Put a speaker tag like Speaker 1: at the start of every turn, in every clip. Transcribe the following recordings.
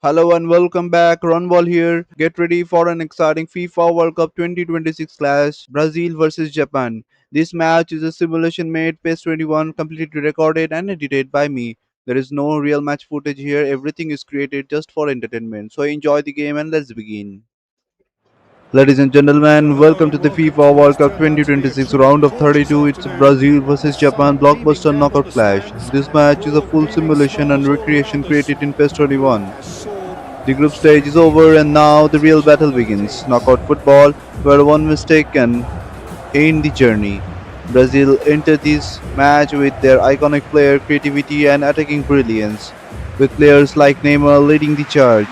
Speaker 1: Hello and welcome back. Runball here. Get ready for an exciting FIFA World Cup 2026 clash Brazil versus Japan. This match is a simulation made PES 21, completely recorded and edited by me. There is no real match footage here. Everything is created just for entertainment. So enjoy the game and let's begin. Ladies and
Speaker 2: So
Speaker 1: gentlemen,
Speaker 2: hello
Speaker 1: welcome to
Speaker 2: and
Speaker 1: the
Speaker 2: welcome to
Speaker 1: FIFA
Speaker 2: what's
Speaker 1: World Cup
Speaker 2: turned out to be a
Speaker 1: 2026
Speaker 2: truly
Speaker 1: round of
Speaker 2: gorgeous
Speaker 1: 32. It's
Speaker 2: afternoon
Speaker 1: Brazil
Speaker 2: with the
Speaker 1: versus Japan
Speaker 2: sun beaming
Speaker 1: blockbuster
Speaker 2: down on
Speaker 1: knockout
Speaker 2: the
Speaker 1: clash.
Speaker 2: stands
Speaker 1: This
Speaker 2: and
Speaker 1: match is a
Speaker 2: broad
Speaker 1: full
Speaker 2: beaming
Speaker 1: simulation and
Speaker 2: smiles all around
Speaker 1: recreation
Speaker 2: the
Speaker 1: created in PES
Speaker 2: stadium
Speaker 1: 21.
Speaker 2: as soared
Speaker 1: The group stage is
Speaker 2: serene
Speaker 1: over and now the real
Speaker 2: expectation on
Speaker 1: battle
Speaker 2: both
Speaker 1: begins.
Speaker 2: teams.
Speaker 1: Knockout football, where one mistake can end the journey. Brazil enter this match with their iconic player creativity and attacking brilliance, with players like Neymar leading the charge.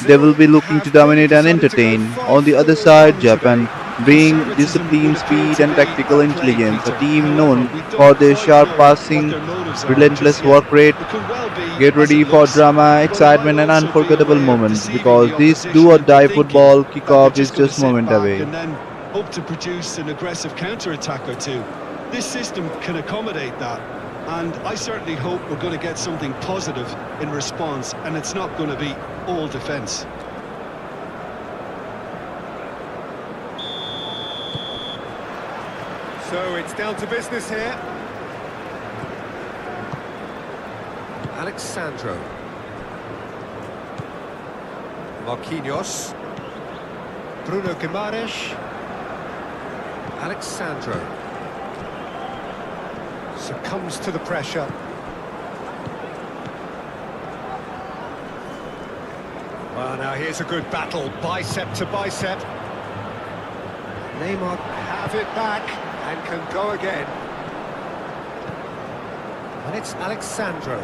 Speaker 1: They will
Speaker 2: Brazil
Speaker 1: be looking to
Speaker 2: have clearly
Speaker 1: dominate and
Speaker 2: decided to go
Speaker 1: entertain. On the other
Speaker 2: 5-4-1
Speaker 1: side,
Speaker 2: today.
Speaker 1: Japan bring
Speaker 2: Conservatism
Speaker 1: discipline,
Speaker 2: would appear
Speaker 1: speed,
Speaker 2: to
Speaker 1: and
Speaker 2: be
Speaker 1: tactical
Speaker 2: at play,
Speaker 1: intelligence. A
Speaker 2: Peter.
Speaker 1: team
Speaker 2: However,
Speaker 1: known
Speaker 2: we
Speaker 1: for
Speaker 2: don't
Speaker 1: their
Speaker 2: quite
Speaker 1: sharp
Speaker 2: know what
Speaker 1: passing,
Speaker 2: their motives are just
Speaker 1: relentless
Speaker 2: yet.
Speaker 1: work rate,
Speaker 2: It could well be
Speaker 1: get
Speaker 2: as it
Speaker 1: ready for
Speaker 2: looks,
Speaker 1: drama,
Speaker 2: but it might
Speaker 1: excitement, and
Speaker 2: also be a
Speaker 1: unforgettable
Speaker 2: way of
Speaker 1: moments
Speaker 2: deceiving
Speaker 1: because
Speaker 2: the
Speaker 1: this do
Speaker 2: opposition
Speaker 1: or
Speaker 2: into
Speaker 1: die
Speaker 2: thinking
Speaker 1: football
Speaker 2: that they're
Speaker 1: kickoff is
Speaker 2: just going to
Speaker 1: just
Speaker 2: sit
Speaker 1: moment
Speaker 2: back
Speaker 1: away.
Speaker 2: and then hope to produce an aggressive counter-attack or two. This system can accommodate that, and I certainly hope we're going to get something positive in response, and it's not going to be all defence. So it's down to business here. Alexandro. Marquinhos. Bruno Guimaraes. Alexandro. Succumbs to the pressure. Well, now here's a good battle, bicep to bicep. Neymar have it back and can go again. And it's Alexandro.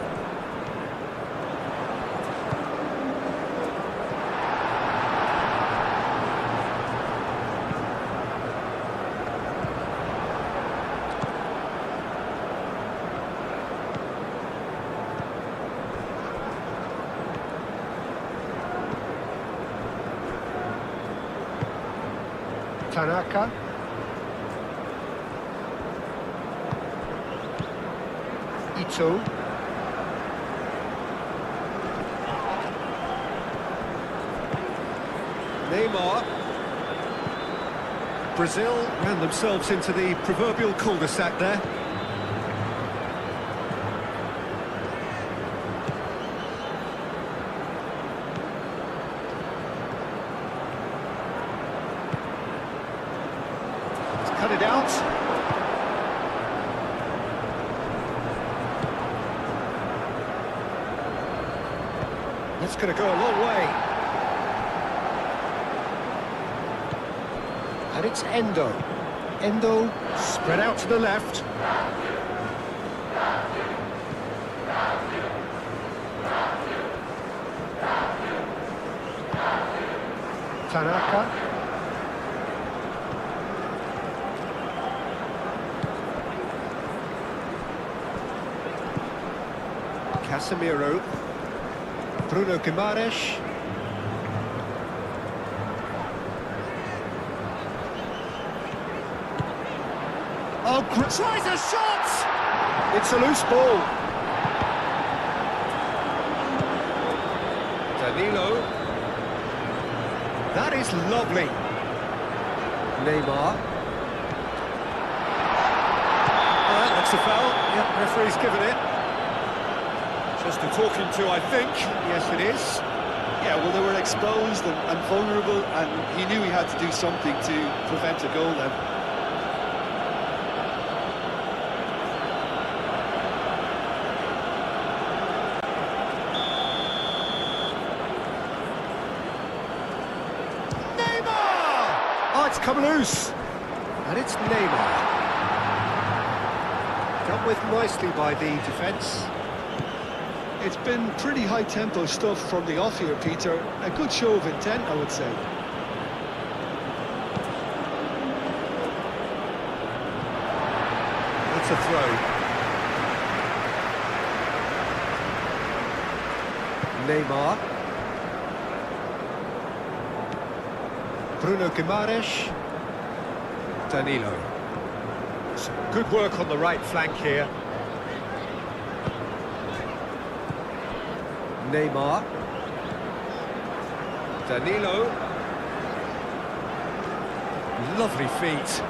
Speaker 2: Tanaka. Ito. Neymar. Brazil ran themselves into the proverbial cul-de-sac there. Let's cut it out. That's going to go a long way. And it's Endo. Endo spread out to the left. Tanaka. Casemiro. Bruno Guimaraes. Oh, tries a shot! It's a loose ball. Danilo. That is lovely. Neymar. That's a foul. Yep, referee's given it. Just a talking to, I think. Yes, it is. Yeah, well, they were exposed and vulnerable, and he knew he had to do something to prevent a goal then. Oh, it's come loose. And it's Neymar. Dealt with nicely by the defence. It's been pretty high-tempo stuff from the off here, Peter. A good show of intent, I would say. That's a throw. Neymar. Bruno Guimaraes. Danilo. Some good work on the right flank here. Neymar. Danilo. Lovely feet.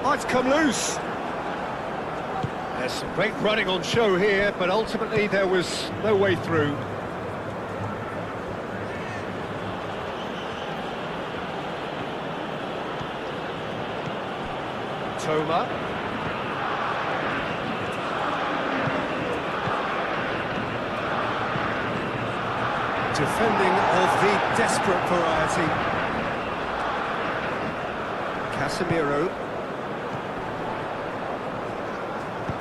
Speaker 2: Oh, it's come loose. There's some great running on show here, but ultimately there was no way through. Toma. Defending of the desperate variety. Casemiro.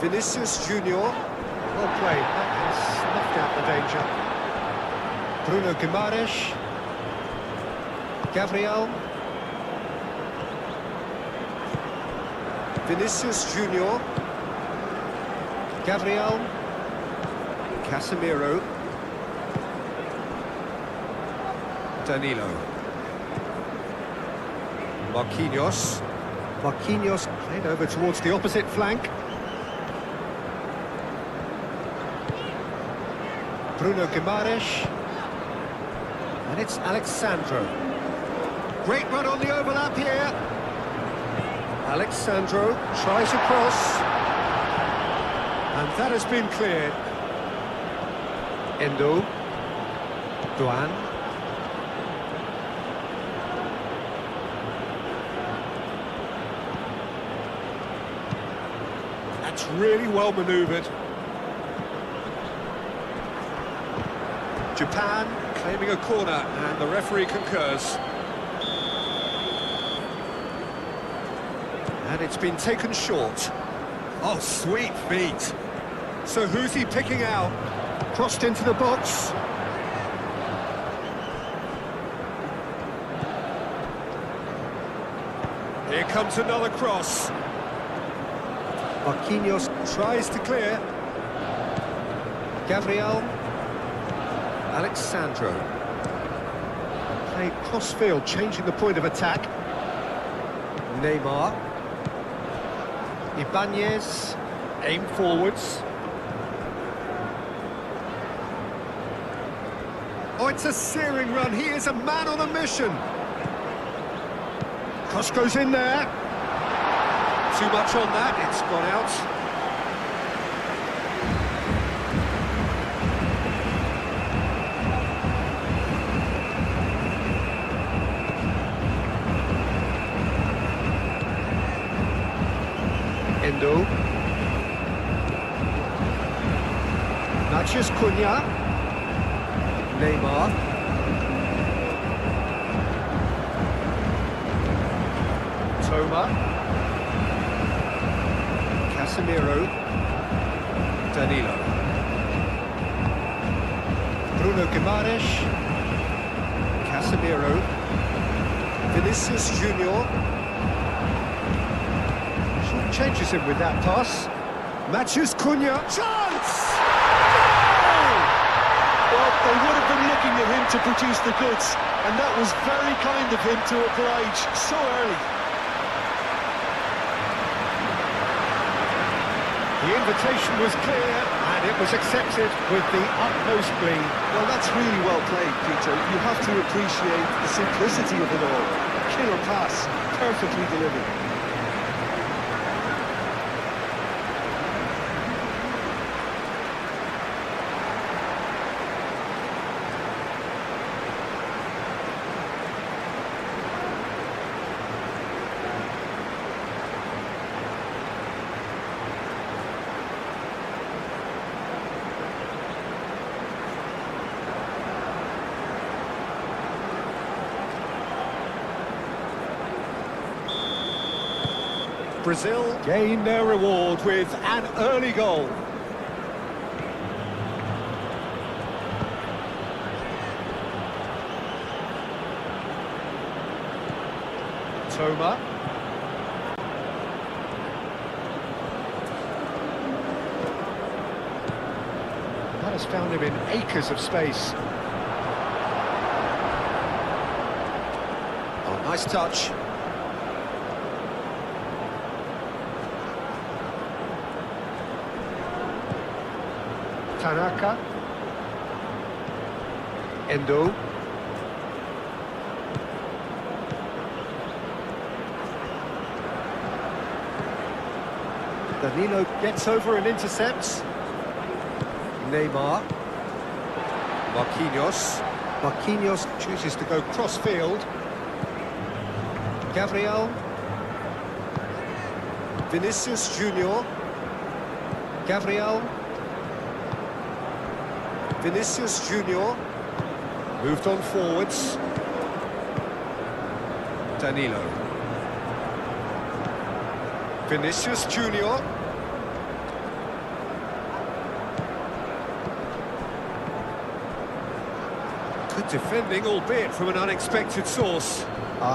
Speaker 2: Vinicius Junior. Well played. That has snuffed out the danger. Bruno Guimaraes. Gabriel. Vinicius Junior. Gabriel. Casemiro. Danilo. Marquinhos. Marquinhos played over towards the opposite flank. Bruno Guimaraes. And it's Alexandro. Great run on the overlap here. Alexandro tries a cross. And that has been cleared. Endo. Duan. That's really well manoeuvred. Japan claiming a corner, and the referee concurs. And it's been taken short. Oh, sweet feet. So who's he picking out? Crossed into the box. Here comes another cross. Marquinhos tries to clear. Gabriel. Alexandro. Played cross-field, changing the point of attack. Neymar. Ibanez. Aim forwards. Oh, it's a searing run. He is a man on a mission. Cross goes in there. Too much on that, it's gone out. Endo. Matches Cunha. Neymar. Toma. Casemiro. Danilo. Bruno Guimaraes. Casemiro. Vinicius Junior. Changes him with that pass. Matches Cunha. Chance! Goal!
Speaker 3: Well, they would have been looking at him to produce the goods, and that was very kind of him to oblige so early.
Speaker 2: The invitation was clear, and it was accepted with the utmost glee.
Speaker 3: Well, that's really well played, Peter. You have to appreciate the simplicity of it all. Killer pass, perfectly delivered.
Speaker 2: Brazil gain their reward with an early goal. Toma. That has found him in acres of space. Oh, nice touch. Tanaka. Endo. Danilo gets over and intercepts. Neymar. Marquinhos. Marquinhos chooses to go cross-field. Gabriel. Vinicius Junior. Gabriel. Vinicius Junior. Moved on forwards. Danilo. Vinicius Junior. Good defending, albeit from an unexpected source.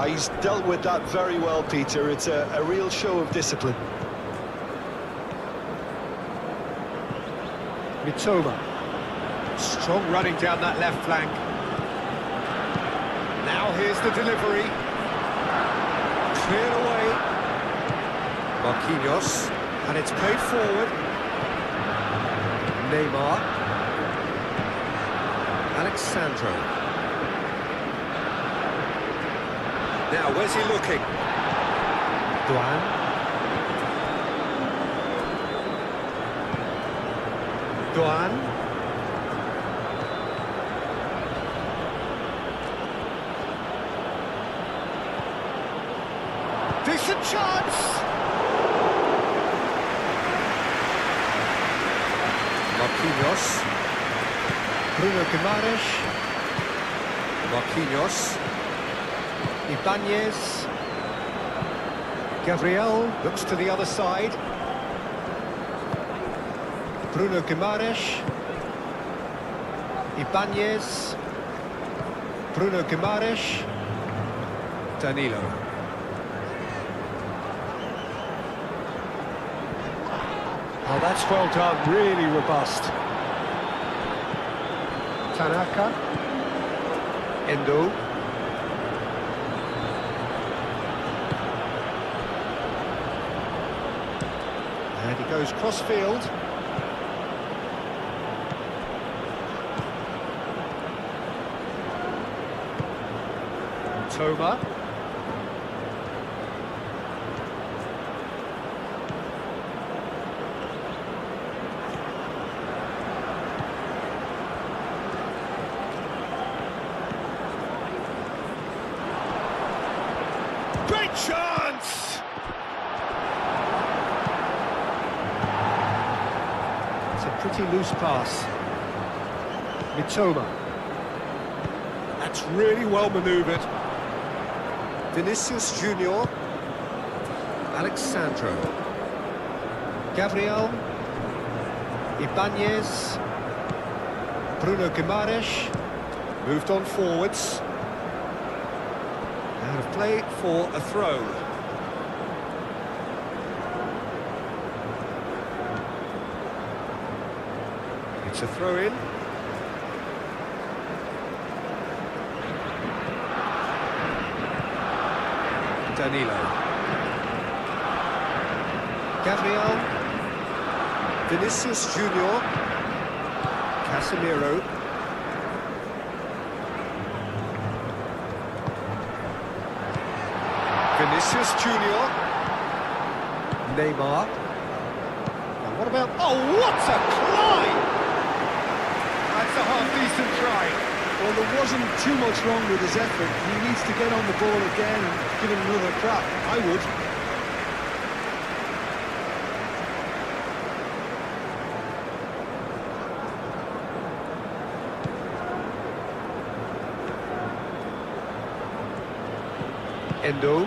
Speaker 3: He's dealt with that very well, Peter. It's a real show of discipline.
Speaker 2: Mitoma. Strong running down that left flank. Now here's the delivery. Cleared away. Marquinhos. And it's played forward. Neymar. Alexandro. Now, where's he looking? Duan. Duan. Decent chance! Marquinhos. Bruno Guimaraes. Marquinhos. Ibanez. Gabriel looks to the other side. Bruno Guimaraes. Ibanez. Bruno Guimaraes. Danilo. Oh, that's well done, really robust. Tanaka. Endo. And he goes cross-field. Toma. Great chance! It's a pretty loose pass. Mitoma. That's really well manoeuvred. Vinicius Junior. Alexandro. Gabriel. Ibanez. Bruno Guimaraes. Moved on forwards. Out of play for a throw. It's a throw-in. Danilo. Gabriel. Vinicius Junior. Casemiro. Vinicius Junior. Neymar. And what about... Oh, what a climb! That's a half-decent try.
Speaker 3: Well, there wasn't too much wrong with his effort. He needs to get on the ball again and give it another crack. I would.
Speaker 2: Endo.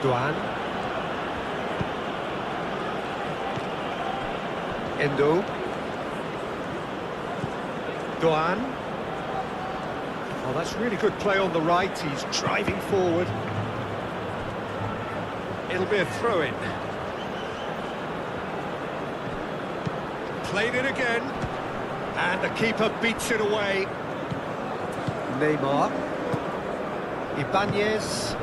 Speaker 2: Duan. Endo. Duan. Oh, that's really good play on the right. He's driving forward. It'll be a throw-in. Played it again. And the keeper beats it away. Neymar. Ibanez.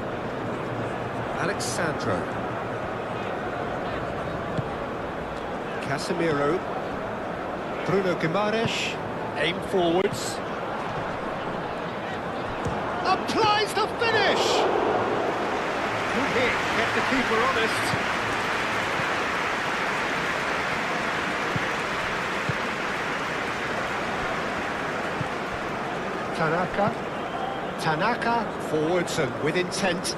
Speaker 2: Alexandro. Casemiro. Bruno Guimaraes, aim forwards. Applies the finish! Good hit, get the keeper honest. Tanaka, forwards and with intent.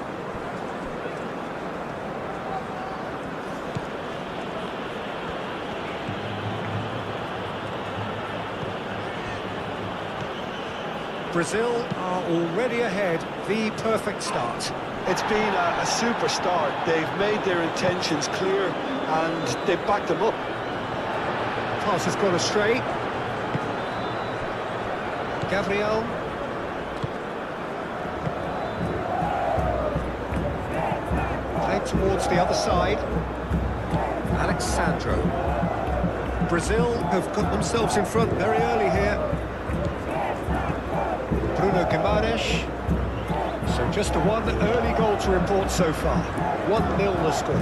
Speaker 2: Brazil are already ahead, the perfect start.
Speaker 3: It's been a super start. They've made their intentions clear and they've backed them up.
Speaker 2: Pass has gone astray. Gabriel. Played towards the other side. Alexandro. Brazil have got themselves in front very early here. Bruno Guimaraes. So just a one early goal to report so far. 1-0 the score.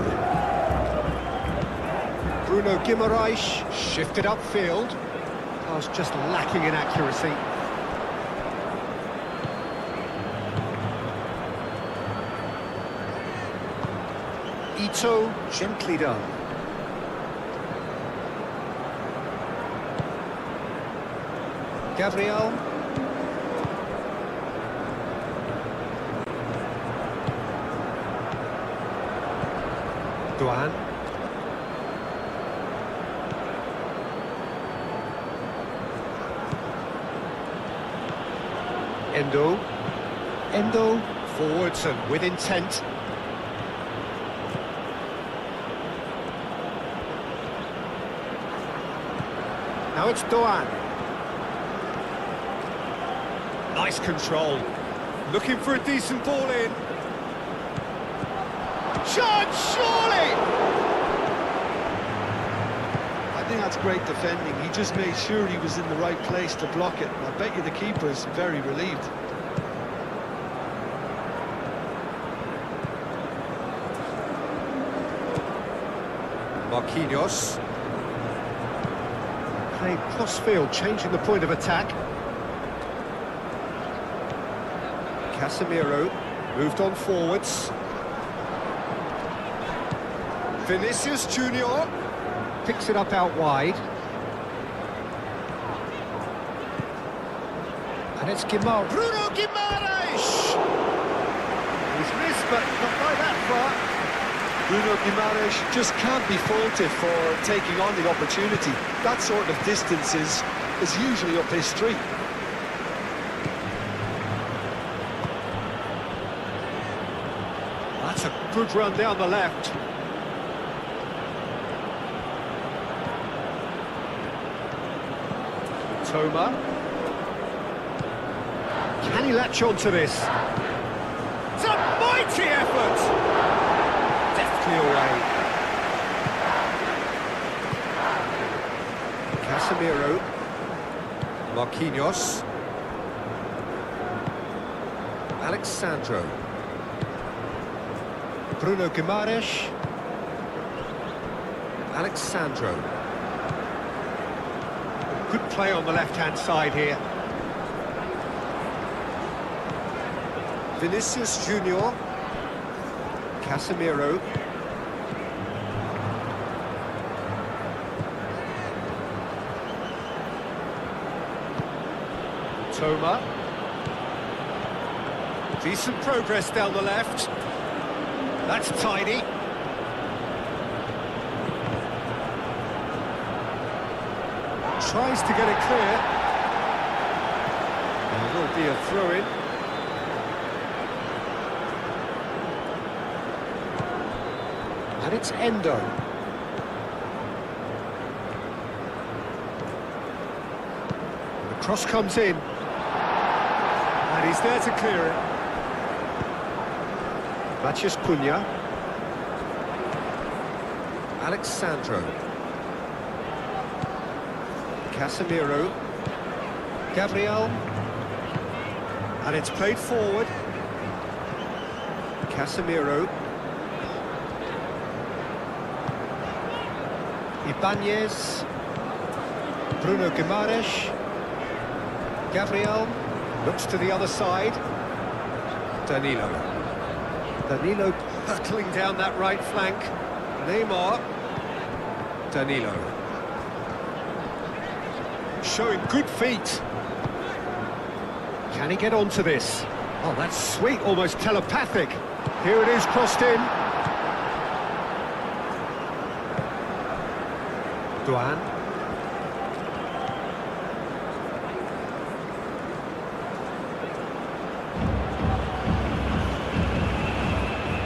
Speaker 2: Bruno Guimaraes shifted upfield. Pass just lacking in accuracy. Ito, gently done. Gabriel. Duan. Endo, forwards and with intent. Now it's Duan. Nice control. Looking for a decent ball in. Shot, surely!
Speaker 3: I think that's great defending. He just made sure he was in the right place to block it. I bet you the keeper's very relieved.
Speaker 2: Marquinhos. Played cross-field, changing the point of attack. Casemiro moved on forwards. Vinicius Junior picks it up out wide. And it's Guimaraes. Bruno Guimaraes! He's missed, but not by that far.
Speaker 3: Bruno Guimaraes just can't be faulted for taking on the opportunity. That sort of distance is usually up his street.
Speaker 2: That's a good run down the left. Toma. Can he latch on to this? It's a mighty effort! Deftly away. Casemiro. Marquinhos. Alexandro. Bruno Guimaraes. Alexandro. Good play on the left-hand side here. Vinicius Junior. Casemiro. Toma. Decent progress down the left. That's tidy. Tries to get it clear. There will be a throw-in. And it's Endo. The cross comes in. And he's there to clear it. Matheus Cunha. Alexandro. Casemiro. Gabriel. And it's played forward. Casemiro. Ibanez. Bruno Guimaraes. Gabriel looks to the other side. Danilo. Danilo hurtling down that right flank. Neymar. Danilo. Showing good feet. Can he get onto this? Oh, that's sweet, almost telepathic. Here it is, crossed in. Duan.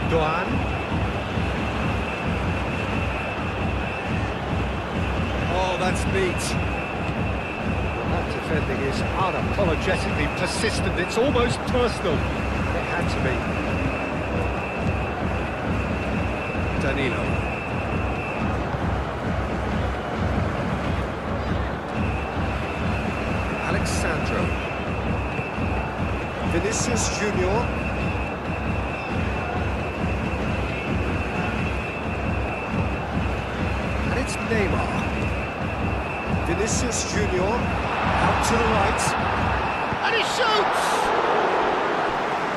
Speaker 2: Duan. Oh, that's neat. That defending is unapologetically persistent. It's almost personal. It had to be. Danilo. Alexandro. Vinicius Junior. And it's Neymar. Vinicius Junior. Out to the right. And he shoots!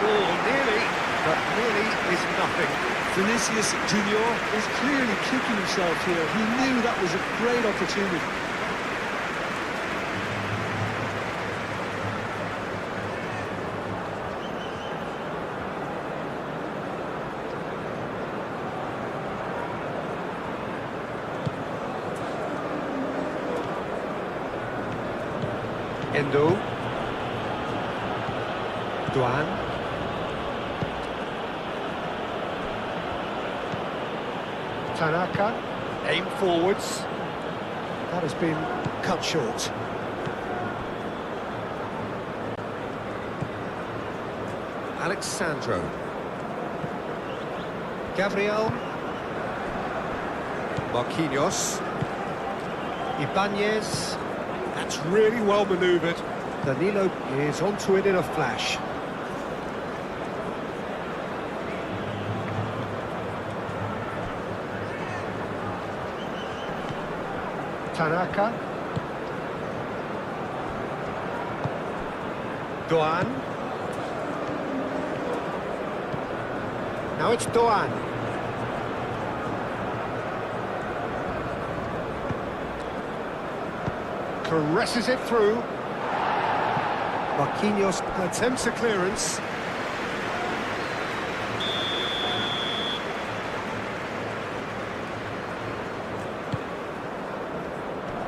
Speaker 2: Oh, nearly, but nearly is nothing.
Speaker 3: Vinicius Junior is clearly kicking himself here. He knew that was a great opportunity.
Speaker 2: Endo. Duan. Tanaka. Aim forwards. That has been cut short. Alexandro. Gabriel. Marquinhos. Ibanez. That's really well manoeuvred. Danilo is onto it in a flash. Tanaka. Doan. Now it's Doan. Caresses it through. Marquinhos attempts a clearance.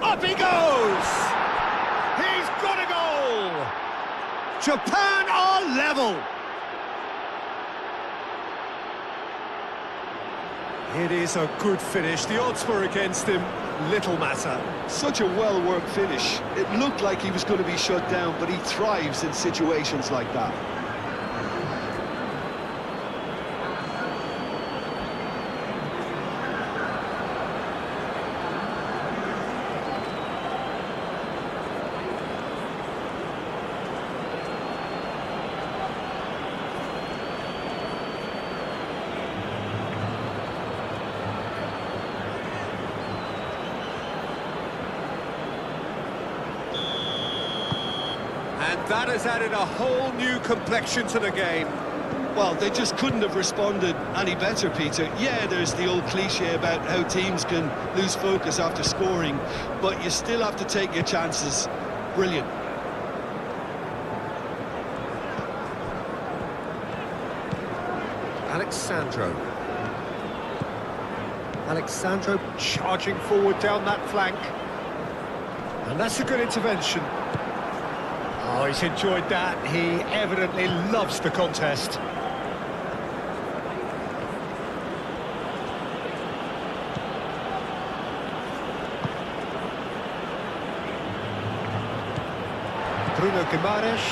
Speaker 2: Up he goes! He's got a goal! Japan are level! It is a good finish. The odds were against him. Little matter.
Speaker 3: Such a well-worked finish. It looked like he was going to be shut down, but he thrives in situations like that.
Speaker 2: And that has added a whole new complexion to the game.
Speaker 3: Well, they just couldn't have responded any better, Peter. Yeah, there's the old cliche about how teams can lose focus after scoring, but you still have to take your chances. Brilliant.
Speaker 2: Alexandro. Alexandro charging forward down that flank. And that's a good intervention. Oh, he's enjoyed that. He evidently loves the contest. Bruno Guimaraes.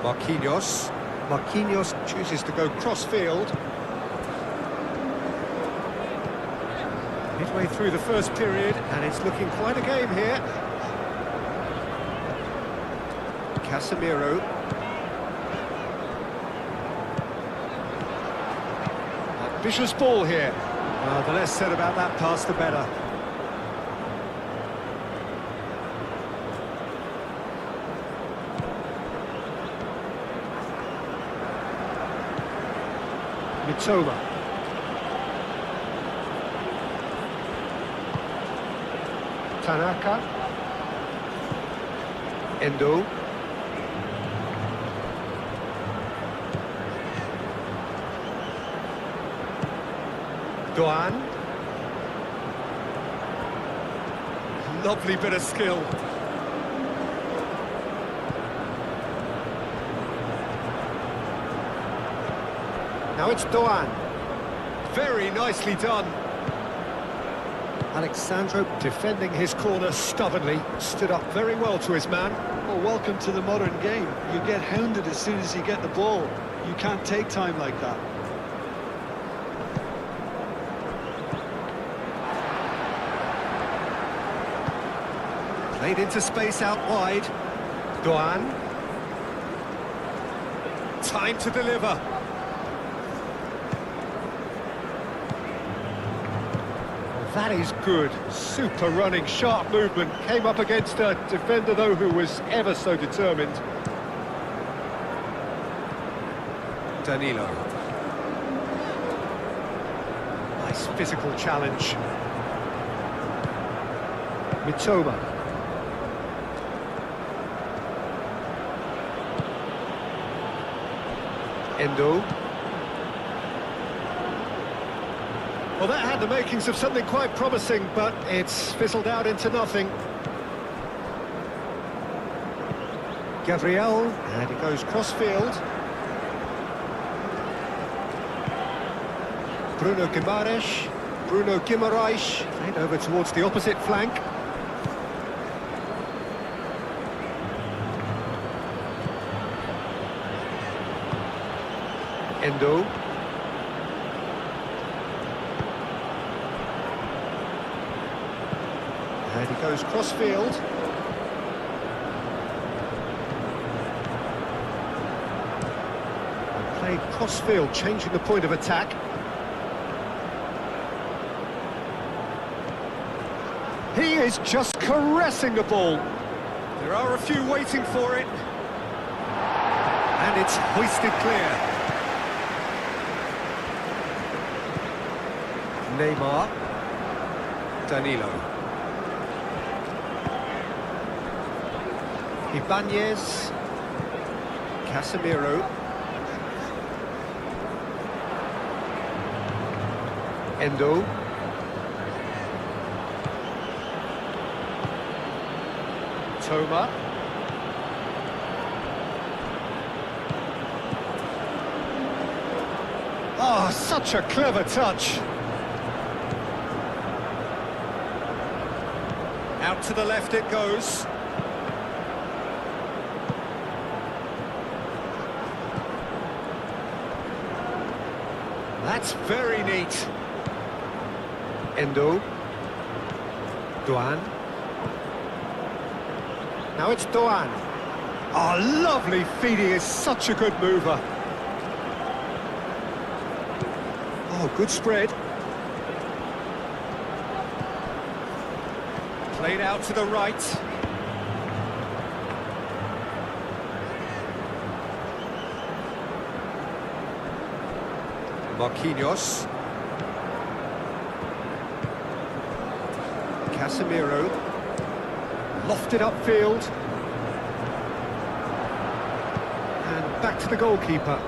Speaker 2: Marquinhos. Marquinhos chooses to go cross-field. Midway through the first period, and it's looking quite a game here. Casemiro. Ambitious ball here. The less said about that pass, the better. Mitoma. Tanaka. Endo. Doan. Lovely bit of skill. Now it's Doan. Very nicely done. Alexandro defending his corner stubbornly. Stood up very well to his man.
Speaker 3: Well, welcome to the modern game. You get hounded as soon as you get the ball. You can't take time like that.
Speaker 2: Played into space out wide. Doan. Time to deliver. That is good. Super running, sharp movement. Came up against a defender, though, who was ever so determined. Danilo. Nice physical challenge. Mitoma. Endo. Well, that had the makings of something quite promising, but it's fizzled out into nothing. Gabriel, and it goes cross-field. Bruno Guimaraes, played over towards the opposite flank. Endo. And he goes cross-field. Played cross-field, changing the point of attack. He is just caressing the ball. There are a few waiting for it. And it's hoisted clear. Neymar. Danilo. Ibanez. Casemiro. Endo. Toma. Oh, such a clever touch. Out to the left it goes. That's very neat. Endo. Doan. Now it's Doan. Oh, lovely feed. He is such a good mover. Oh, good spread. Played out to the right. Marquinhos. Casemiro. Lofted upfield. And back to the goalkeeper.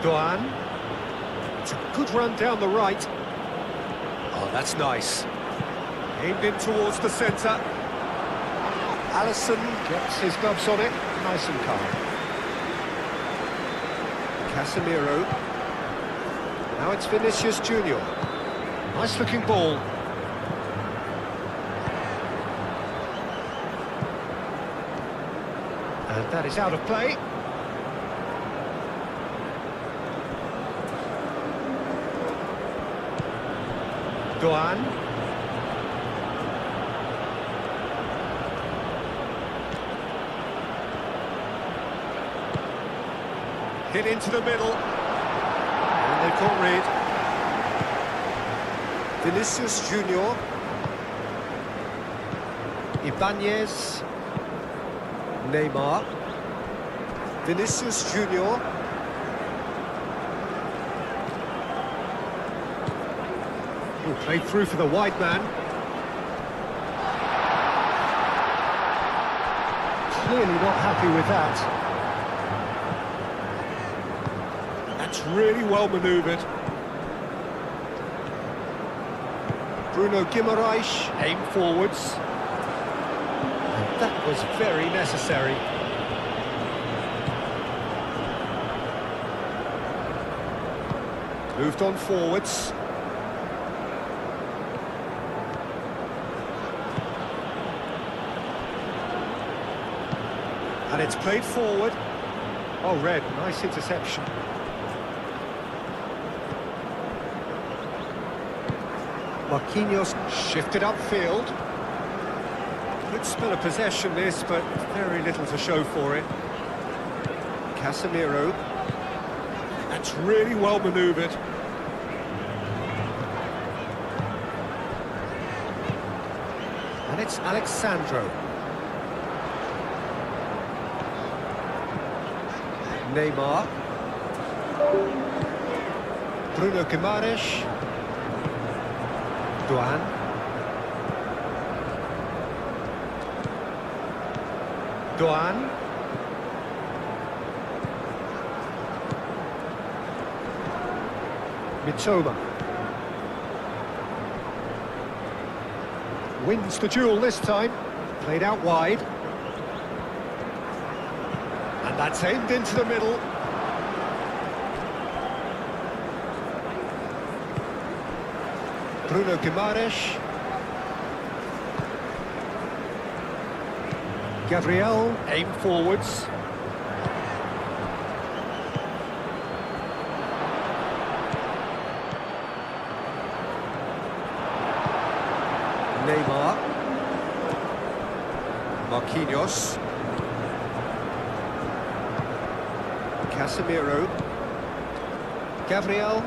Speaker 2: Doan. It's a good run down the right. Oh, that's nice. Aimed in towards the centre. Alisson gets his gloves on it. Nice and calm. Casemiro. Now it's Vinicius Junior. Nice looking ball. And that is out of play. Doan. Hit into the middle. And they can't read. Vinicius Junior. Ibanez. Neymar. Vinicius Junior. He'll play through for the wide man. Clearly not happy with that. That's really well manoeuvred. Bruno Guimaraes, aim forwards. And that was very necessary. Moved on forwards. And it's played forward. Oh, Red, nice interception. Marquinhos shifted upfield. Good spell of possession this, but very little to show for it. Casemiro. That's really well manoeuvred. And it's Alexandro. Neymar. Bruno Guimaraes. Doan. Doan. Mitoma. Wins the duel this time. Played out wide. And that's aimed into the middle. Bruno Guimaraes. Gabriel, aim forwards. Neymar. Marquinhos. Casemiro. Gabriel.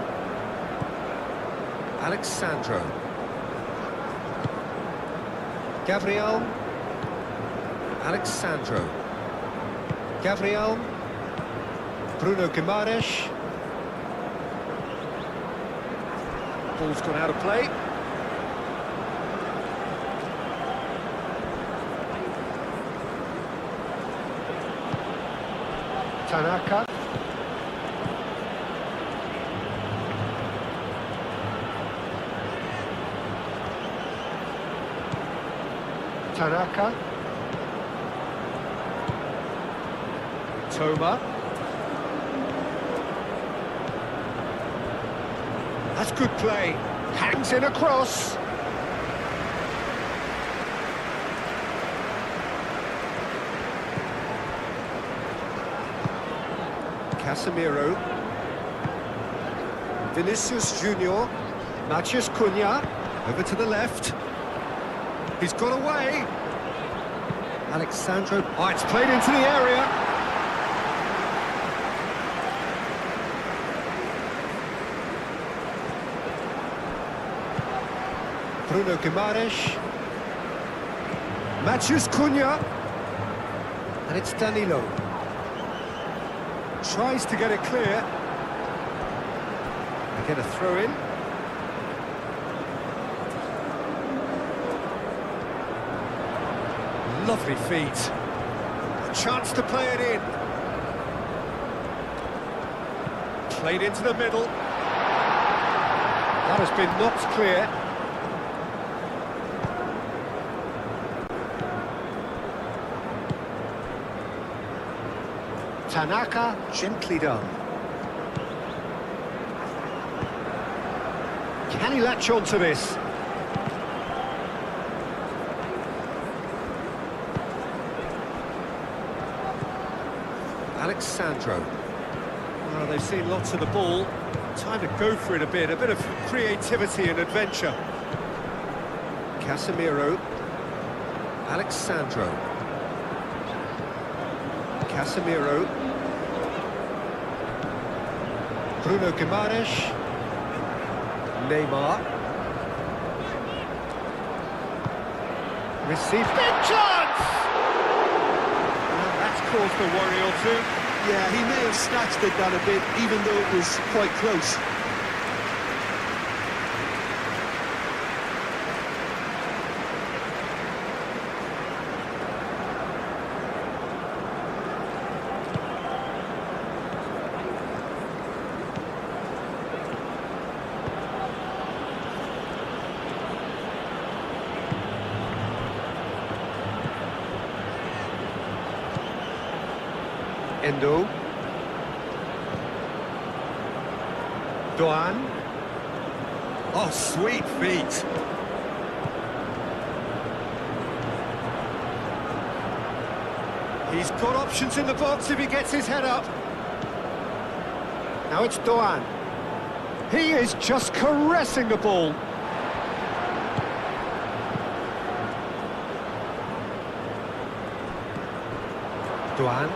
Speaker 2: Alexandro. Gabriel. Alexandro. Gabriel. Bruno Guimaraes. Ball's gone out of play. Tanaka. Tanaka. Toma. That's good play. Hangs in across. Casemiro. Vinicius Junior. Matheus Cunha. Over to the left. He's got away. Alexandro. Oh, it's played into the area. Bruno Guimaraes. Matheus Cunha. And it's Danilo. Tries to get it clear. They get a throw in. Lovely feet. A chance to play it in. Played into the middle. That has been knocked clear. Tanaka, gently done. Can he latch on to this? Alexandro. Well, they've seen lots of the ball. Time to go for it a bit of creativity and adventure. Casemiro. Alexandro. Casemiro. Bruno Guimaraes. Neymar. Received. Big chance! And that's caused a worry or two.
Speaker 3: Yeah, he may have snatched it down a bit, even though it was quite close.
Speaker 2: Endo. Doan. Oh, sweet feet. He's got options in the box if he gets his head up. Now it's Doan. He is just caressing the ball. Doan.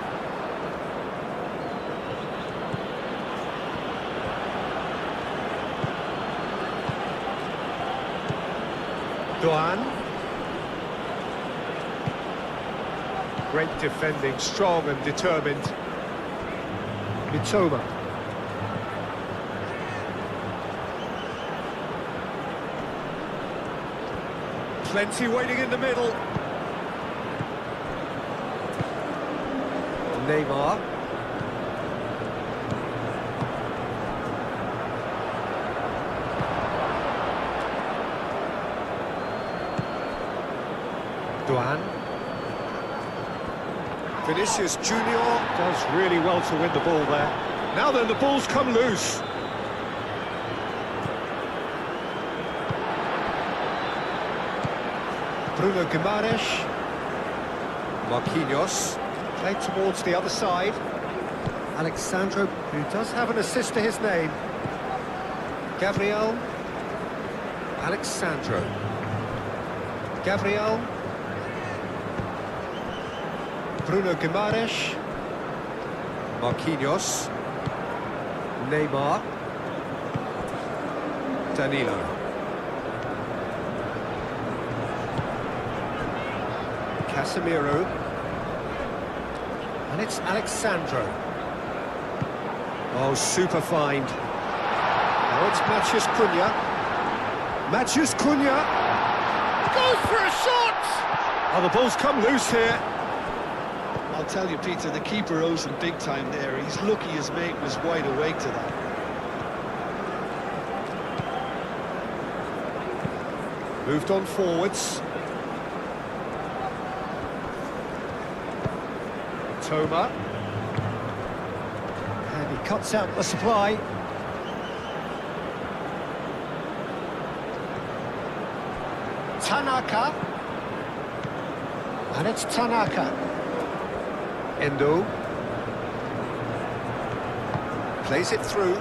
Speaker 2: Doan. Great defending, strong and determined. Mitoma. Plenty waiting in the middle. Neymar. Doan. Vinicius Junior does really well to win the ball there. Now then, the ball's come loose. Bruno Guimaraes. Marquinhos. Played towards the other side. Alexandro, who does have an assist to his name. Gabriel. Alexandro. Gabriel. Bruno Guimaraes. Marquinhos. Neymar. Danilo. Casemiro. And it's Alexandro. Oh, super find. Now it's Matheus Cunha. Matheus Cunha. Goes for a shot! Oh, the ball's come loose here.
Speaker 3: I'll tell you, Peter, the keeper owes him big time there. He's lucky his mate was wide awake to that.
Speaker 2: Moved on forwards. Toma. And he cuts out the supply. Tanaka. And it's Tanaka. Endo. Plays it through.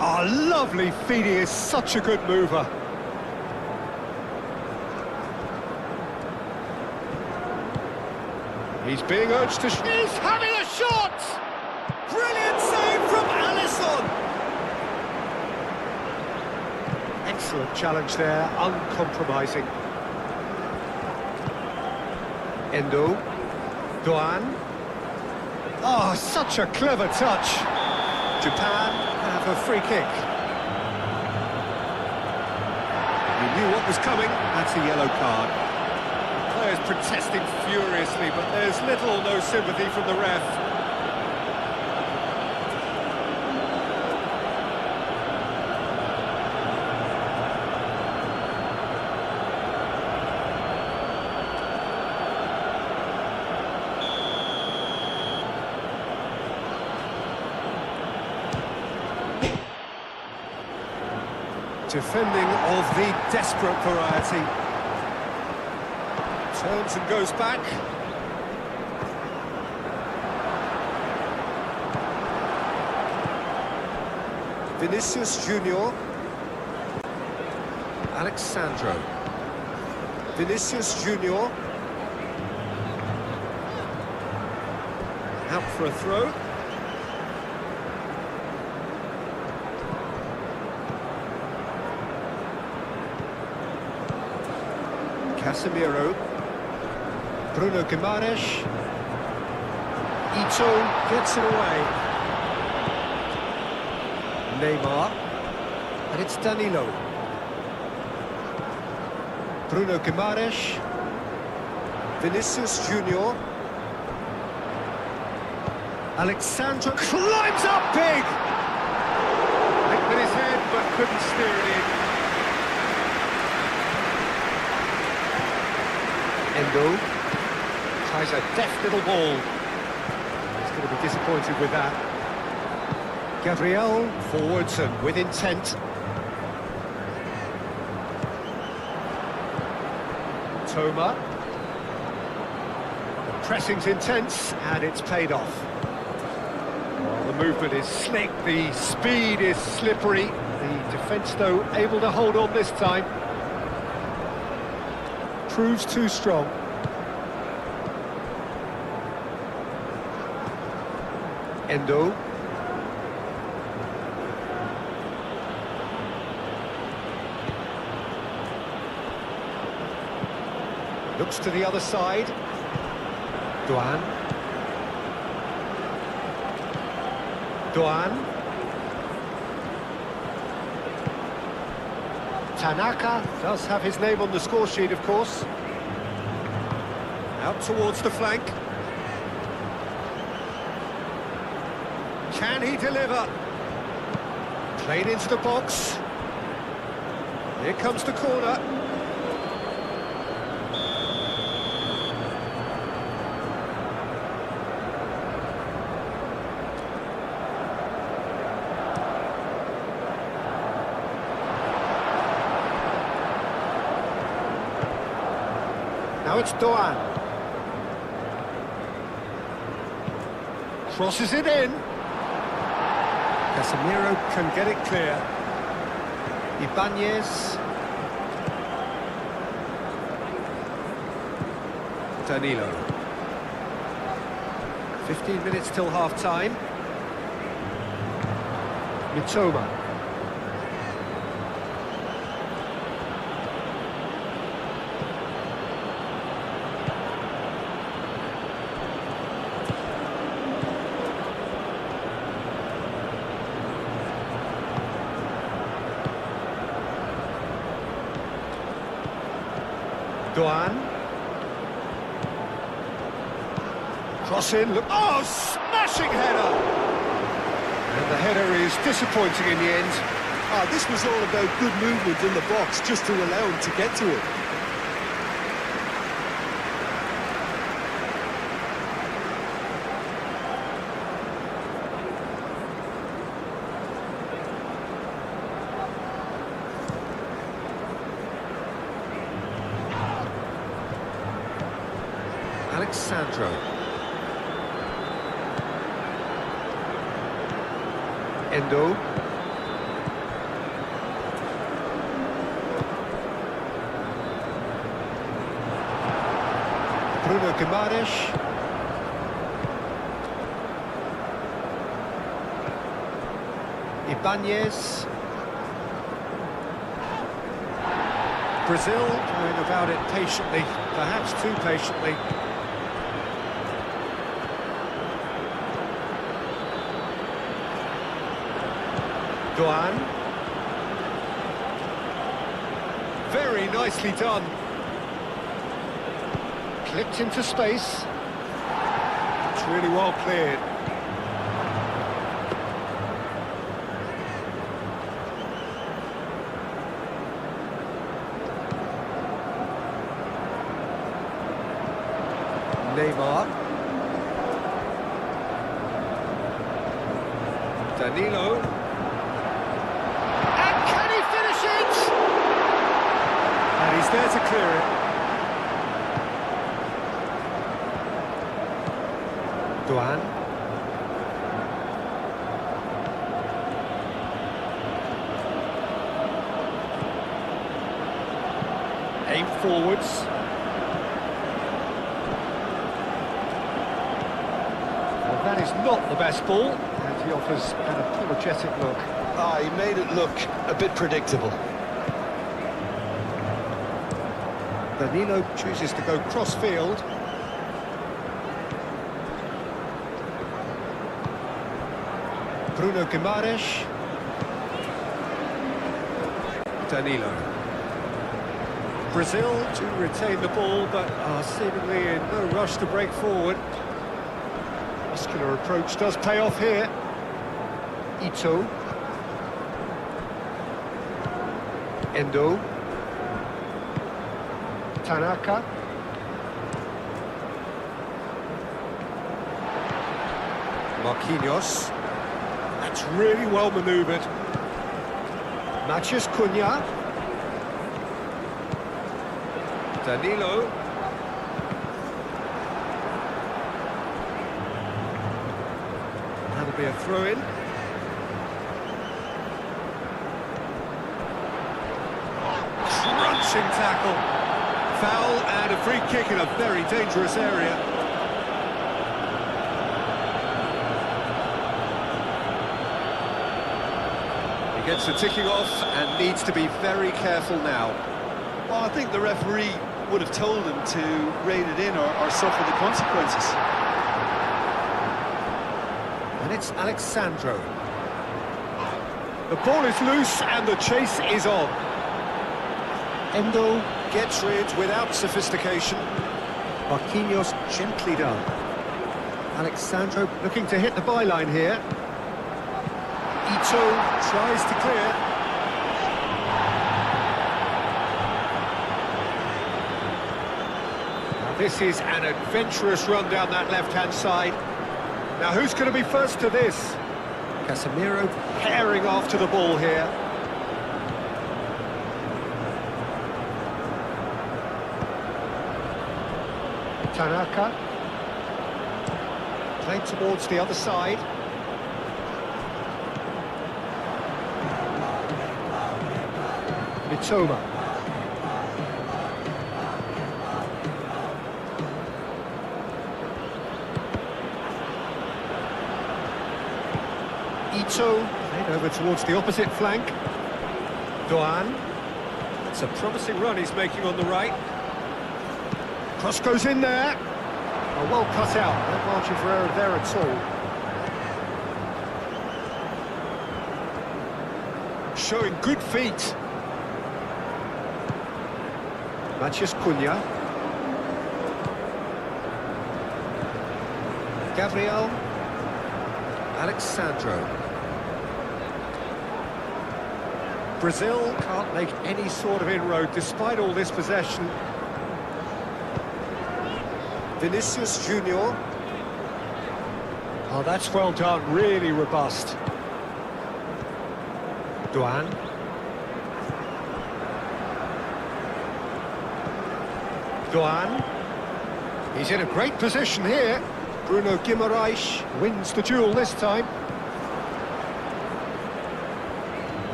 Speaker 2: Oh, lovely feed. He is such a good mover. He's being urged to... He's having a shot! Brilliant save from Alisson! Excellent challenge there, uncompromising. Endo. Doan. Oh, such a clever touch. Japan have a free kick. He knew what was coming. That's a yellow card. Players protesting furiously, but there's little or no sympathy from the ref. Defending of the desperate variety. Turns and goes back. Vinicius Junior. Alexandro. Vinicius Junior. Out for a throw. Casemiro. Bruno Guimaraes. Ito gets it away. Neymar. And it's Danilo. Bruno Guimaraes. Vinicius Junior. Alexandra climbs up big! Linked with his head, but couldn't steer it in. Endo tries a deft little ball. He's going to be disappointed with that. Gabriel forwards and with intent. Toma. The pressing's intense, and it's paid off. Well, the movement is slick, the speed is slippery. The defence, though, able to hold on this time. Proves too strong. Endo. Looks to the other side. Duan. Duan. Tanaka does have his name on the score sheet, of course. Out towards the flank. Can he deliver? Played into the box. Here comes the corner. Now it's Doan. Crosses it in. Casemiro can get it clear. Ibanez. Danilo. 15 minutes till half-time. Mitoma. Doan. Cross in, look, oh, smashing header! And the header is disappointing in the end.
Speaker 3: This was all about good movement in the box, just to allow him to get to it.
Speaker 2: Alexandro. Endo. Bruno Guimaraes. Ibanez. Brazil going about it patiently, perhaps too patiently. Doan. Very nicely done. Clipped into space. It's really well cleared. Neymar. Danilo. And he's there to clear it. Duan. Aim forwards. Well, that is not the best ball, and he offers an apologetic look.
Speaker 3: He made it look a bit predictable.
Speaker 2: Danilo chooses to go cross-field. Bruno Guimaraes. Danilo. Brazil to retain the ball, but are seemingly in no rush to break forward. Muscular approach does pay off here. Ito. Endo. Tanaka. Marquinhos. That's really well manoeuvred. Matheus Cunha. Danilo. That'll be a throw-in. Crunching tackle. Foul and a free kick in a very dangerous area. He gets the ticking off and needs to be very careful now.
Speaker 3: Well, I think the referee would have told him to rein it in or suffer the consequences.
Speaker 2: And it's Alexandro. The ball is loose and the chase is on. Endo gets rid without sophistication. Marquinhos gently done. Alexandro looking to hit the byline here. Ito tries to clear. Now this is an adventurous run down that left-hand side. Now who's going to be first to this? Casemiro tearing after the ball here. Tanaka. Played towards the other side. Mitoma. Ito. Played over towards the opposite flank. Doan. It's a promising run he's making on the right. Cross goes in there. Oh, well cut out. No margin for error there at all. Showing good feet. Matheus Cunha. Gabriel. Alexandro. Brazil can't make any sort of inroad despite all this possession. Vinicius Junior. Oh, that's well done, really robust. Doan. Doan. He's in a great position here. Bruno Guimaraes wins the duel this time.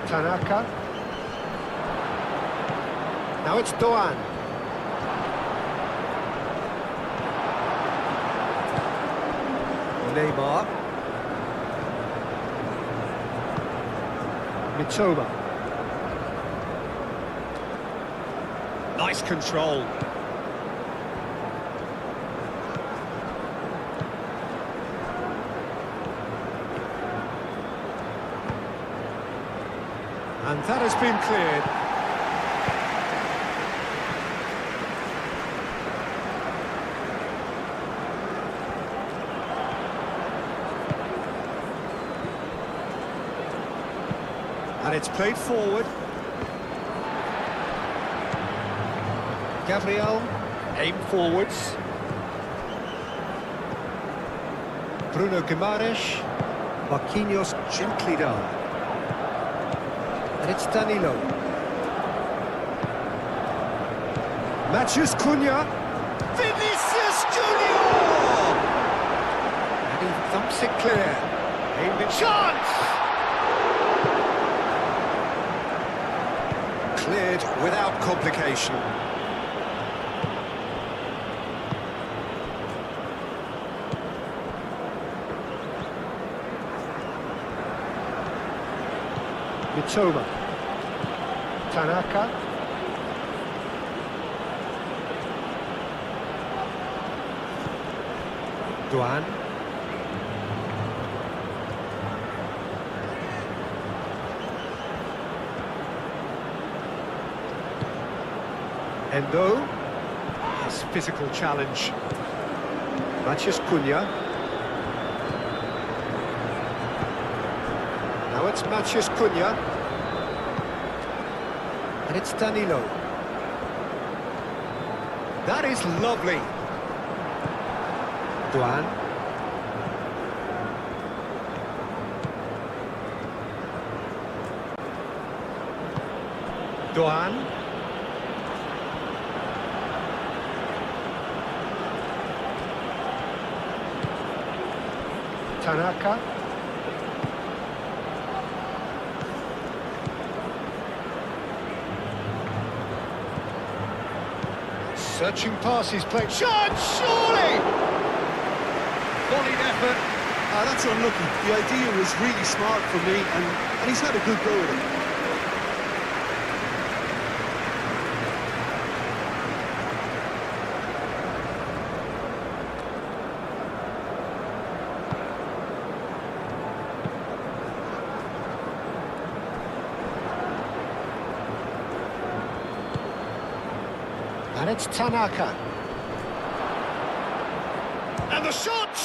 Speaker 2: Tanaka. Now it's Doan. Neymar. Mitoma. Nice control. And that has been cleared. And it's played forward. Gabriel, aim forwards. Bruno Guimaraes. Marquinhos gently done. And it's Danilo. Matheus Cunha. Vinicius Junior! And he thumps it clear. Aimed in chance! Cleared without complication. Mitoma. Tanaka. Duan. Endo. His physical challenge. Matches Cunha. Now it's Matches Cunha. And it's Danilo. That is lovely. Duan. Duan. Tanaka. Searching passes played. Shot, surely! Volleyed effort.
Speaker 3: That's unlucky. The idea was really smart from me, and he's had a good go at it.
Speaker 2: And it's Tanaka. And the shot!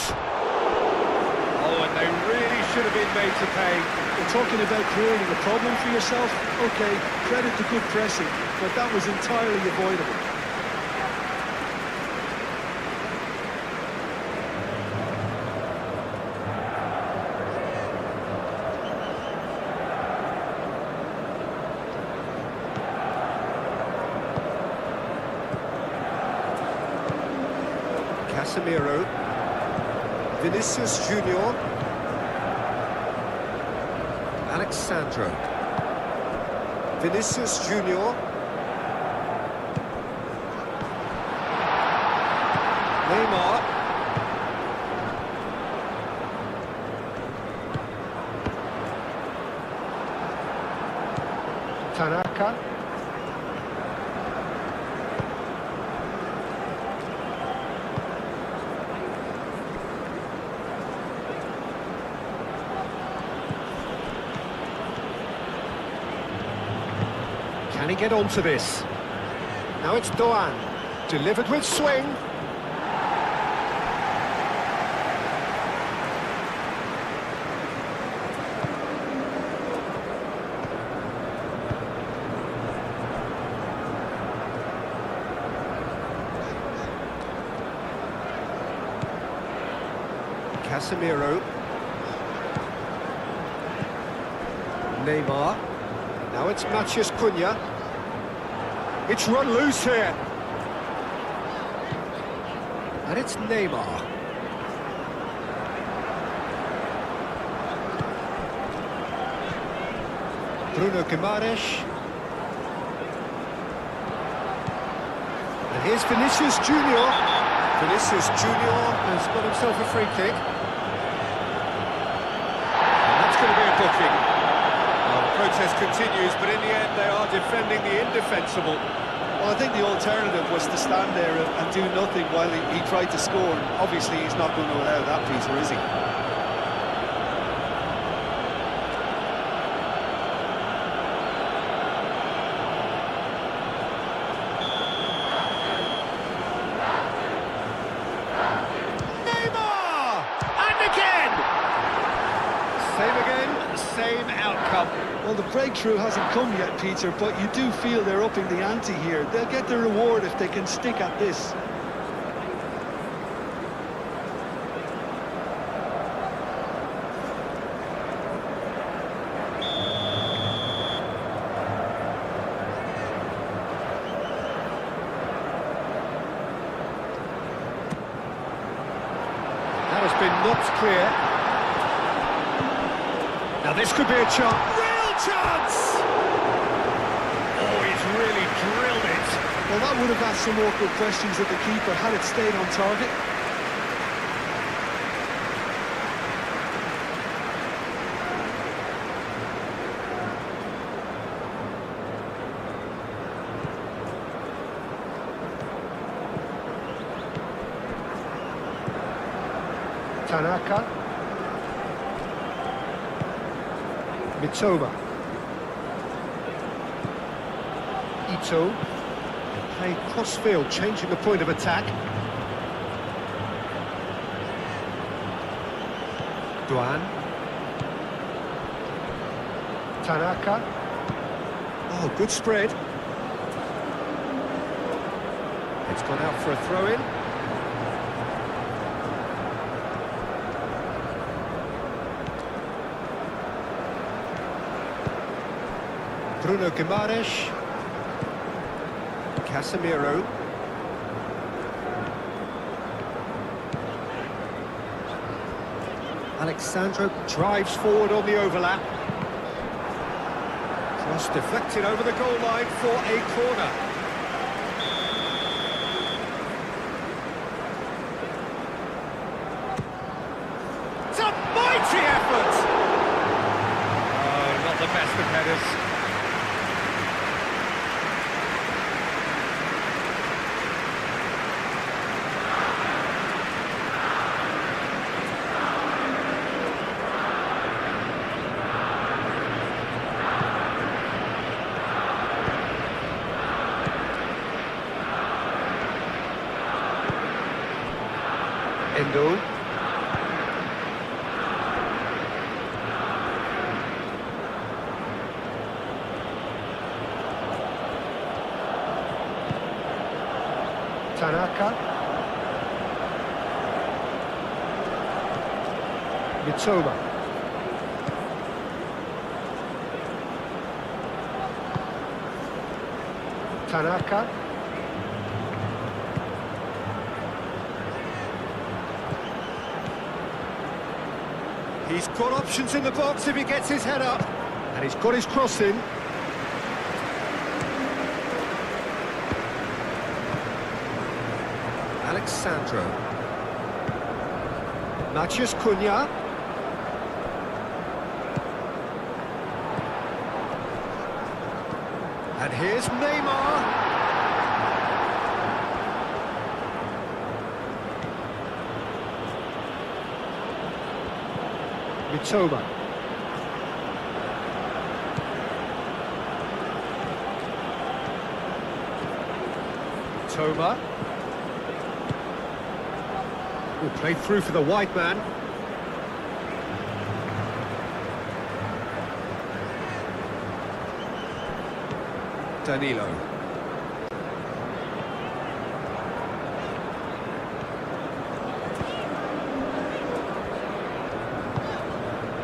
Speaker 2: Oh, and they really should have been made to pay.
Speaker 3: You're talking about creating a problem for yourself? Okay, credit to good pressing, but that was entirely avoidable.
Speaker 2: Casemiro. Vinicius Junior. Alexandro. Vinicius Junior. Neymar. Tanaka. Can he get onto this? Now it's Doan. Delivered with swing. Casemiro. Neymar. Now it's Mathias Cunha. It's run loose here. And it's Neymar. Bruno Guimaraes. And here's Vinicius Junior. Vinicius Junior has got himself a free kick. And that's going to be a booking.
Speaker 4: Well, the protest continues, but in the end they are defending the indefensible.
Speaker 3: Well, I think the alternative was to stand there and do nothing while he tried to score. And obviously, he's not going to allow that, Peter, is he?
Speaker 2: Neymar! And again! Same again, same outcome.
Speaker 3: Well, the breakthrough hasn't come yet, Peter, but you do feel they're upping the ante here. They'll get the reward if they can stick at this.
Speaker 2: That has been knocked clear. Now this could be a chance. Real chance! Oh, he's really drilled it.
Speaker 3: Well, that would have asked some awkward questions at the keeper had it stayed on target.
Speaker 2: Tanaka. Mitoma. Ito. Play cross-field, changing the point of attack. Duan. Tanaka. Oh, good spread. It's gone out for a throw-in. Bruno Guimaraes. Casemiro. Alexandro drives forward on the overlap. Cross deflected over the goal line for a corner. It's a mighty effort! Oh, not the best of headers. Endo. Tanaka. Mitoma. Tanaka. He's got options in the box if he gets his head up. And he's got his cross in. Alexandro. Matheus Cunha. And here's Neymar. Mitoma. Mitoma. Will play through for the white man. Danilo.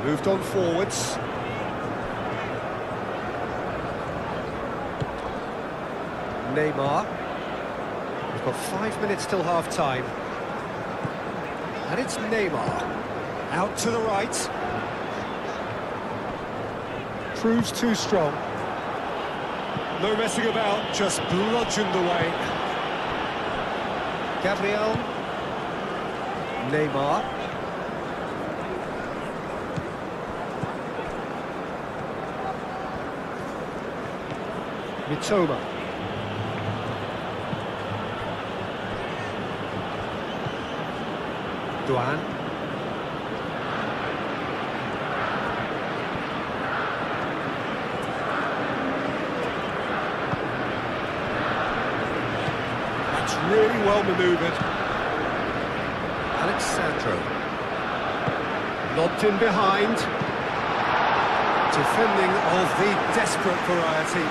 Speaker 2: Moved on forwards. Neymar. We've got 5 minutes till half-time. And it's Neymar. Out to the right. Proves too strong. No messing about, just bludgeoned away. Gabriel. Neymar. Mitoma. Duan. That's really well manoeuvred. Alexandro. Lobbed in behind. Defending of the desperate variety.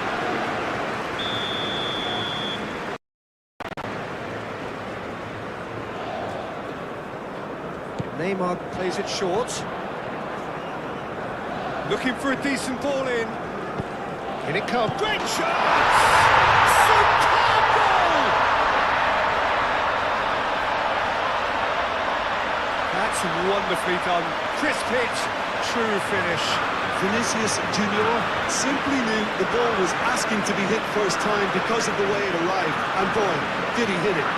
Speaker 2: Neymar plays it short. Looking for a decent ball in. In it comes. Great shot! Superb goal! That's wonderfully done. Crisp hit, true finish.
Speaker 3: Vinicius Junior simply knew the ball was asking to be hit first time because of the way it arrived. And boy, did he hit it.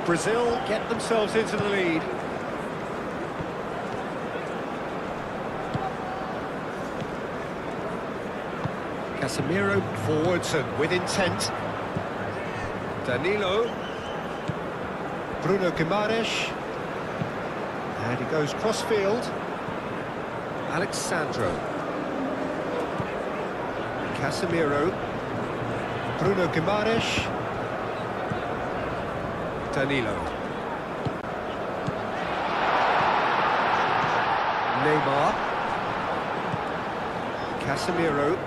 Speaker 4: Brazil get themselves into the lead. Casemiro forwards and with intent. Danilo. Bruno Guimaraes. And he goes cross-field. Alexandro. Casemiro. Bruno Guimaraes. Danilo. Neymar. Casemiro.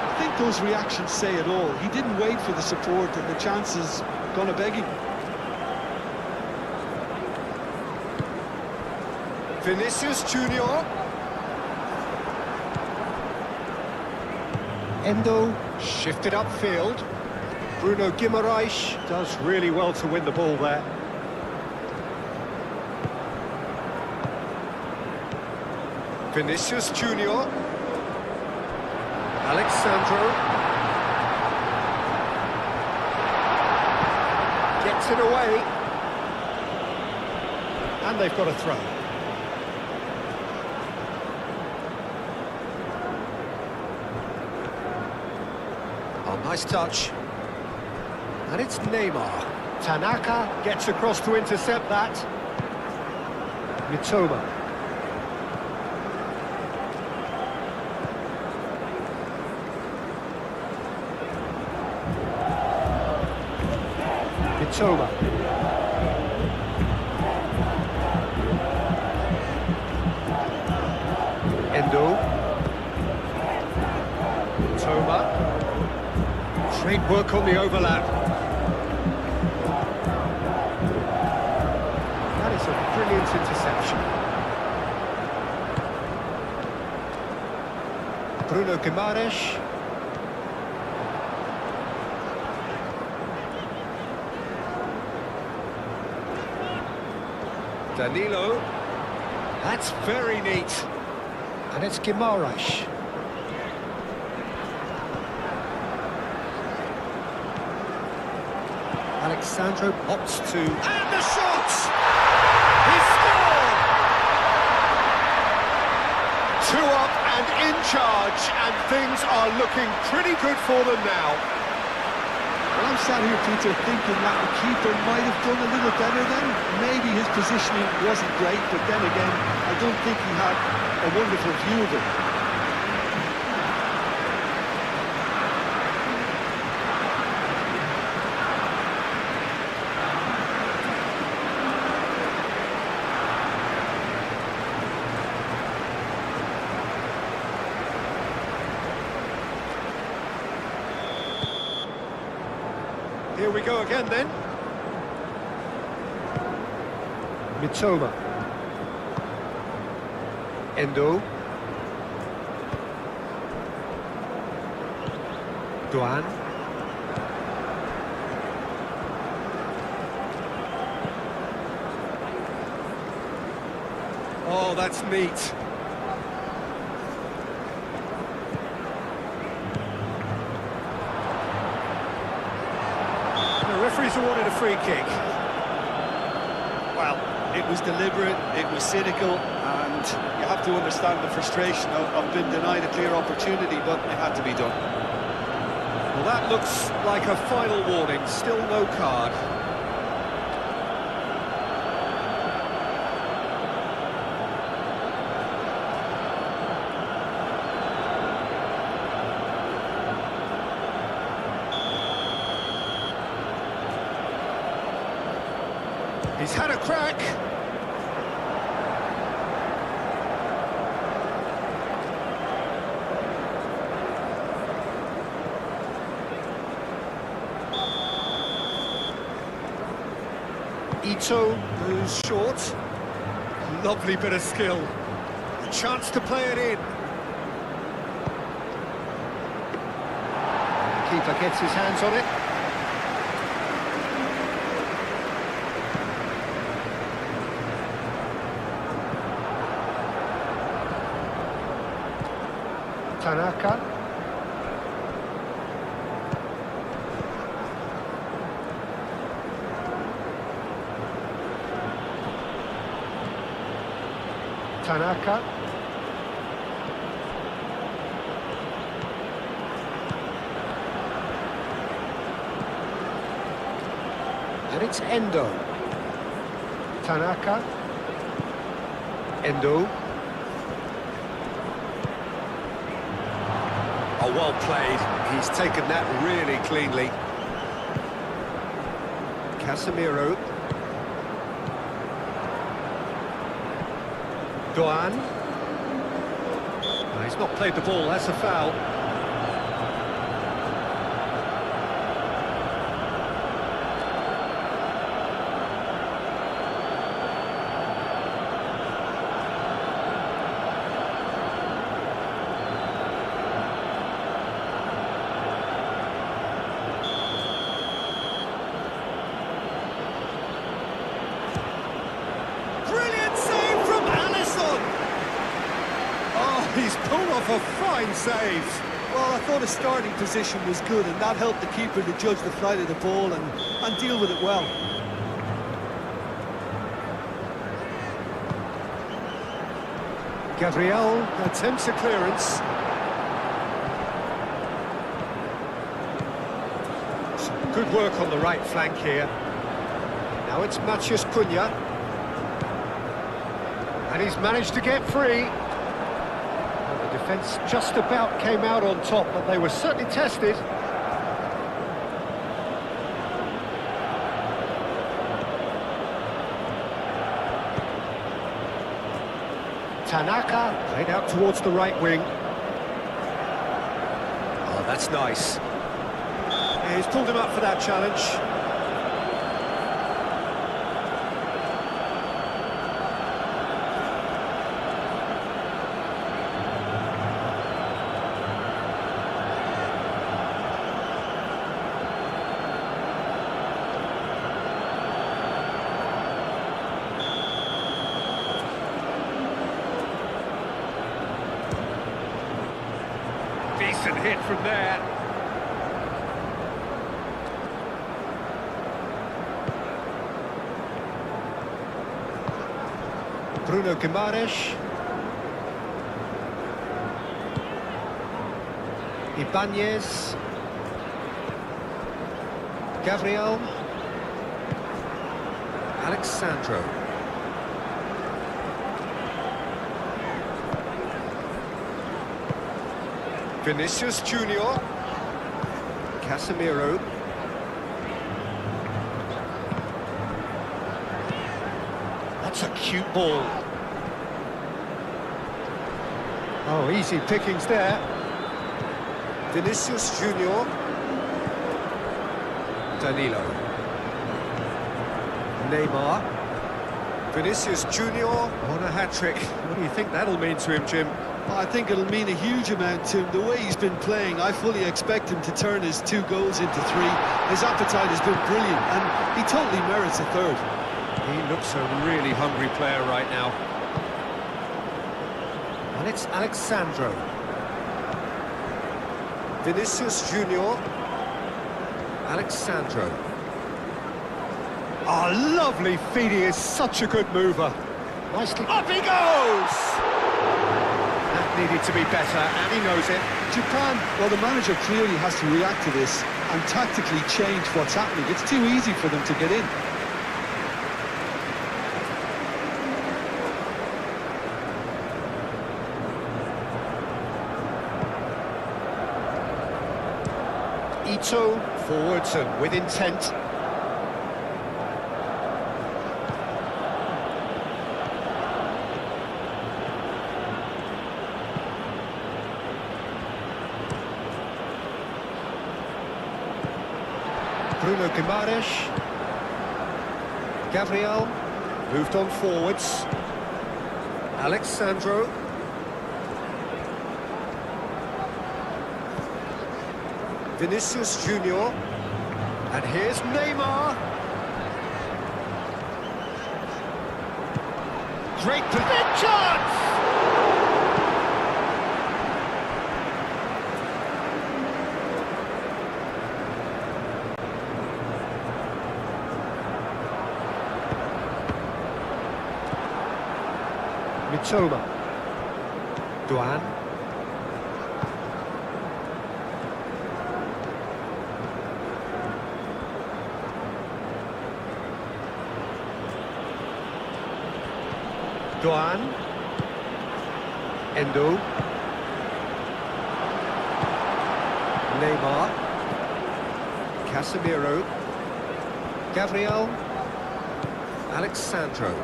Speaker 3: I think those reactions say it all. He didn't wait for the support and the chances gonna beg him.
Speaker 4: Vinicius Junior.
Speaker 2: Endo shifted upfield. Bruno Guimaraes
Speaker 4: Does really well to win the ball there. Vinicius Junior. Alexandro. Gets it away. And they've got a throw. Oh, nice touch. And it's Neymar. Tanaka gets across to intercept that. Mitoma. Mitoma. Endo. Mitoma. Great work on the overlap. That is a brilliant interception. Bruno Guimaraes. Danilo. That's very neat. And it's Guimaraes. Alexandro opts to... And the shot! He scored! 2 up and in charge, and things are looking pretty good for them now.
Speaker 3: Well, I'm sat here, Peter, thinking that the keeper might have done a little better then. Maybe his positioning wasn't great, but then again, I don't think he had a wonderful view of it.
Speaker 4: Here we go again then.
Speaker 2: Mitoma. Endo. Duan.
Speaker 4: Oh, that's neat. The referee's awarded a free kick.
Speaker 3: Well, it was deliberate, it was cynical, and you have to understand the frustration of being denied a clear opportunity, but it had to be done.
Speaker 4: Well, that looks like a final warning. Still no card. He's had a crack. Ito moves short. Lovely bit of skill. A chance to play it in. The keeper gets his hands on it. Tanaka. Tanaka. And it's Endo. Tanaka. Endo. Oh, well played. He's taken that really cleanly. Casemiro. Doan. No, he's not played the ball, that's a foul.
Speaker 2: Brilliant save from Alisson! Oh, he's pulled off a fine save. Well, I thought his starting position was good, and that helped the keeper to judge the flight of the ball and deal with it well.
Speaker 4: Gabriel attempts a clearance. Some good work on the right flank here. Now it's Matheus Cunha. And he's managed to get free. Well, the defence just about came out on top, but they were certainly tested. Tanaka played out towards the right wing. Oh, that's nice. Yeah, he's pulled him up for that challenge. Decent hit from there. Bruno Guimaraes. Ibanez. Gabriel. Alexandro. Vinicius Junior. Casemiro. That's a cute ball. Oh, easy pickings there. Vinicius Junior. Danilo. Neymar. Vinicius Junior on a hat-trick. What do you think that'll mean to him, Jim?
Speaker 3: I think it'll mean a huge amount to him. The way he's been playing, I fully expect him to turn his 2 goals into 3. His appetite has been brilliant, and he totally merits a 3rd.
Speaker 4: He looks a really hungry player right now. And it's Alexandro. Vinicius Junior. Alexandro. Oh, lovely feed. He is such a good mover. Nicely. Up he goes! That needed to be better, and he knows it.
Speaker 3: Japan, well, the manager clearly has to react to this and tactically change what's happening. It's too easy for them to get in.
Speaker 4: Ito forwards and with intent. Bruno Guimaraes. Gabriel moved on forwards. Alexandro. Vinicius Junior. And here's Neymar. Great position! Mitoma. Duan. Duan. Endo. Neymar. Casemiro. Gabriel. Alexandro.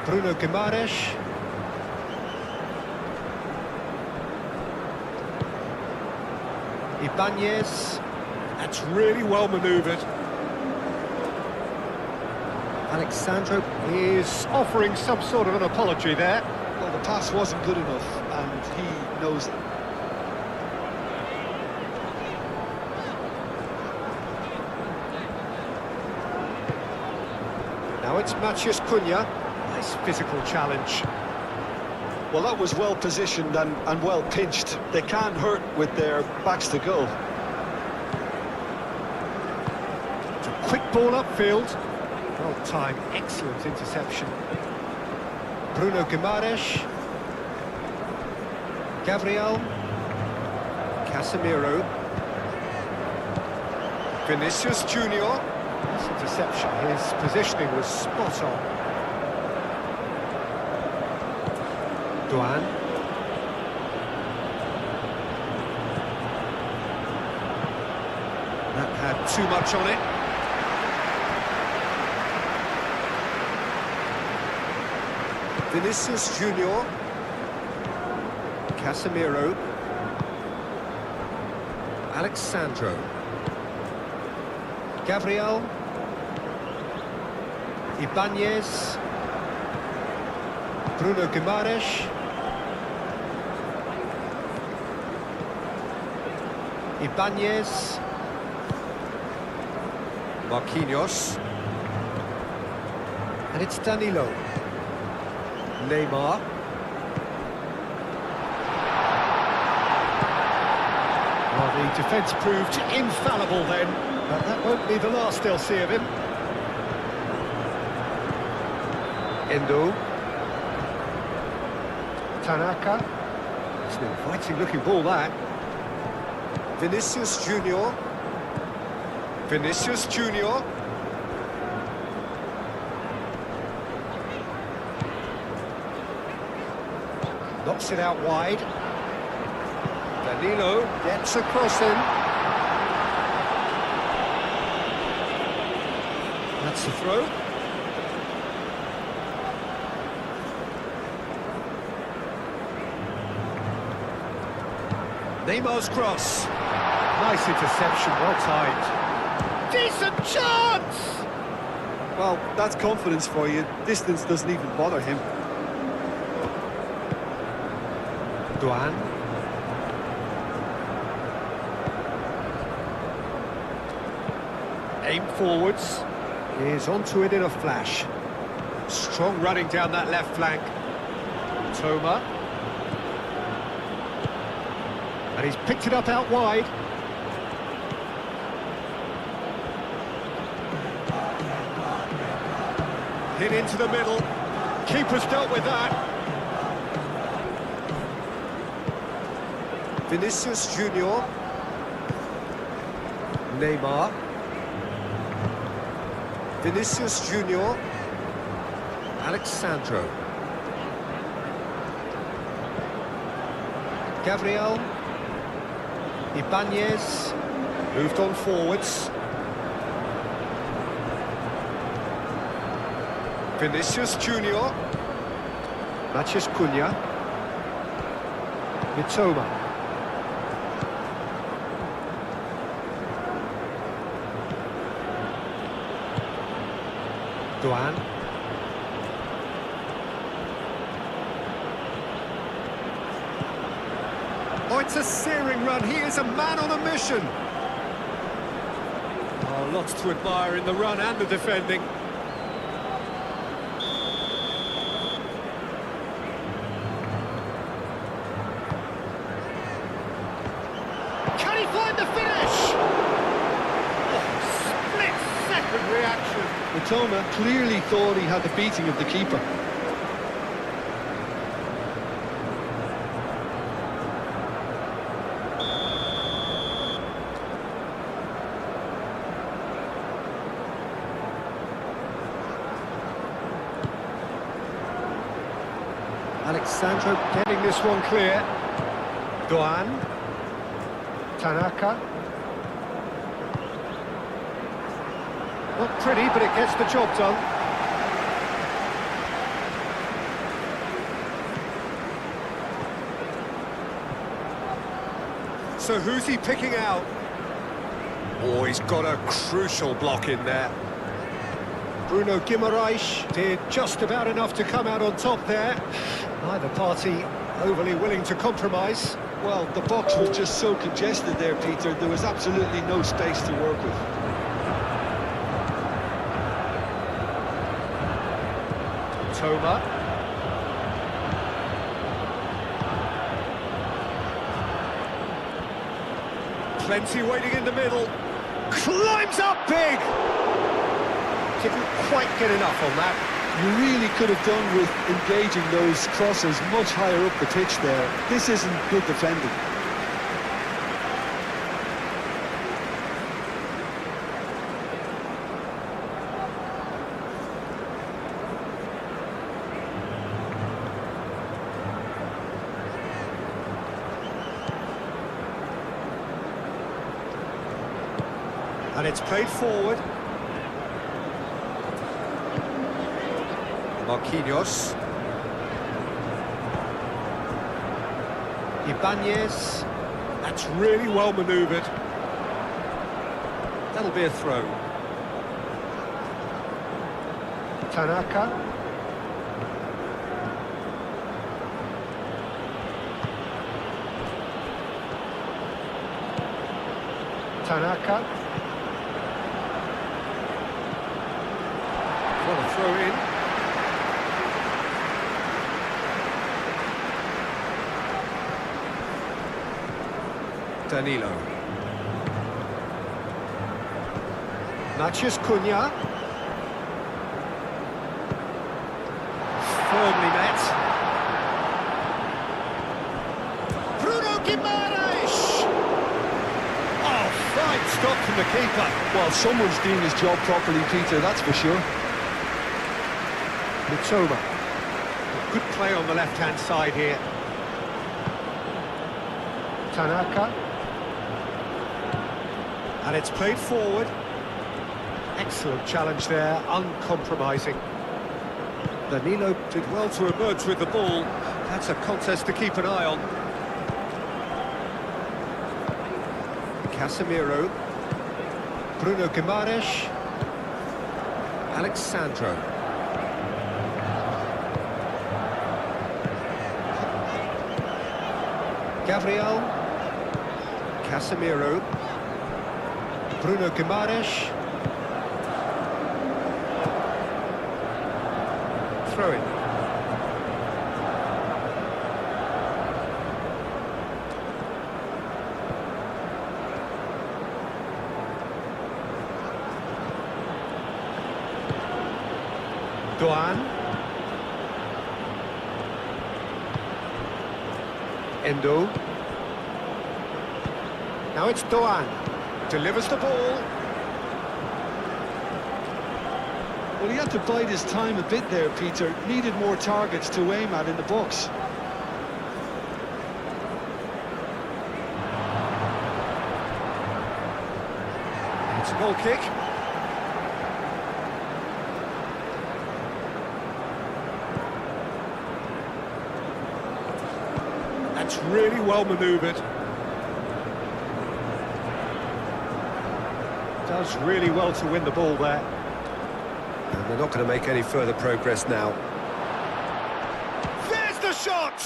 Speaker 4: Bruno Guimaraes. Ibanez.
Speaker 2: That's really well manoeuvred.
Speaker 4: Alexandro is offering some sort of an apology there.
Speaker 3: Well, the pass wasn't good enough, and he knows it.
Speaker 4: Now it's Matheus Cunha. Nice physical challenge.
Speaker 3: Well, that was well positioned and well pinched. They can't hurt with their backs to goal.
Speaker 4: It's a quick ball upfield. Well timed, excellent interception. Bruno Guimaraes. Gabriel. Casemiro. Vinicius Junior. This interception, his positioning was spot on. Duan. That had too much on it. Vinicius Junior. Casemiro. Alexandro. Gabriel. Ibanez. Bruno Guimaraes. Ibanez. Marquinhos. And it's Danilo. Neymar. Well, the defence proved infallible then, but that won't be the last they'll see of him. Endo. Tanaka. It's an inviting looking ball, that. Vinicius Junior. Vinicius Junior. Knocks it out wide. Danilo gets across him. That's the throw. Neymar's cross. Nice interception, well timed. Decent chance!
Speaker 3: Well, that's confidence for you. Distance doesn't even bother him.
Speaker 4: Duan. Aim forwards. Is onto it in a flash. Strong running down that left flank. Toma. And he's picked it up out wide. Hit into the middle. Keeper's dealt with that. Vinicius Junior. Neymar. Vinicius Junior. Alexandro. Gabriel. Ibanez. Moved on forwards. Vinicius Junior. Matheus Cunha. Mitoma. Duan. Oh, it's a searing run. He is a man on a mission. Oh, lots to admire in the run and the defending. Can he find the finish? Oh, split-second reaction.
Speaker 3: Matoma clearly thought he had the beating of the keeper.
Speaker 4: Alexandro getting this one clear. Doan. Tanaka. Not pretty, but it gets the job done. So who's he picking out? Oh, he's got a crucial block in there. Bruno Guimaraes did just about enough to come out on top there. Neither party overly willing to compromise.
Speaker 3: Well, the box was just so congested there, Peter. There was absolutely no space to work with.
Speaker 4: Toma. Plenty waiting in the middle. Climbs up big! Didn't quite get enough on that.
Speaker 3: You really could have done with engaging those crosses much higher up the pitch there. This isn't good defending.
Speaker 4: And it's played forward. Marquinhos. Ibanez. That's really well manoeuvred. That'll be a throw. Tanaka. Tanaka. What a throw in. Danilo. Natchez Cunha. Firmly met. Bruno Guimaraes! Oh, fine stop from the keeper.
Speaker 3: Well, someone's doing his job properly, Peter, that's for sure.
Speaker 4: Mitoma. Good play on the left-hand side here. Tanaka. And it's played forward. Excellent challenge there, uncompromising. Danilo did well to emerge with the ball. That's a contest to keep an eye on. Casemiro. Bruno Guimaraes. Alexandro. Gabriel. Casemiro. Bruno Guimaraes. Throw in. Doan. Endo. Now it's Doan. Delivers the ball.
Speaker 3: Well, he had to bide his time a bit there, Peter. Needed more targets to aim at in the box.
Speaker 4: It's a goal kick. That's really well manoeuvred. Does really well to win the ball there. And they're not going to make any further progress now. There's the shot!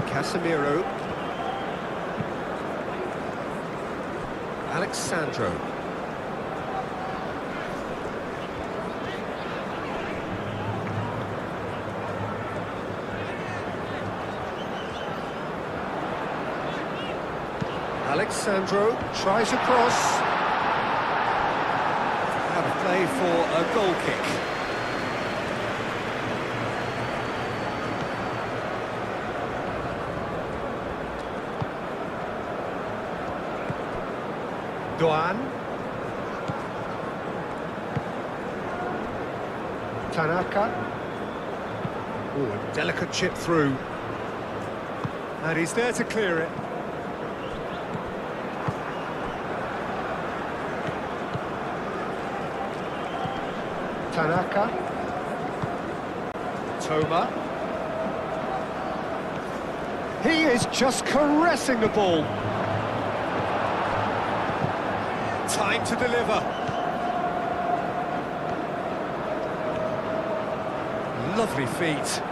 Speaker 4: Casemiro. Alexandro. Alexandro tries a cross. Out of play for a goal kick. Doan. Tanaka. Oh, a delicate chip through. And he's there to clear it. Tanaka. Toma. He is just caressing the ball. Time to deliver. Lovely feet.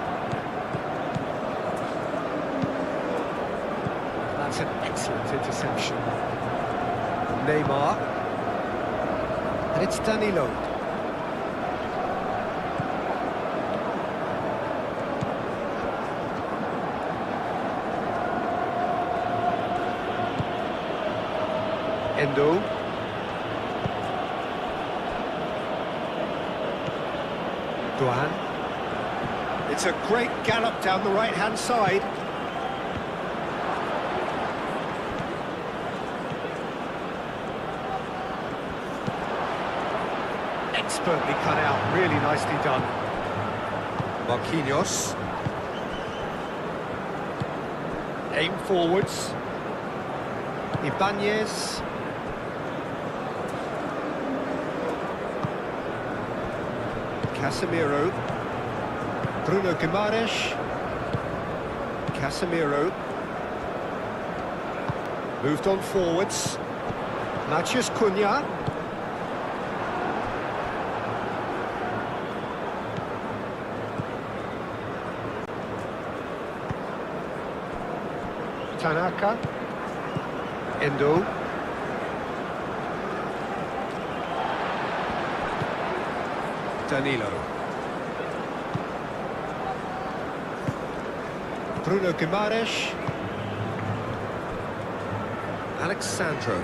Speaker 4: That's an excellent interception. Neymar. And it's Danilo. Endo. Doan. It's a great gallop down the right-hand side. Expertly cut out, really nicely done. Marquinhos. Aim forwards. Ibanez. Casemiro. Bruno Guimaraes. Casemiro. Moved on forwards. Matheus Cunha. Tanaka. Endo. Danilo. Bruno Guimaraes. Alexandro.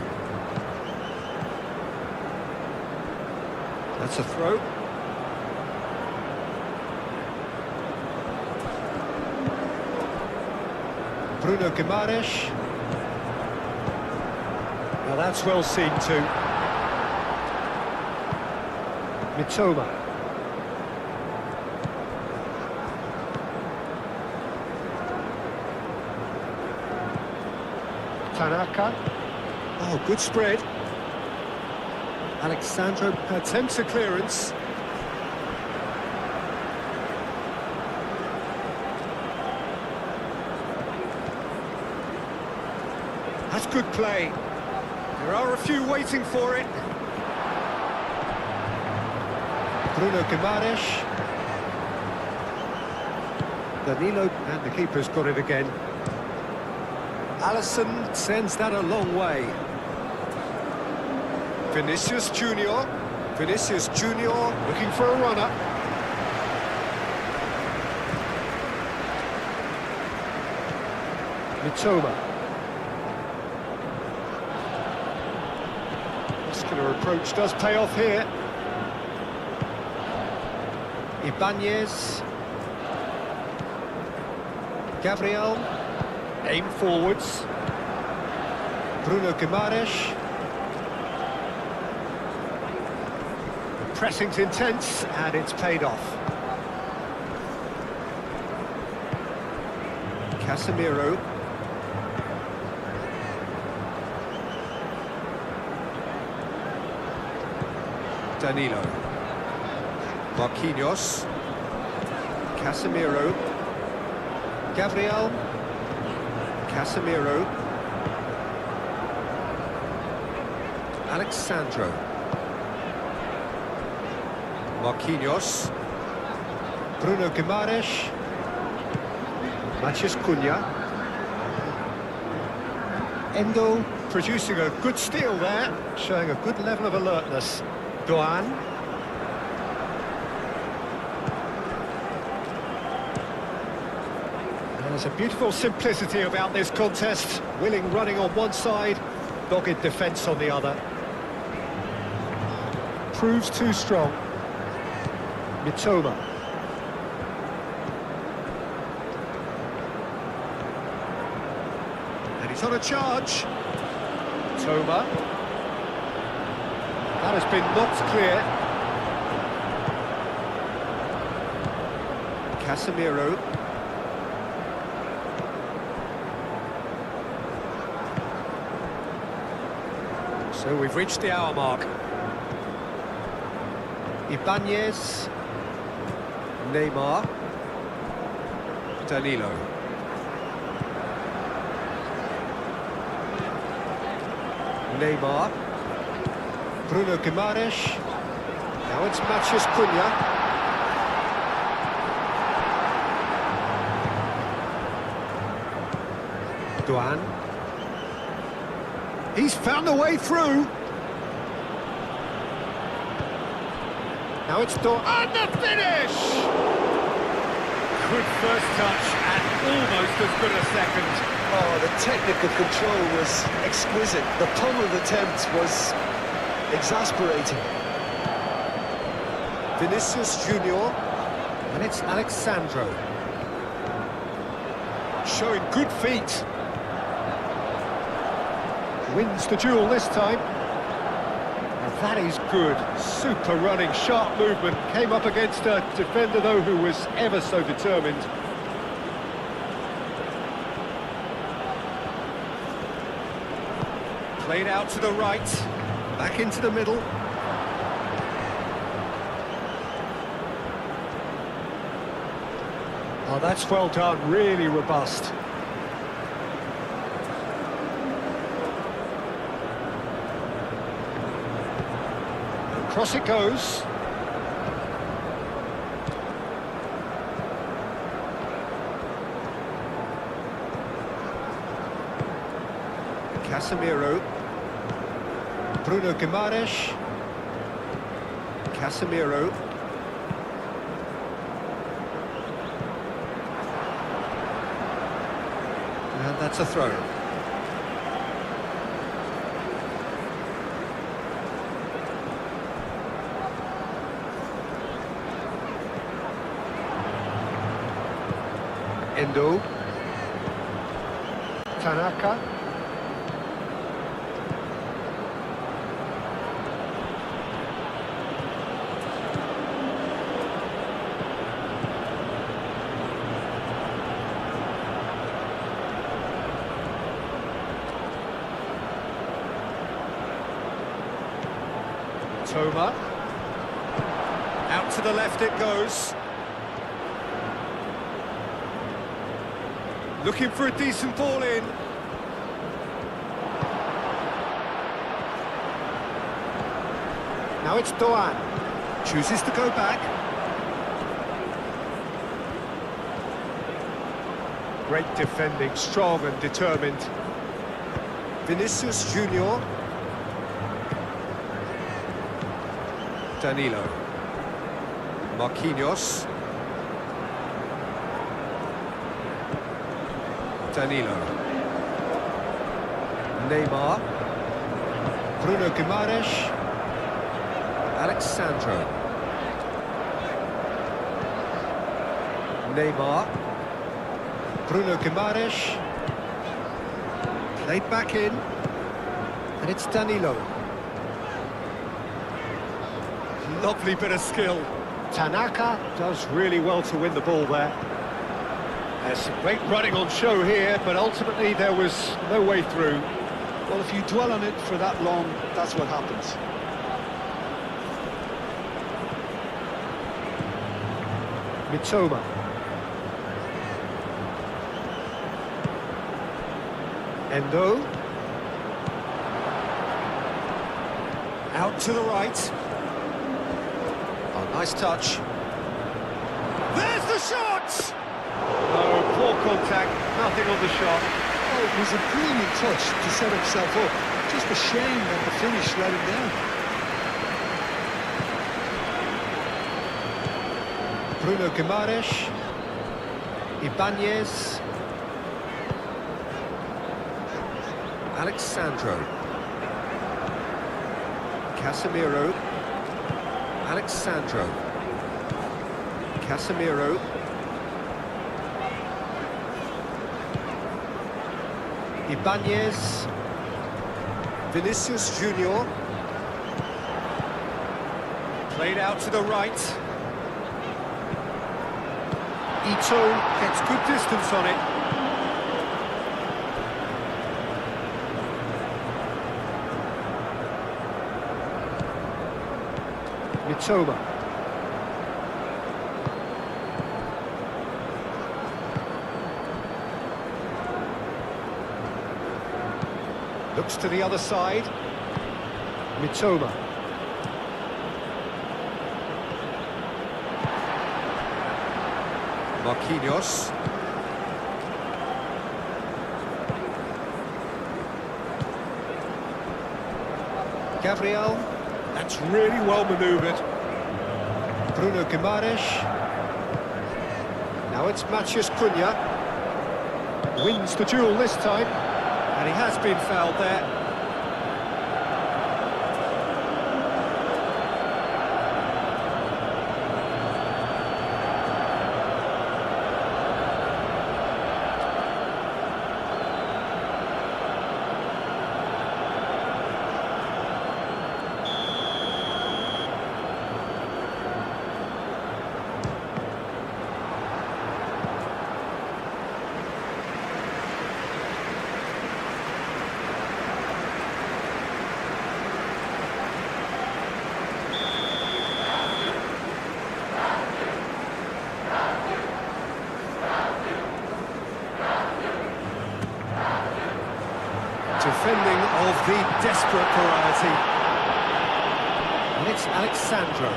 Speaker 4: That's a throw. Bruno Guimaraes. Now that's well seen too. Mitoma. Tanaka. Oh, good spread. Alexandro attempts a clearance. That's good play. There are a few waiting for it. Bruno Guimaraes. Danilo, and the keeper's got it again. Alisson sends that a long way. Vinicius Junior. Vinicius Junior looking for a runner. Mitoma. Muscular approach does pay off here. Ibanez. Gabriel. Aim forwards. Bruno Guimaraes. Pressing's intense, and it's paid off. Casemiro. Danilo. Marquinhos. Casemiro. Gabriel. Casemiro. Alexandro. Marquinhos. Bruno Guimaraes. Matheus Cunha. Endo producing a good steal there, showing a good level of alertness. Doan. There's a beautiful simplicity about this contest. Willing running on one side, dogged defence on the other. Proves too strong. Mitoma. And he's on a charge. Mitoma. That has been knocked clear. Casemiro. So we've reached the hour mark. Ibanez. Neymar. Danilo. Neymar. Bruno Guimaraes. Now it's Matheus Cunha. Duan. He's found a way through. Now it's Duan. And the finish!
Speaker 2: Good first touch and almost as good a second.
Speaker 3: Oh, the technical control was exquisite. The pummeled attempt was exasperating.
Speaker 4: Vinicius Junior. And it's Alexandro. Showing good feet. Wins the duel this time. And that is good. Super running, sharp movement. Came up against a defender, though, who was ever so determined. Played out to the right. Back into the middle. Oh, that's well done. Really robust. Across it goes. Casemiro. Bruno Guimaraes. Casemiro. And that's a throw. Endo. Tanaka. Toma. Out to the left it goes. Looking for a decent ball in. Now it's Doan. Chooses to go back. Great defending, strong and determined. Vinicius Junior. Danilo. Marquinhos. Danilo. Neymar. Bruno Guimaraes. Alexandro. Neymar. Bruno Guimaraes. Played back in. And it's Danilo. Lovely bit of skill. Tanaka does really well to win the ball there. There's some great running on show here, but ultimately there was no way through.
Speaker 2: Well, if you dwell on it for that long, that's what happens.
Speaker 4: Mitoma. Endo. Out to the right. Oh, nice touch. There's the shot! No, poor contact, nothing on the shot.
Speaker 3: Oh, it was a brilliant touch to set himself up. Just a shame that the finish let him down.
Speaker 4: Bruno Guimaraes. Ibanez. Alexandro. Casemiro. Alexandro. Casemiro. Ibanez. Vinicius Junior. Played out to the right. Ito gets good distance on it. Mitoma. Looks to the other side. Mitoma. Marquinhos. Gabriel. That's really well manoeuvred. Bruno Guimaraes. Now it's Matheus Cunha. Wins the duel this time. And he has been fouled there. Defending of the desperate variety. And it's Alexandro.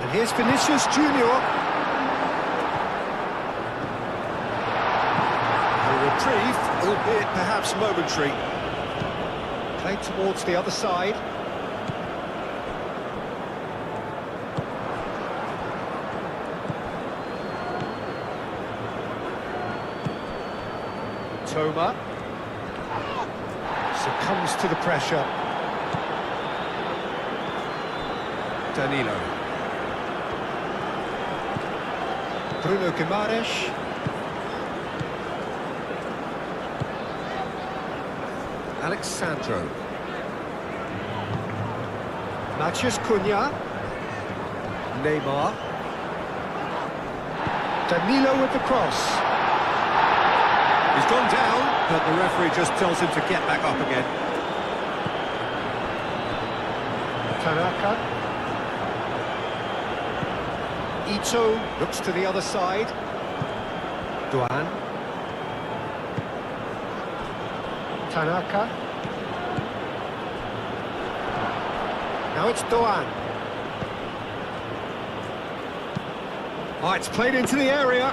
Speaker 4: And here's Vinicius Junior. A reprieve, albeit perhaps momentary. Played towards the other side. Toma succumbs to the pressure. Danilo. Bruno Guimaraes. Alexandro. Matheus Cunha. Neymar. Danilo with the cross. He's gone down, but the referee just tells him to get back up again. Tanaka. Ito looks to the other side. Duan. Tanaka. Now it's Duan. Oh, it's played into the area.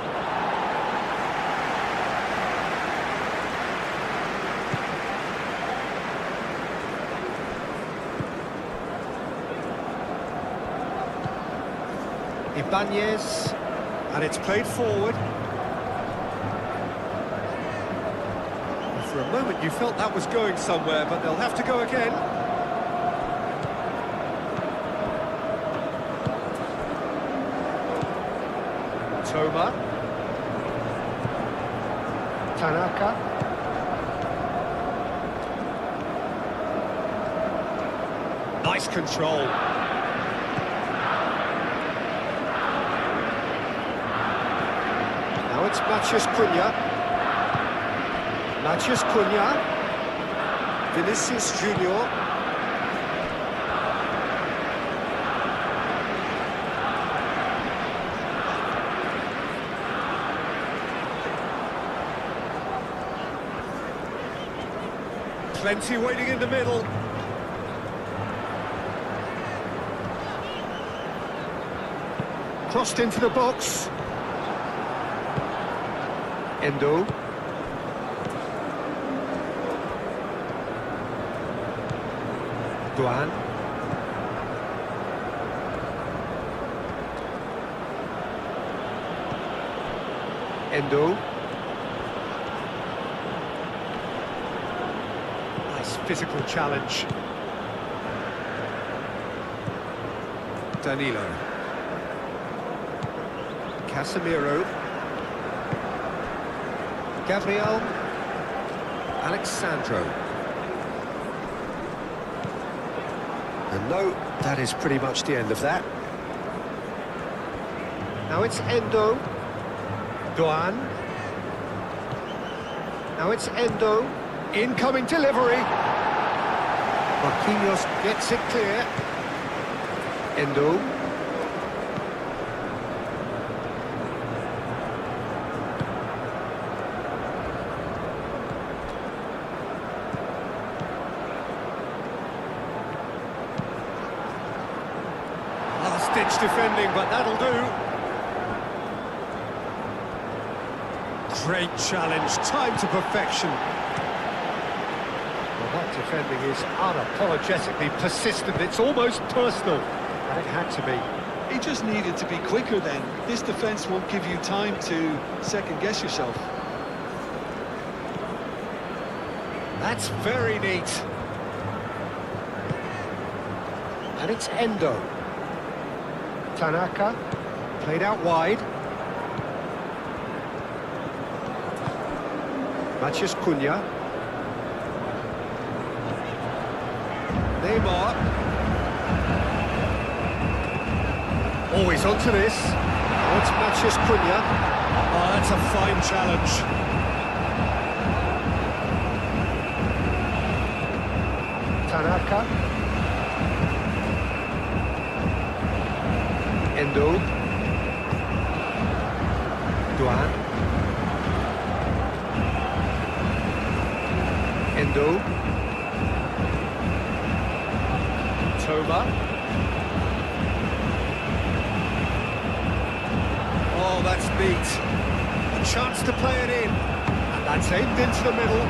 Speaker 4: Ibanez, and it's played forward. For a moment you felt that was going somewhere, but they'll have to go again. Toma. Tanaka. Nice control. Now it's Matheus Cunha. Matheus Cunha. Vinicius Junior. Plenty waiting in the middle. Crossed into the box. Endo. Duan. Endo. Nice physical challenge. Danilo. Casemiro. Gabriel. Alexandro. And no, that is pretty much the end of that. Now it's Endo. Doan. Now it's Endo. Incoming delivery. Marquinhos gets it clear. Endo. Last-ditch defending, but that'll do. Great challenge, time to perfection. Well, that defending is unapologetically persistent. It's almost personal, and it had to be.
Speaker 3: He just needed to be quicker then. This defence won't give you time to second-guess yourself.
Speaker 4: That's very neat. And it's Endo. Tanaka, played out wide. Matheus Cunha. Neymar. Always onto this. Oh, it's Matheus Cunha. Oh, that's a fine challenge. Tanaka. Endo. Doan. Endo. Toma. Oh, that's neat. A chance to play it in. And that's aimed into the middle.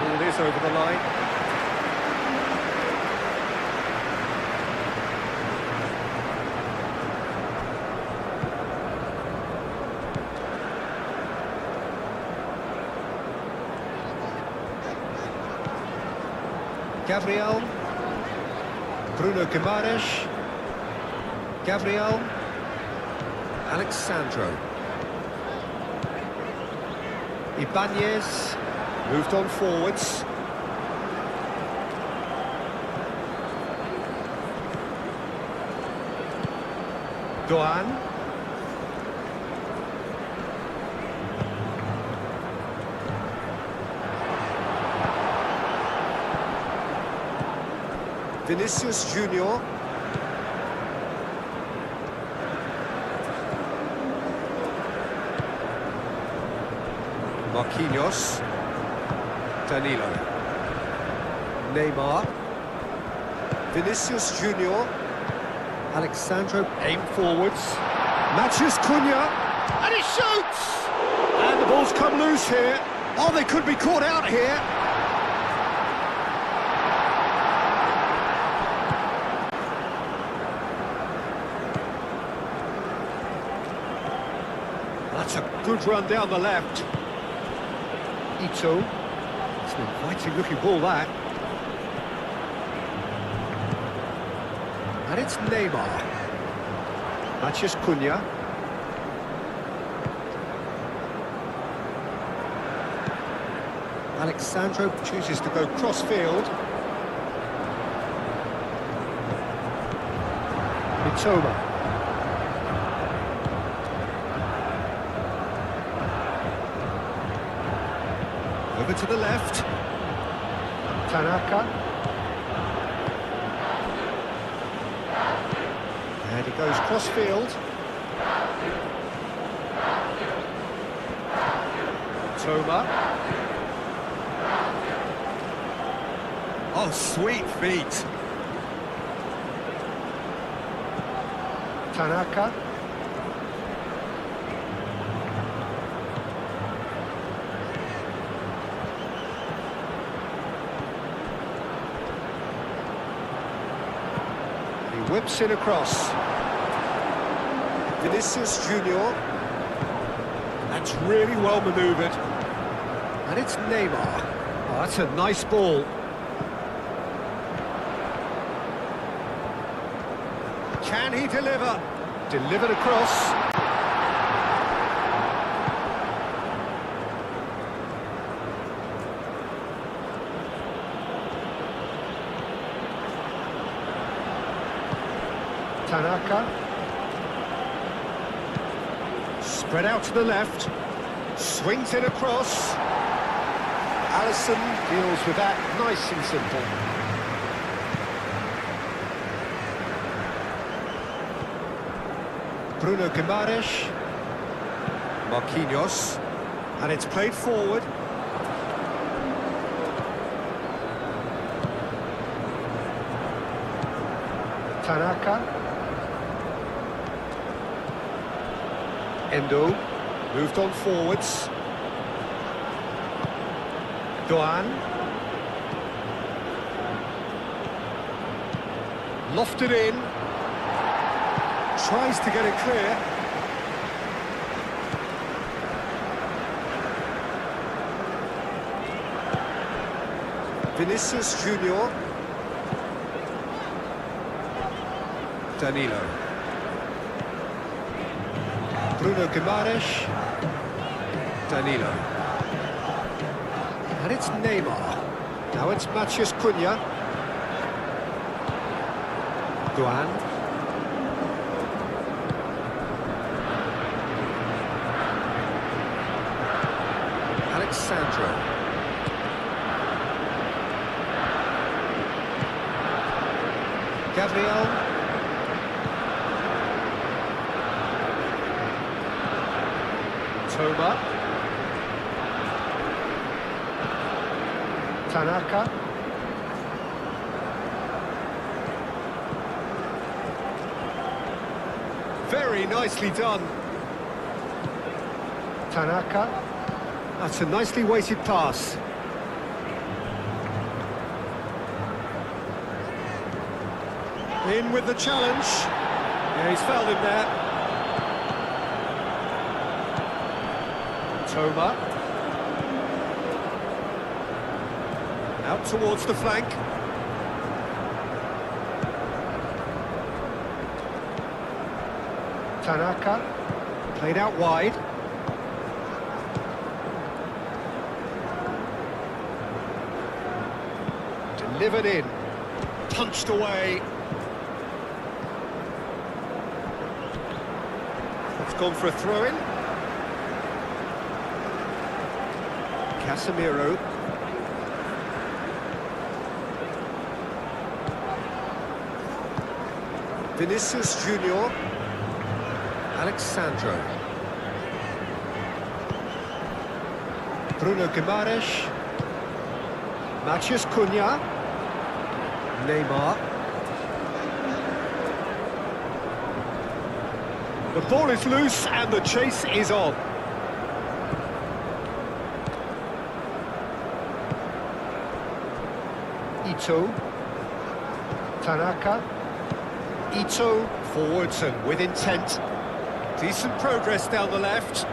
Speaker 4: Ball is over the line. Gabriel, Bruno Guimaraes, Gabriel, Alexandro, Ibanez, moved on forwards. Doan. Vinicius Junior. Marquinhos. Danilo. Neymar. Vinicius Junior. Alexandro aimed forwards. Matheus Cunha. And he shoots! And the ball's come loose here. Oh, they could be caught out here. That's a good run down the left. Ito. It's an inviting looking ball, that. And it's Neymar. Matheus Cunha. Alexandro chooses to go cross-field. Mitoma. Over to the left. Tanaka. And he goes cross-field. Toma. Oh, sweet feet. Tanaka. He whips it across. Vinicius Junior. That's really well manoeuvred. And it's Neymar. Oh, that's a nice ball. Can he deliver? Delivered across. Tanaka. Spread out to the left. Swings it across. Alisson deals with that nice and simple. Bruno Guimaraes. Marquinhos. And it's played forward. Tanaka. Endo. Moved on forwards. Doan. Lofted in. Tries to get it clear. Vinicius Junior. Danilo. Bruno Guimaraes. Danilo. And it's Neymar. Now it's Matheus Cunha. Doan. Alexandro. Gabriel. Toma. Tanaka. Very nicely done. Tanaka. That's a nicely weighted pass. In with the challenge. Yeah, he's fouled him there. Toma. Out towards the flank. Tanaka. Played out wide. Delivered in. Punched away. It's gone for a throw-in. Casemiro. Vinicius Junior. Alexandro. Bruno Guimaraes. Matheus Cunha. Neymar. The ball is loose and the chase is on. Ito. Tanaka. Ito forwards and with intent. Decent progress down the left.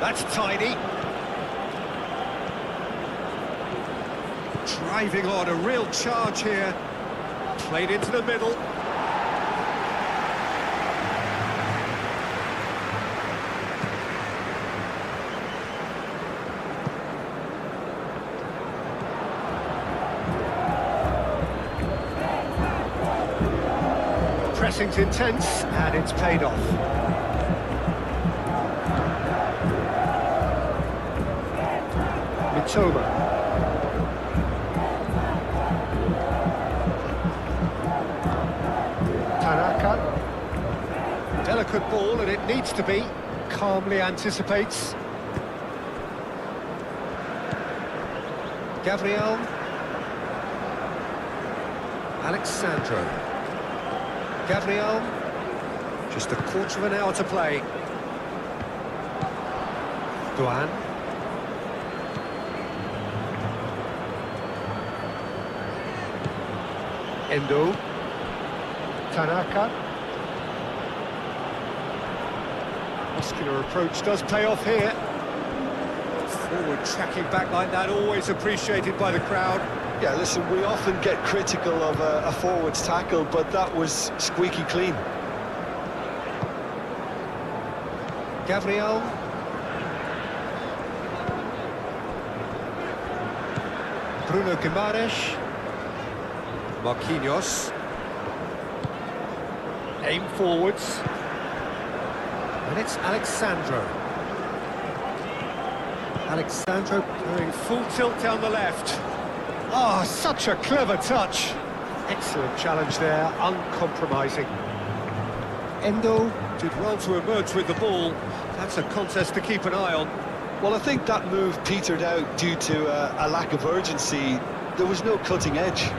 Speaker 4: That's tidy. Driving on, a real charge here. Played into the middle. Pressing's intense, and it's paid off. Mitoma. Tanaka. Delicate ball, and it needs to be. Calmly anticipates. Gabriel. Alexandro. Gabriel. Just a quarter of an hour to play. Doan. Endo. Tanaka. Muscular approach does pay off here. Forward tracking back like that, always appreciated by the crowd.
Speaker 3: Yeah, listen, we often get critical of a forward's tackle, but that was squeaky clean.
Speaker 4: Gabriel. Bruno Guimaraes. Marquinhos. Aim forwards. And it's Alexandro. Alexandro doing full tilt down the left. Oh, such a clever touch. Excellent challenge there, uncompromising. Endo did well to emerge with the ball. That's a contest to keep an eye on.
Speaker 3: Well, I think that move petered out due to a lack of urgency. There was no cutting edge.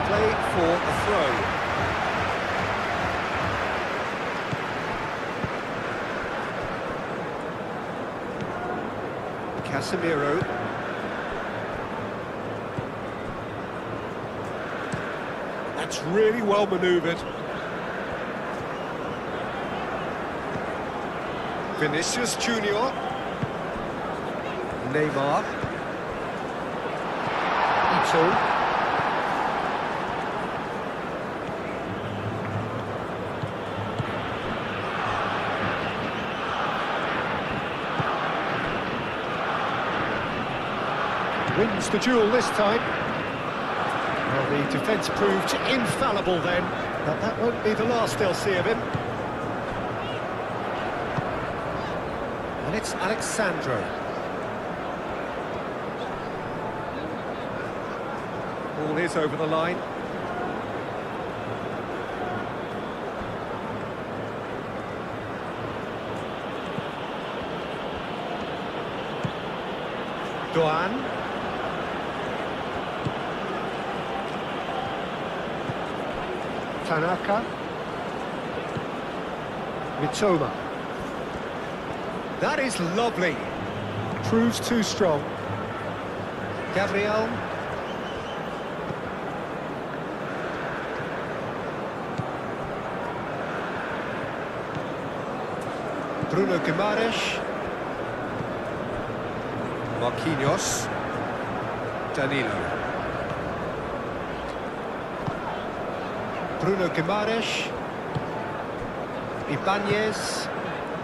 Speaker 4: Play for a throw. Casemiro. That's really well manoeuvred. Vinicius Junior. Neymar. Ito. Wins the duel this time. Well, the defence proved infallible then, but that won't be the last they'll see of him. And it's Alexandro. Ball is over the line. Doan. Tanaka. Mitoma. That is lovely. Proves too strong. Gabriel. Bruno Guimaraes. Marquinhos. Danilo. Bruno Guimaraes. Ibanez.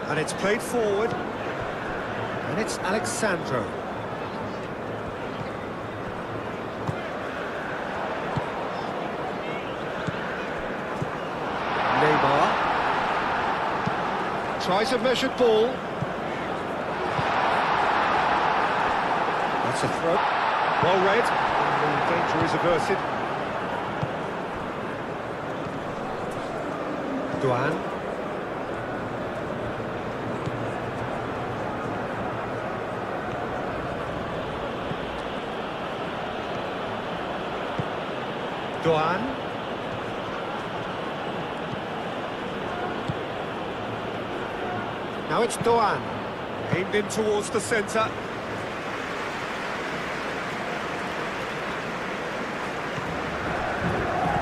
Speaker 4: And it's played forward. And it's Alexandro. Neymar. Tries a measured ball. That's a throw. Well read. And the danger is averted. Doan. Doan. Now it's Doan. Aimed in towards the centre.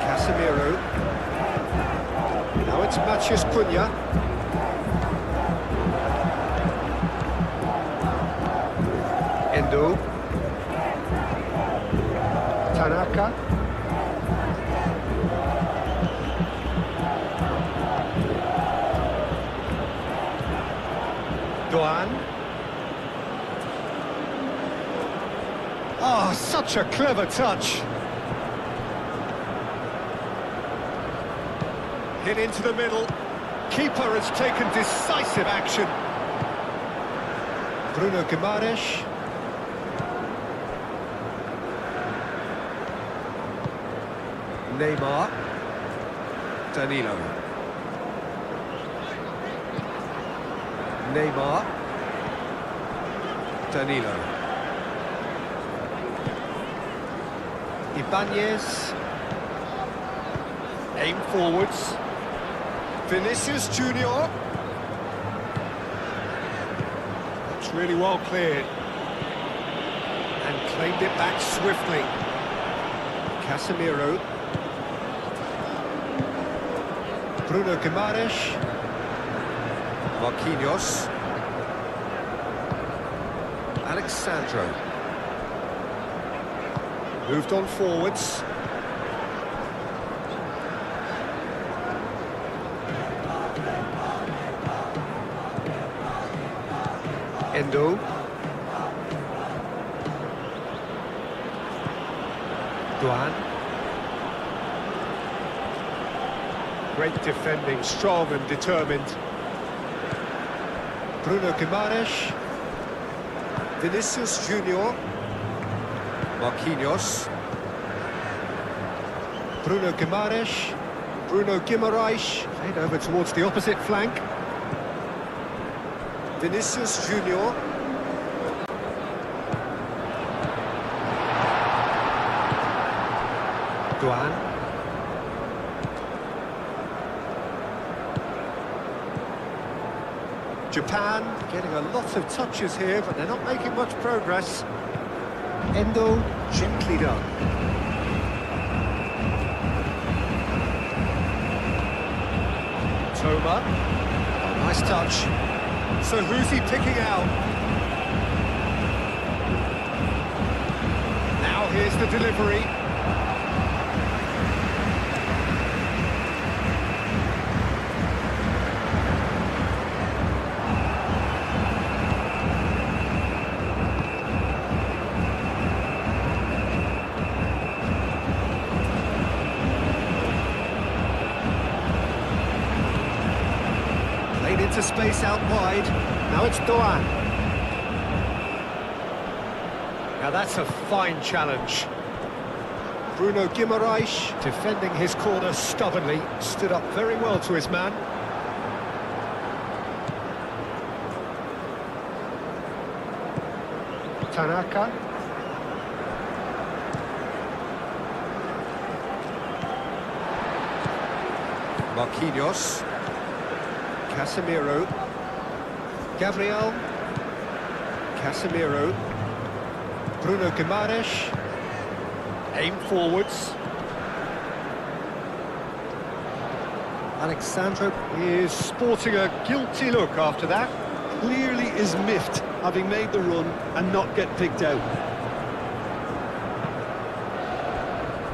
Speaker 4: Casemiro. Now it's Matheus Cunha. Endo. Tanaka. Doan. Oh, such a clever touch. Hit into the middle. Keeper has taken decisive action. Bruno Guimaraes. Neymar. Danilo. Neymar. Danilo. Ibanez. Aim forwards. Vinicius Junior. That's really well cleared. And claimed it back swiftly. Casemiro. Bruno Guimaraes. Marquinhos. Alexandro. Moved on forwards. Endo. Duan. Great defending, strong and determined. Bruno Guimaraes. Vinicius Junior. Marquinhos. Bruno Guimaraes. Bruno Guimaraes. Played over towards the opposite flank. Vinicius Junior. Duan. Japan getting a lot of touches here, but they're not making much progress. Endo, gently done. Toma. Oh, nice touch. So who's he picking out? Now here's the delivery. Played into space out wide. Now it's Doan. Now that's a fine challenge. Bruno Guimaraes defending his corner stubbornly. Stood up very well to his man. Tanaka. Marquinhos. Casemiro. Gabriel. Casemiro. Bruno Guimaraes. Aim forwards. Alexandro is sporting a guilty look after that.
Speaker 3: Clearly is miffed, having made the run and not get picked out.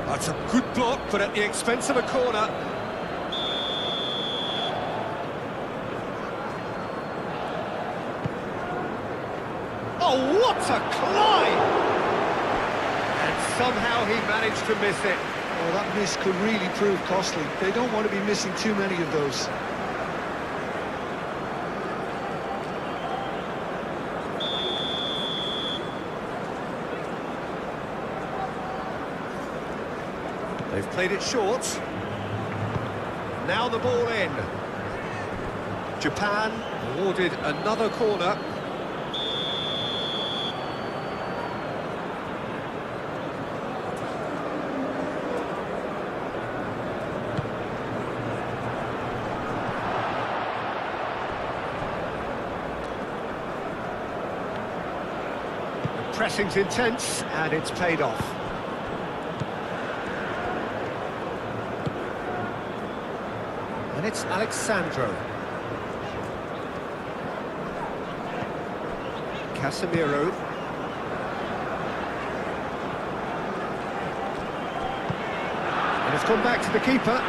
Speaker 4: That's a good block, but at the expense of a corner. Oh, what a climb! And somehow he managed to miss it.
Speaker 3: Oh, that miss could really prove costly. They don't want to be missing too many of those.
Speaker 4: They've played it short. Now the ball in. Japan awarded another corner. The pressing's intense and it's paid off. And it's Alexandro. Casemiro. And it's gone back to the keeper.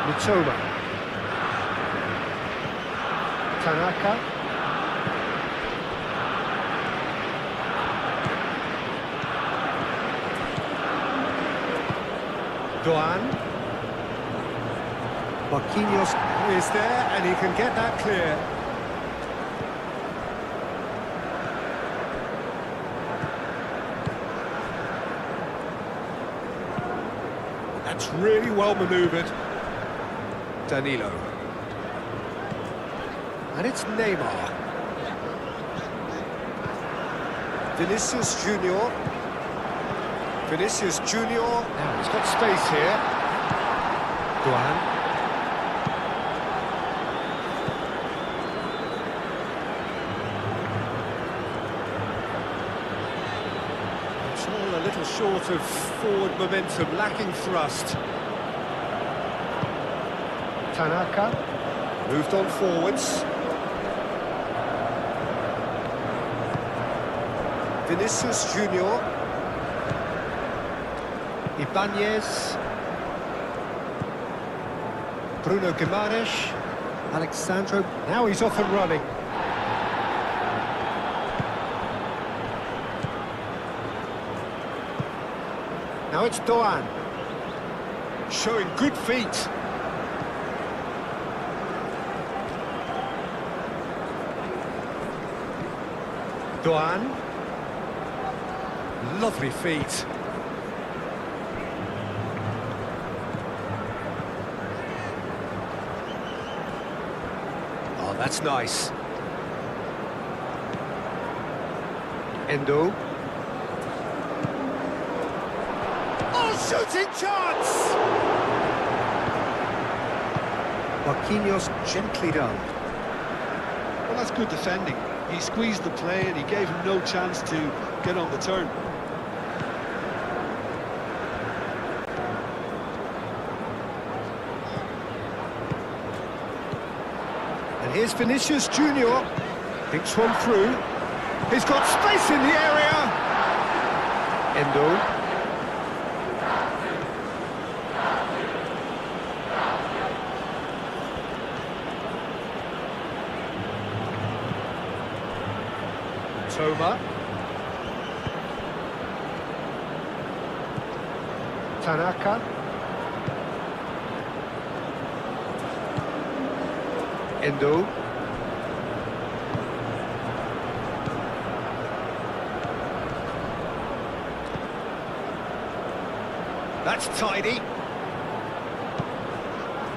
Speaker 4: Mitoma. Tanaka. Doan. Marquinhos is there and he can get that clear. That's really well manoeuvred. Danilo. And it's Neymar. Vinicius Junior. Vinicius Junior. Now he's got space here. Duan. It's all a little short of forward momentum, lacking thrust. Tanaka moved on forwards. Vinicius Junior. Ibanez. Bruno Guimaraes. Alexandro. Now he's off and running. Now it's Doan. Showing good feet. Doan. Lovely feet. Oh, that's nice. Endo. Oh, shooting chance! Marquinhos gently done.
Speaker 3: Well, that's good defending. He squeezed the play and he gave him no chance to get on the turn.
Speaker 4: And here's Vinicius Junior. Thinks one through. He's got space in the area. Endo. Toma. Tanaka. Endo. That's tidy.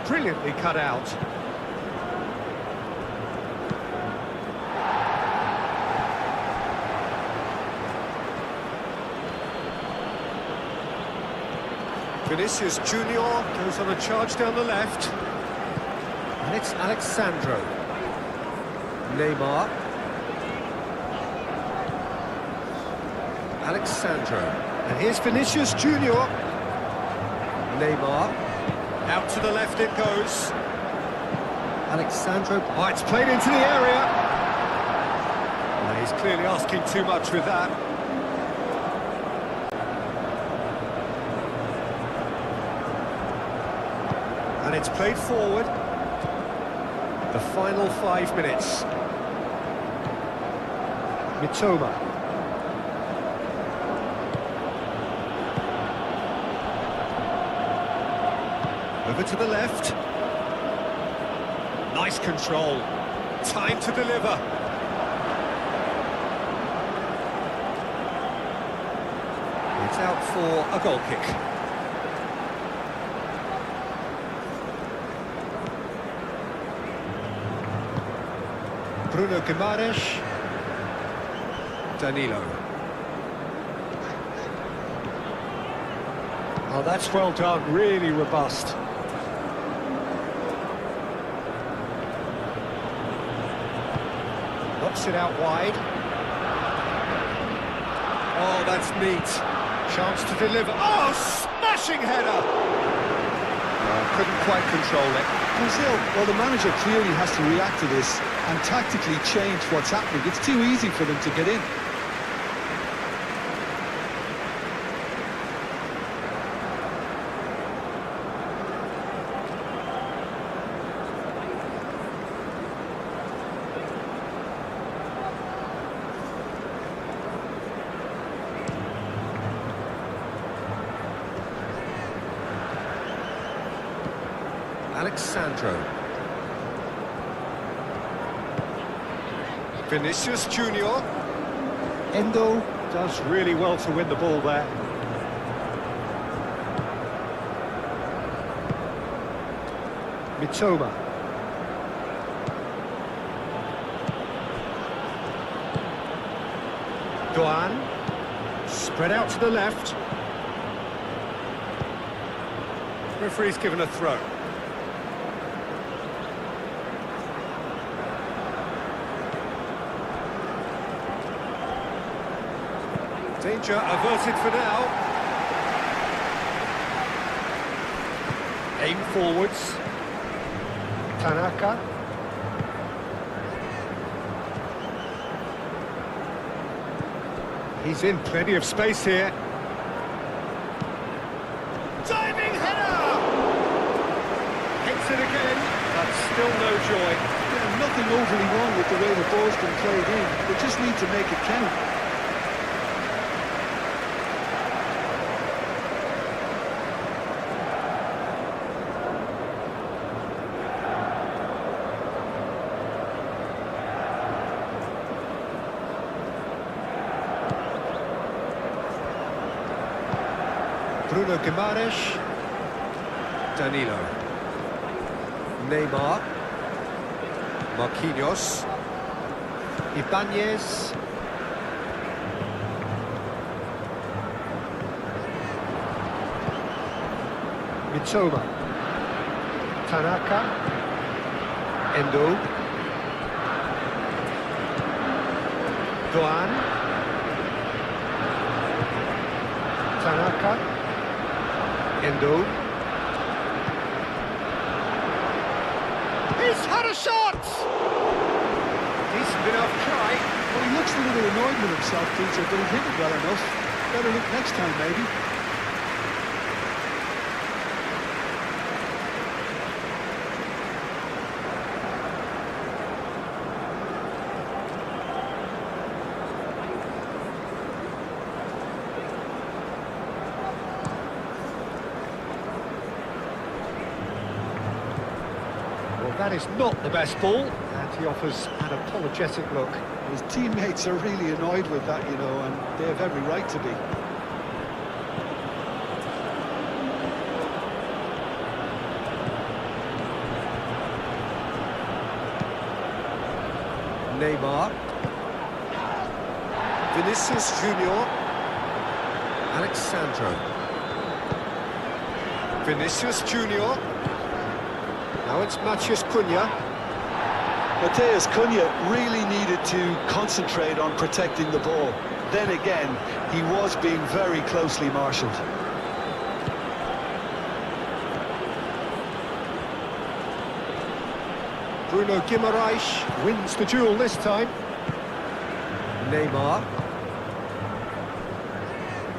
Speaker 4: Brilliantly cut out. Vinicius Junior goes on a charge down the left. And it's Alexandro. Neymar. Alexandro. And here's Vinicius Junior. Neymar. Out to the left it goes. Alexandro. Oh, it's played into the area. He's clearly asking too much with that. And it's played forward. The final 5 minutes. Mitoma. Over to the left. Nice control. Time to deliver. It's out for a goal kick. Bruno Guimaraes. Danilo. Oh, that's well done, really robust. Knocks it out wide. Oh, that's neat. Chance to deliver. Oh, smashing header! Couldn't quite control it.
Speaker 3: Brazil, well, the manager clearly has to react to this and tactically change what's happening. It's too easy for them to get in.
Speaker 4: Alexandro. Vinicius Junior. Endo does really well to win the ball there. Mitoma. Doan. Spread out to the left. Referee's given a throw. Danger averted for now. Aim forwards. Tanaka. He's in plenty of space here. Diving header! Hits it again, but still no joy.
Speaker 3: Yeah, nothing overly wrong with the way the ball's been played in. They just need to make it count.
Speaker 4: Bruno Guimaraes. Danilo. Neymar. Marquinhos. Ibanez. Mitoma. Tanaka. Endo. Doan. Tanaka. Endo. He's had a shot! Decent enough try.
Speaker 3: Well, he looks a little annoyed with himself, Peter, but he hit it well enough. Better look next time, maybe.
Speaker 4: That is not the best ball, and he offers an apologetic look.
Speaker 3: His teammates are really annoyed with that, you know, and they have every right to be.
Speaker 4: Neymar. Vinicius Junior. Alexandro. Vinicius Junior. Now it's Matheus Cunha.
Speaker 3: Matheus Cunha really needed to concentrate on protecting the ball. Then again, he was being very closely marshalled.
Speaker 4: Bruno Guimaraes wins the duel this time. Neymar.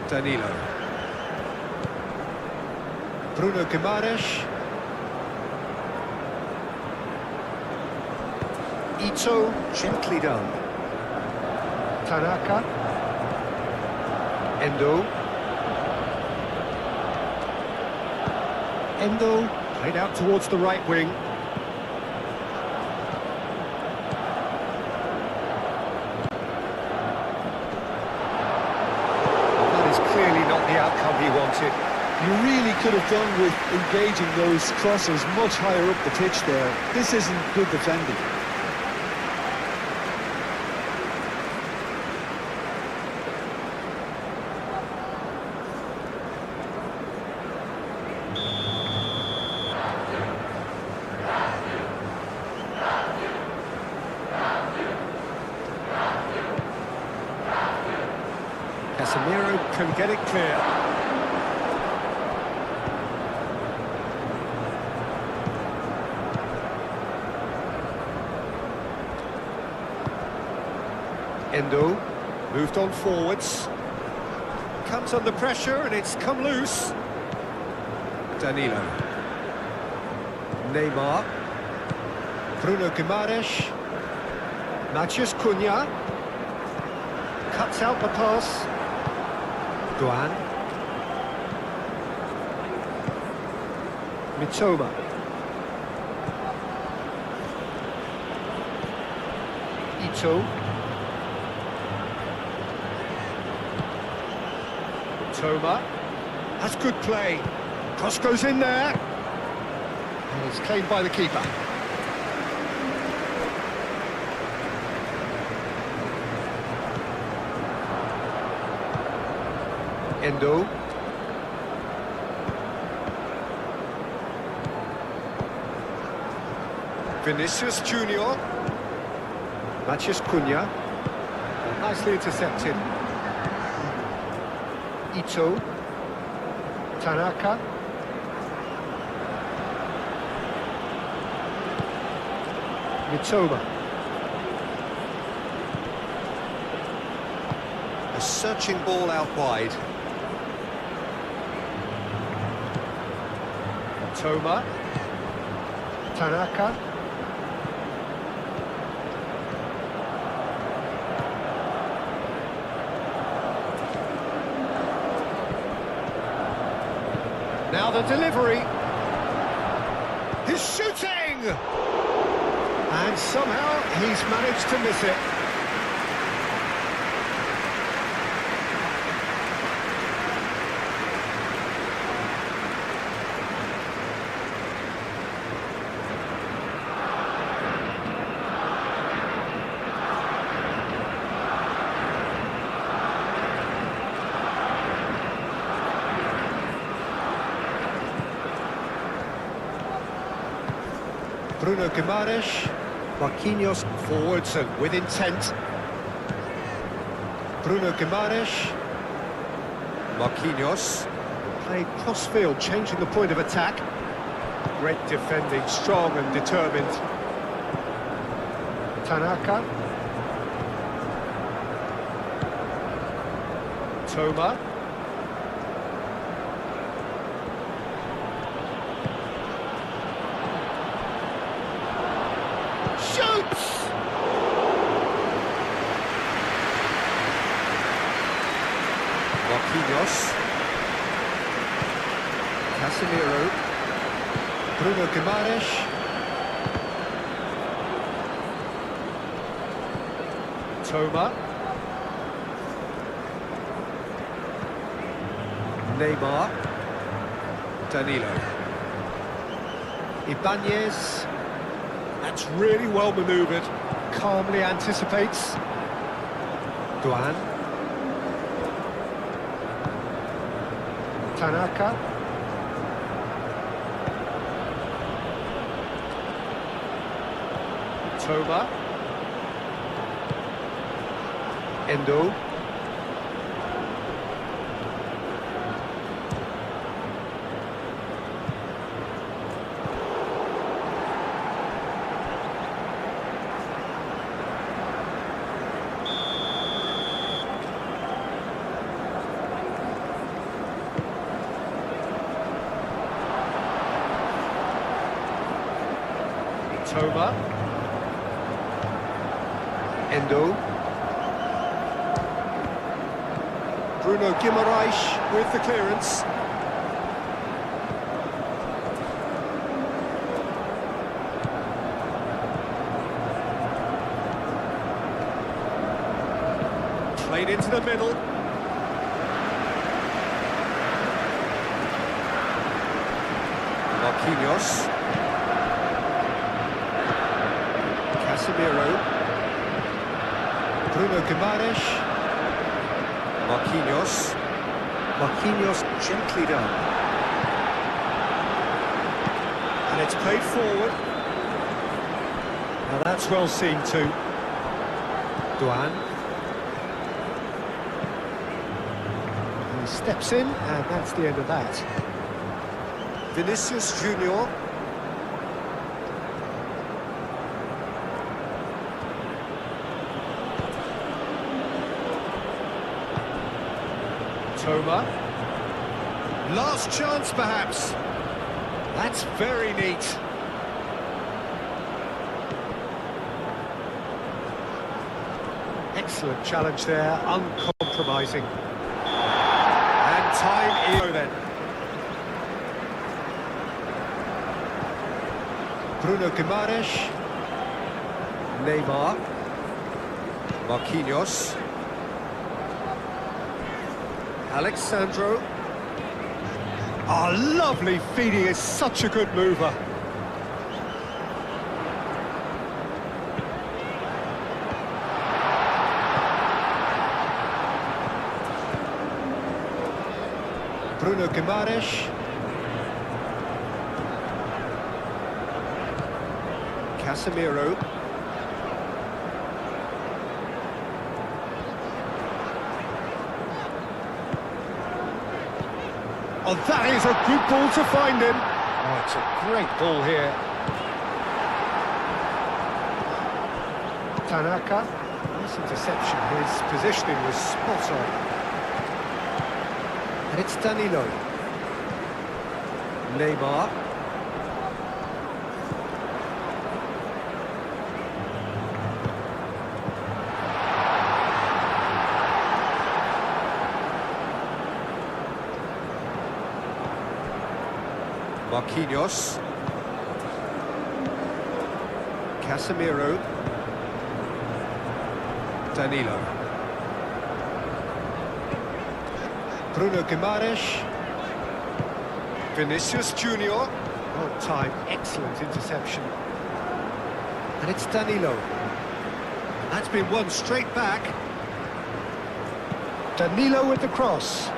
Speaker 4: Danilo. Bruno Guimaraes. Ito, gently done. Tanaka. Endo. Endo, played out towards the right wing. That is clearly not the outcome he wanted.
Speaker 3: You really could have done with engaging those crosses much higher up the pitch there. This isn't good defending.
Speaker 4: Casemiro can get it clear. Endo moved on forwards. Comes under pressure and it's come loose. Danilo. Neymar. Bruno Guimaraes. Matheus Cunha. Cuts out the pass. Doan. Mitoma. Ito. Mitoma. That's good play. Cross goes in there. And it's claimed by the keeper. Endo. Vinicius Junior. Matheus Cunha. Nicely intercepted. Ito. Tanaka. Mitoma.
Speaker 2: A searching ball out wide.
Speaker 4: Toma. Tanaka. Now the delivery. He's shooting! And somehow he's managed to miss it. Bruno Guimaraes, Marquinhos forwards and with intent. Bruno Guimaraes, Marquinhos, played cross-field, changing the point of attack. Great defending, strong and determined. Tanaka. Toma. Shoots!
Speaker 2: Marquinhos. Casemiro.
Speaker 4: Bruno Guimaraes. Toma.
Speaker 2: Neymar. Danilo.
Speaker 4: Ibanez. That's really well manoeuvred. Calmly anticipates. Duan. Tanaka. Toma. Endo. Toma. Endo. Bruno Guimaraes with the clearance. Played into the middle.
Speaker 2: Marquinhos.
Speaker 4: Casemiro. Bruno Guimaraes.
Speaker 2: Marquinhos.
Speaker 4: Marquinhos gently done. And it's played forward. Now that's well seen too. Duan. He steps in, and that's the end of that.
Speaker 2: Vinicius Junior.
Speaker 4: Toma.
Speaker 2: Last chance, perhaps.
Speaker 4: That's very neat. Excellent challenge there, uncompromising. And time is then. Bruno Guimaraes.
Speaker 2: Neymar. Marquinhos. Alexandro.
Speaker 4: Oh, lovely feeding, is such a good mover. Bruno Guimaraes. Casemiro. Oh, that is a good ball to find him. Oh, it's a great ball here. Tanaka, nice interception. His positioning was spot on. And it's Danilo. Neymar. Marquinhos. Casemiro. Danilo. Bruno Guimaraes. Vinicius Junior. On time, excellent interception. And it's Danilo. That's been won straight back. Danilo with the cross.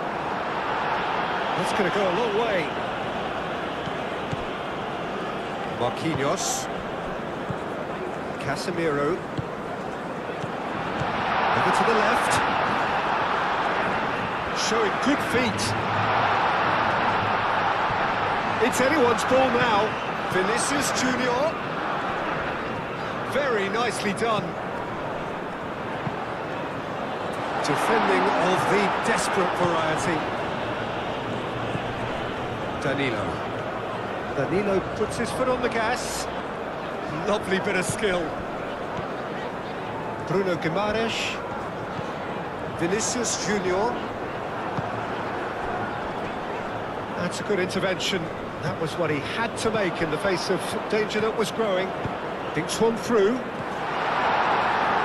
Speaker 4: That's going to go a long way. Marquinhos. Casemiro. Over to the left. Showing good feet. It's anyone's ball now. Vinicius Junior. Very nicely done. Defending of the desperate variety. Danilo. Danilo puts his foot on the gas. Lovely bit of skill. Bruno Guimaraes. Vinicius Junior. That's a good intervention. That was what he had to make in the face of danger that was growing. Dinks one through.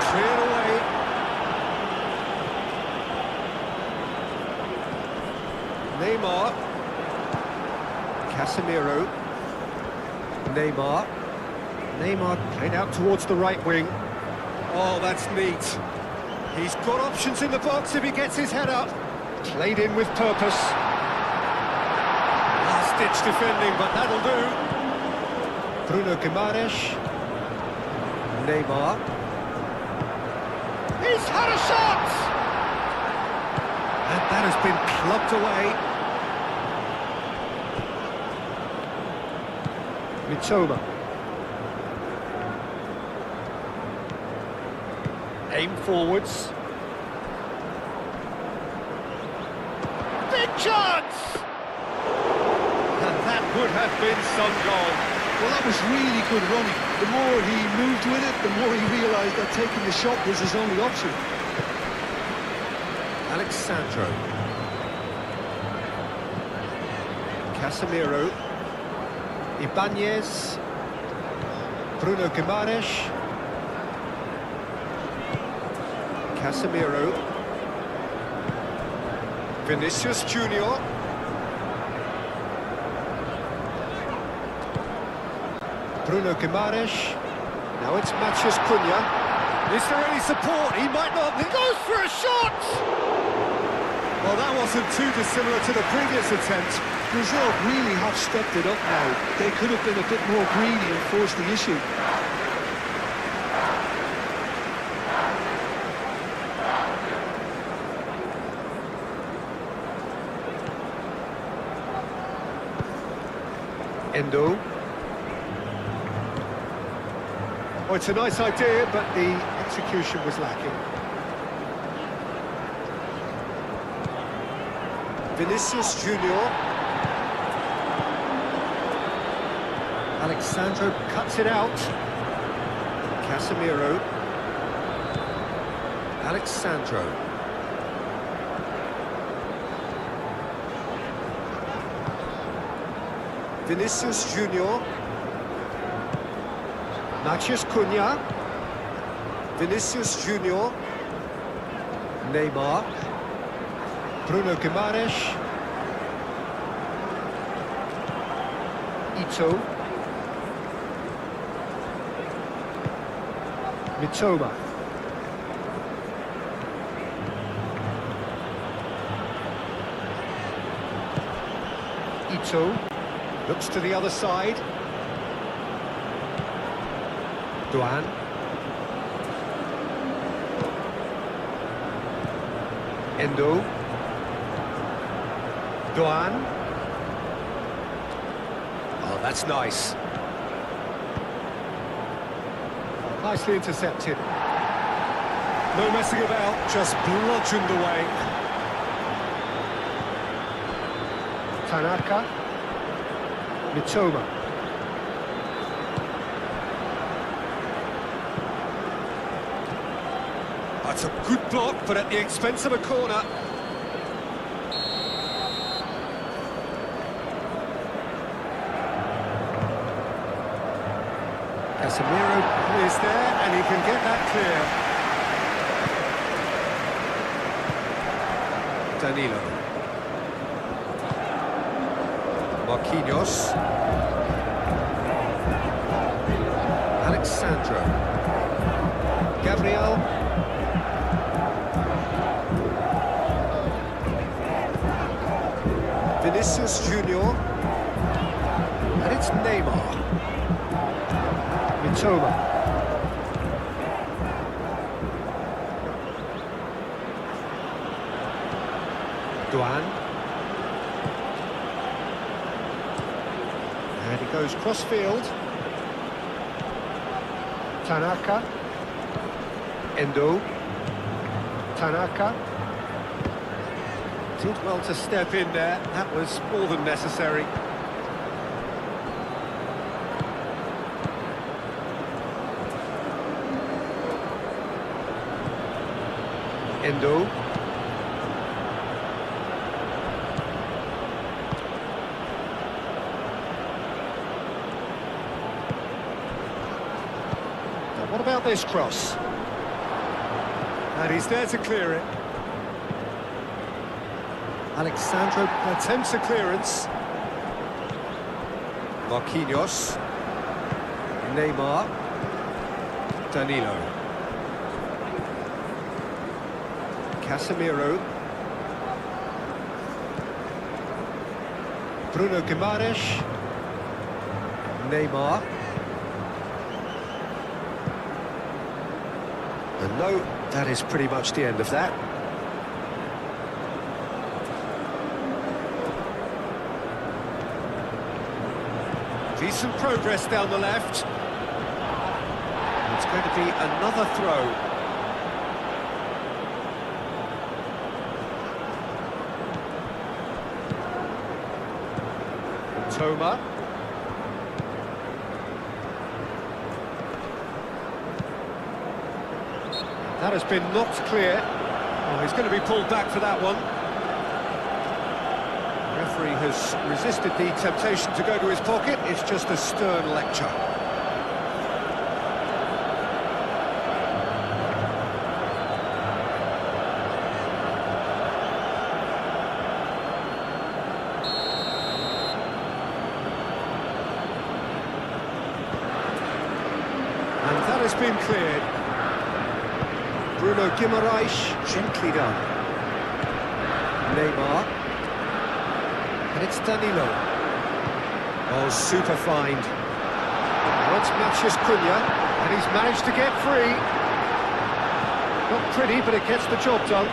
Speaker 4: Cleared away. Neymar. Casemiro. Neymar. Neymar played out towards the right wing. Oh, that's neat. He's got options in the box if he gets his head up. Played in with purpose. Last-ditch defending, but that'll do. Bruno Guimaraes. Neymar. He's had a shot! And that has been clubbed away. Mitoma. Aim forwards. Big chance! And that would have been some goal.
Speaker 3: Well, that was really good running. The more he moved with it, the more he realised that taking the shot was his only option.
Speaker 4: Alexandro. Casemiro. Ibanez. Bruno Guimaraes. Casemiro. Vinicius Junior. Bruno Guimaraes. Now it's Mathias Cunha. Is there any support? He might not. He goes for a shot!
Speaker 3: Well, that wasn't too dissimilar to the previous attempt. Brazil really have stepped it up now. They could have been a bit more greedy and forced the issue.
Speaker 4: Endo. Oh, it's a nice idea, but the execution was lacking. Vinicius Junior. Alexandro cuts it out. Casemiro. Alexandro. Vinicius Junior. Mathias Cunha. Vinicius Junior. Neymar. Bruno Guimaraes. Ito. Mitoma. Ito looks to the other side. Duan. Endo. Duan. That's nice.
Speaker 2: Nicely intercepted. No messing about, just bludgeoned away. Tanaka. Mitoma. That's a good block, but at the expense of a corner. Casemiro is there, and he can get that clear.
Speaker 4: Danilo. Marquinhos. Alexandro.
Speaker 2: Gabriel. Vinicius Junior. And it's Neymar. Mitoma. Duan. And he goes cross-field. Tanaka. Endo. Tanaka. Did well to step in there. That was more than necessary. Endo. Now what about this cross? And he's there to clear it. Alexandro attempts a clearance.
Speaker 4: Marquinhos. Neymar. Danilo.
Speaker 2: Casemiro. Bruno Guimaraes.
Speaker 4: Neymar.
Speaker 2: And no, that is pretty much the end of that. Decent progress down the left. It's going to be another throw. Toma. That has been knocked clear. Oh, he's going to be pulled back for that one. The referee has resisted the temptation to go to his pocket. It's just a stern lecture. And that has been cleared. Bruno Guimaraes, gently done.
Speaker 4: Neymar.
Speaker 2: And it's Danilo. Oh, super find. Now it's Matches Cunha, and he's managed to get free. Not pretty, but it gets the job done.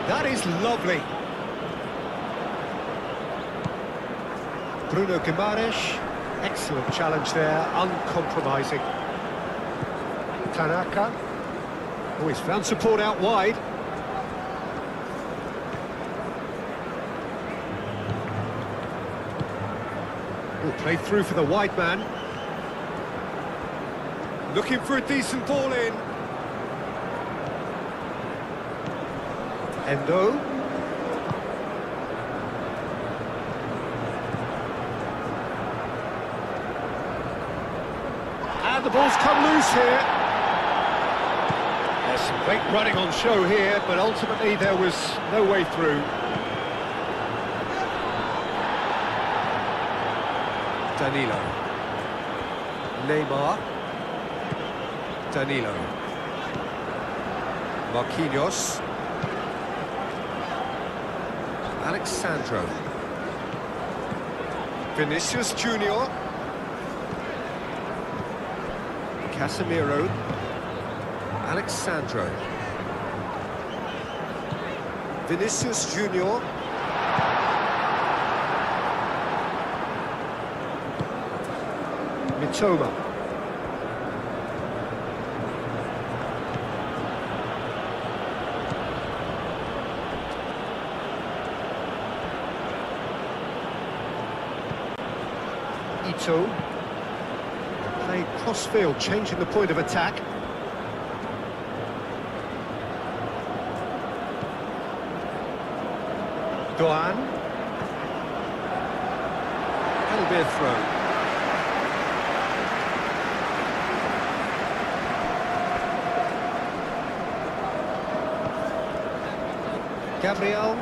Speaker 2: That is lovely. Bruno Guimaraes, excellent challenge there, uncompromising. Tanaka. Oh, he's found support out wide. Oh, played through for the wide man. Looking for a decent ball in. Endo. And the ball's come loose here. There's some great running on show here, but ultimately there was no way through.
Speaker 4: Danilo. Neymar. Danilo. Marquinhos. Alexandro.
Speaker 2: Vinicius Junior.
Speaker 4: Casemiro. Alexandro.
Speaker 2: Vinicius Junior.
Speaker 4: Mitoma. Ito. Played cross-field, changing the point of attack. Doan. That'll be a throw. Gabriel.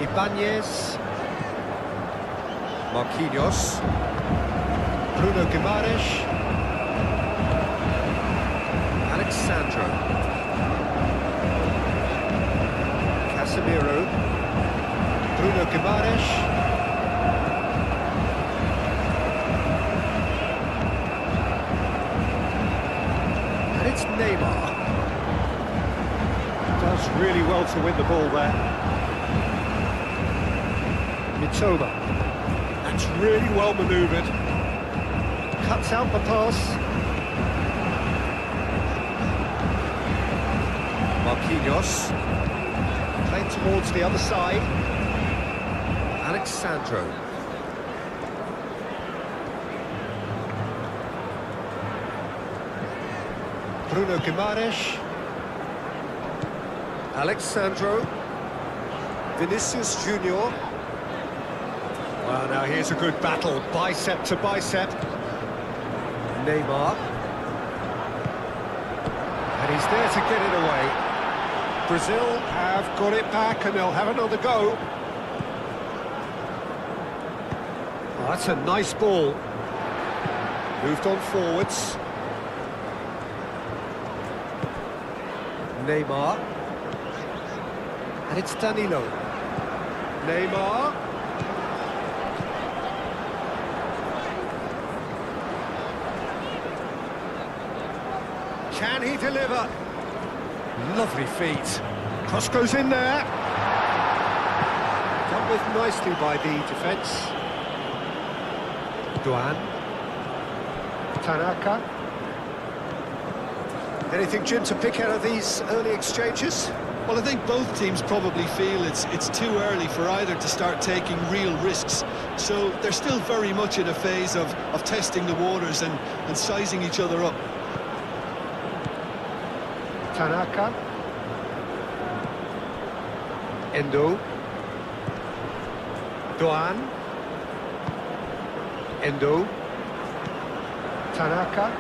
Speaker 4: Ibanez. Marquinhos. Bruno Guimaraes. Alexandro. Casemiro. Bruno Guimaraes. And it's Neymar. Does really well to win the ball there. Mitoma. That's really well manoeuvred. Cuts out the pass. Marquinhos. Played towards the other side. Alexandro. Bruno Guimaraes. Alexandro. Vinicius Junior. Well, now here's a good battle, bicep to bicep. Neymar. And he's there to get it away. Brazil have got it back and they'll have another go. Oh, that's a nice ball. Moved on forwards. Neymar. And it's Danilo. Neymar. Can he deliver? Lovely feet. Cross goes in there. Dealt with nicely by the defence. Doan. Tanaka. Anything, Jim, to pick out of these early exchanges?
Speaker 3: Well, I think both teams probably feel it's too early for either to start taking real risks. So they're still very much in a phase of testing the waters and sizing each other up.
Speaker 4: Tanaka. Endo. Doan. Endo. Tanaka.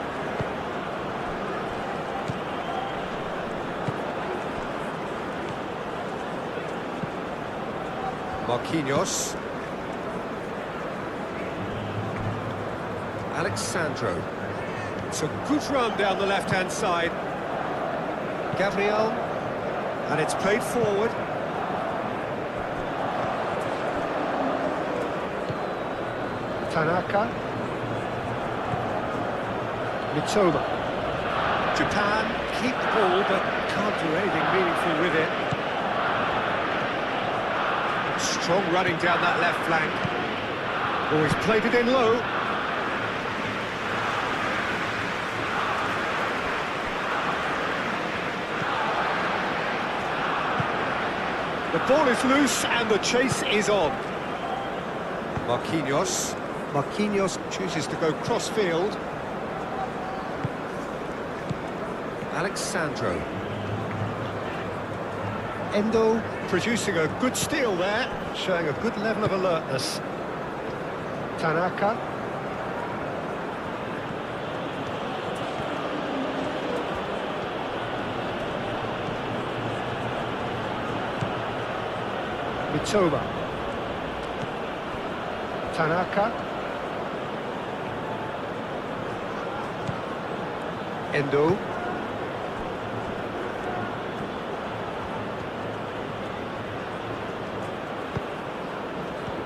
Speaker 4: Marquinhos. Alexandro. It's a good run down the left-hand side. Gabriel. And it's played forward. Tanaka. Mitoma. Japan keep the ball but can't do anything meaningful with it. Strong running down that left flank. Oh, he's played it in low. The ball is loose and the chase is on. Marquinhos. Marquinhos chooses to go cross-field. Alexandro. Endo producing a good steal there, showing a good level of alertness. Tanaka. Mitoma. Tanaka. Endo.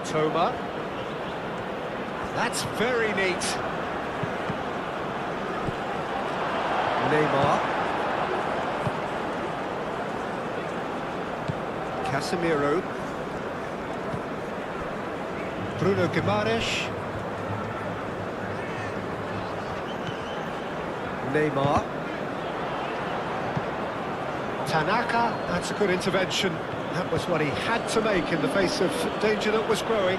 Speaker 4: Toma. That's very neat. Neymar. Casemiro. Bruno Guimaraes. Neymar. Tanaka, that's a good intervention. That was what he had to make in the face of danger that was growing.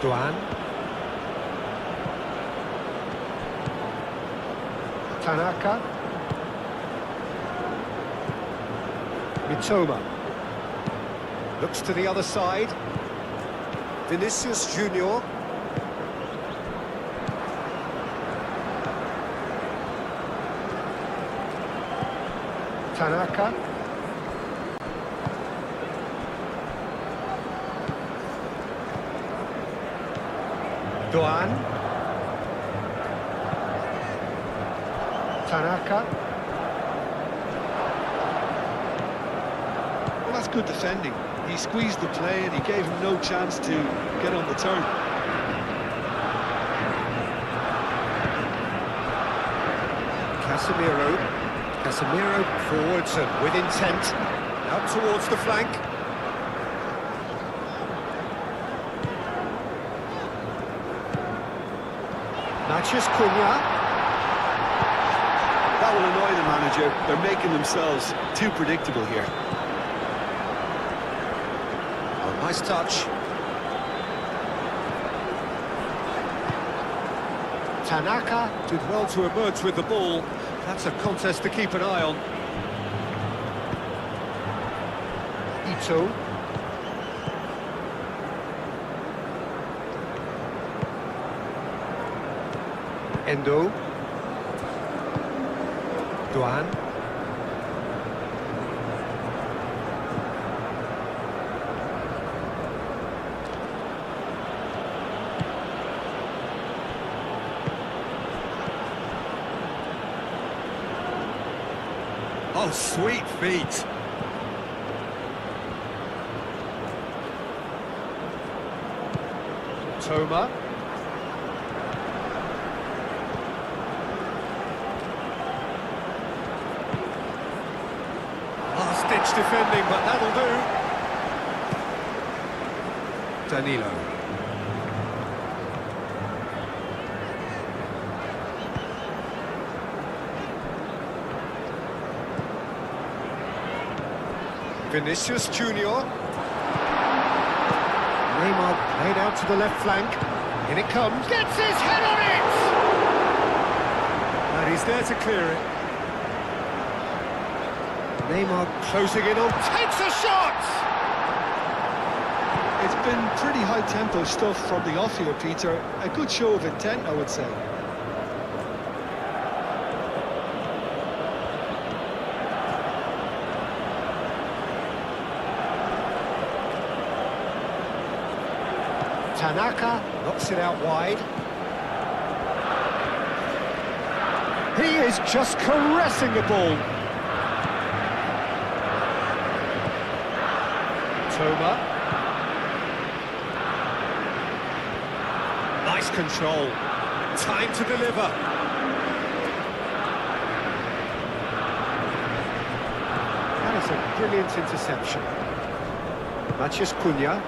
Speaker 4: Duan. Tanaka. Mitoma. Looks to the other side. Vinicius Junior. Tanaka. Duan. Tanaka.
Speaker 3: Well, that's good defending. He squeezed the play and he gave him no chance to get on the turn.
Speaker 4: Casemiro forwards and with intent. Out towards the flank. Matches Cunha.
Speaker 3: That will annoy the manager. They're making themselves too predictable here.
Speaker 4: Oh, nice touch. Tanaka did well to emerge with the ball. That's a contest to keep an eye on. Ito. Endo. Duan. Oh, sweet feet. Toma. Last-ditch defending, but that'll do. Danilo. Vinicius Junior. Neymar played out to the left flank. In it comes. Gets his head on it! And he's there to clear it. Neymar closing in on. Takes a shot!
Speaker 3: It's been pretty high-tempo stuff from the off here, Peter. A good show of intent, I would say.
Speaker 4: Tanaka knocks it out wide. He is just caressing the ball. Toma. Nice control. Time to deliver. That is a brilliant interception. Matches Cunha.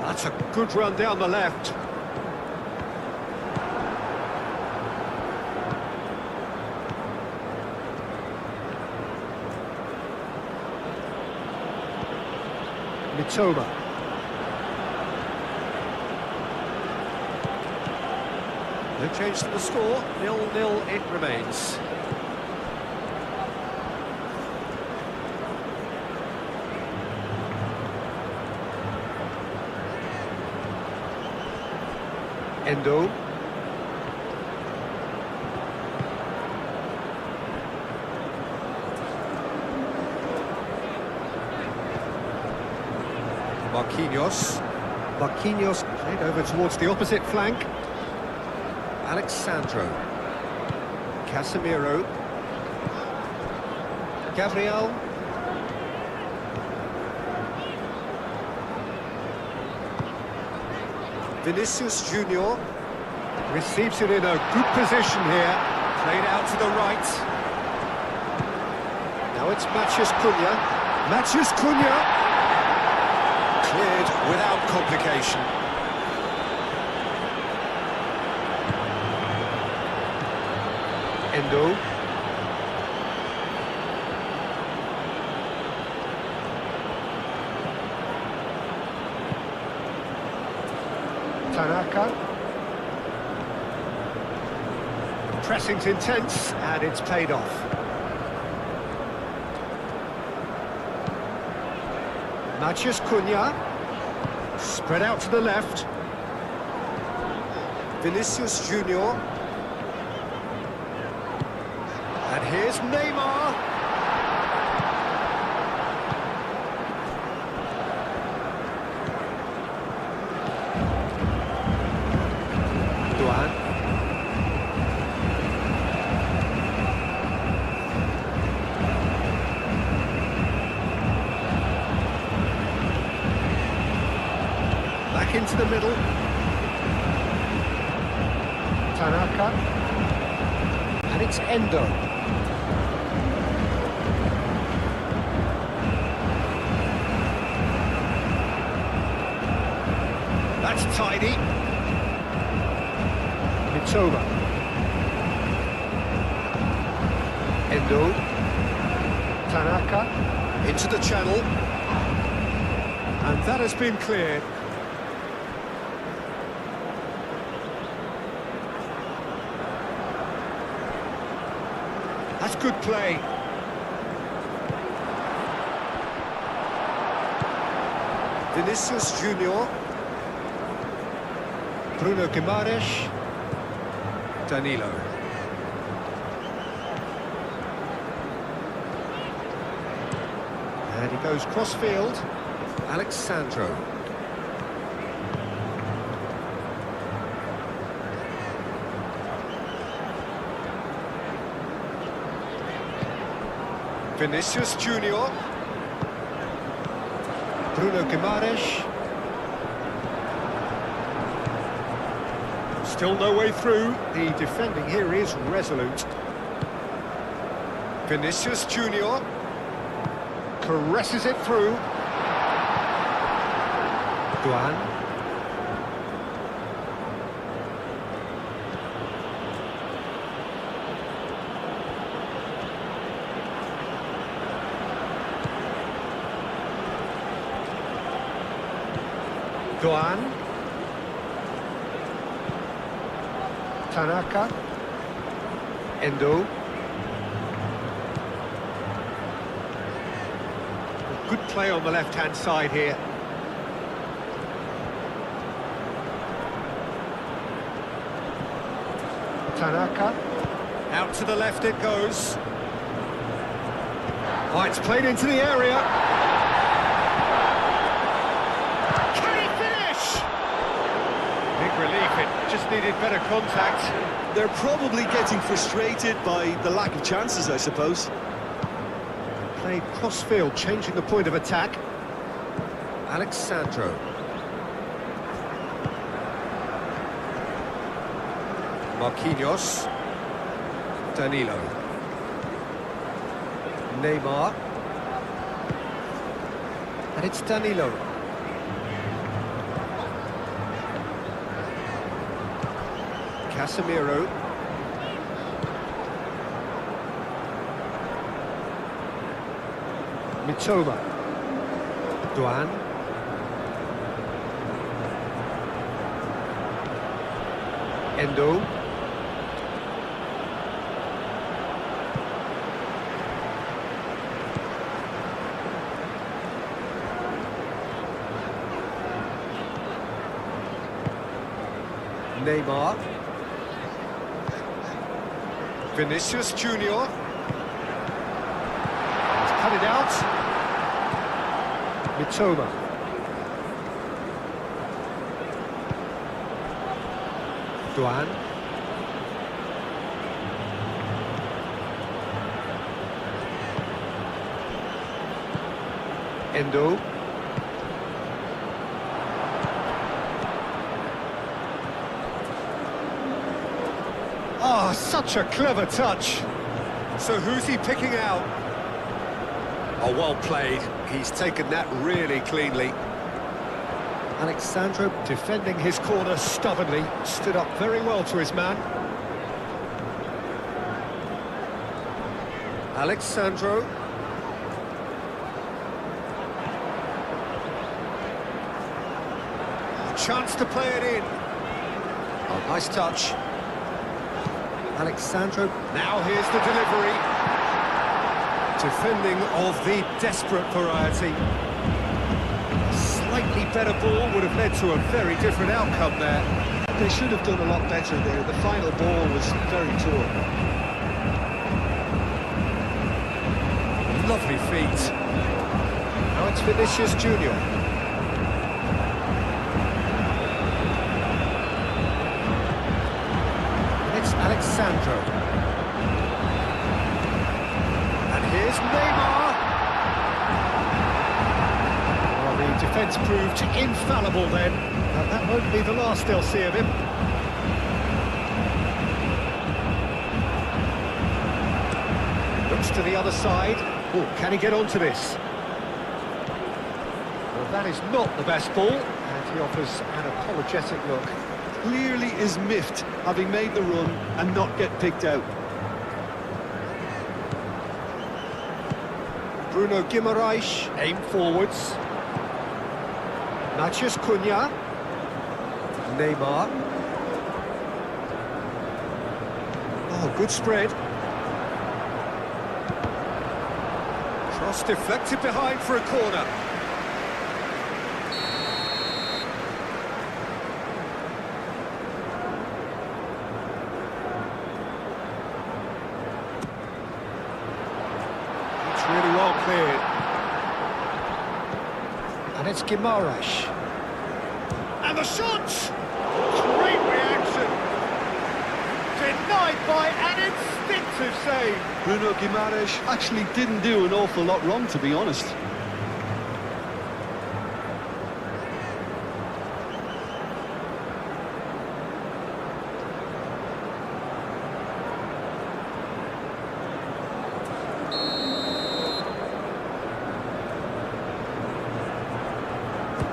Speaker 4: That's a good run down the left. Mitoma. No change to the score, 0-0 it remains. Endo. Marquinhos played over towards the opposite flank. Alexandro. Casemiro. Gabriel. Vinicius Junior receives it in a good position here. Played out to the right. Now it's Matches Cunha. Matches Cunha. Clear cleared without complication. Endo. Tanaka. Pressing's intense, and it's paid off. Matheus Cunha. Spread out to the left. Vinicius Junior. And here's Neymar. Duan. Back into the middle. Tanaka. And it's Endo. That's tidy. Mitoma. Endo. Tanaka. Into the channel. And that has been cleared. That's good play. Vinicius Junior. Bruno Guimaraes. Danilo. And he goes cross-field. Alexandro. Vinicius Junior. Bruno Guimaraes. Still no way through. The defending here is resolute. Vinicius Junior. Caresses it through. Duan. Duan. Tanaka. Endo. Good play on the left-hand side here. Tanaka. Out to the left it goes. Oh, it's played into the area. Can he finish? Big relief, it just needed better contact.
Speaker 3: They're probably getting frustrated by the lack of chances, I suppose.
Speaker 4: Played cross-field, changing the point of attack. Alexandro. Marquinhos. Danilo. Neymar. And it's Danilo. Casemiro. Mitoma. Duan. Endo. Neymar. Vinicius Junior. He's cut it out. Mitoma. Duan. Endo. Oh, such a clever touch. So who's he picking out? Oh, well played. He's taken that really cleanly. Alexandro defending his corner stubbornly, stood up very well to his man. Alexandro. A chance to play it in. Oh, nice touch. Alexandro. Now here's the delivery. Defending of the desperate variety. A slightly better ball would have led to a very different outcome there.
Speaker 3: They should have done a lot better there. The final ball was very poor.
Speaker 4: Lovely feet. Now it's Vinicius Junior. It's Alexandro. And here's Neymar. Well, the defence proved infallible then. And that won't be the last they'll see of him. Looks to the other side. Oh, can he get onto this? Well, that is not the best ball. And he offers an apologetic look.
Speaker 3: Clearly is miffed, having made the run and not get picked out.
Speaker 4: Bruno Guimaraes, aim forwards. Matheus Cunha. Neymar. Oh, good spread. Cross deflected behind for a corner. It's really well cleared. And it's Guimaraes. And the shot! Great reaction! Denied by an instinctive save.
Speaker 3: Bruno Guimaraes actually didn't do an awful lot wrong, to be honest.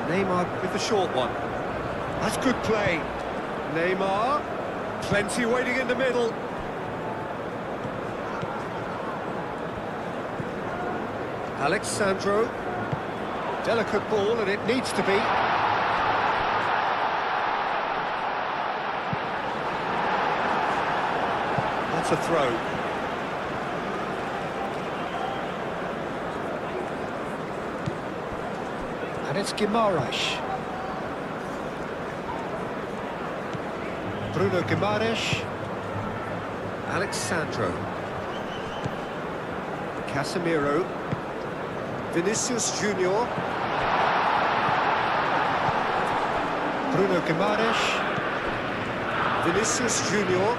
Speaker 4: Neymar with the short one. That's good play. Neymar. Plenty waiting in the middle. Alexandro. Delicate ball, and it needs to be. That's a throw. And it's Guimaraes. Bruno Guimaraes. Alexandro. Casemiro. Vinicius Junior. Bruno Guimaraes. Vinicius Junior.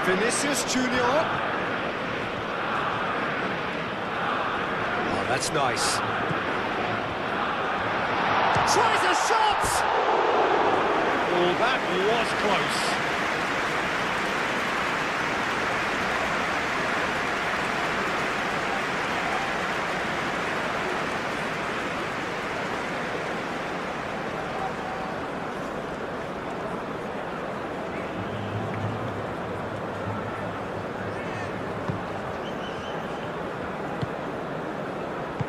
Speaker 4: Vinicius Junior. Oh, that's nice. Tries a shot! Oh, that was close.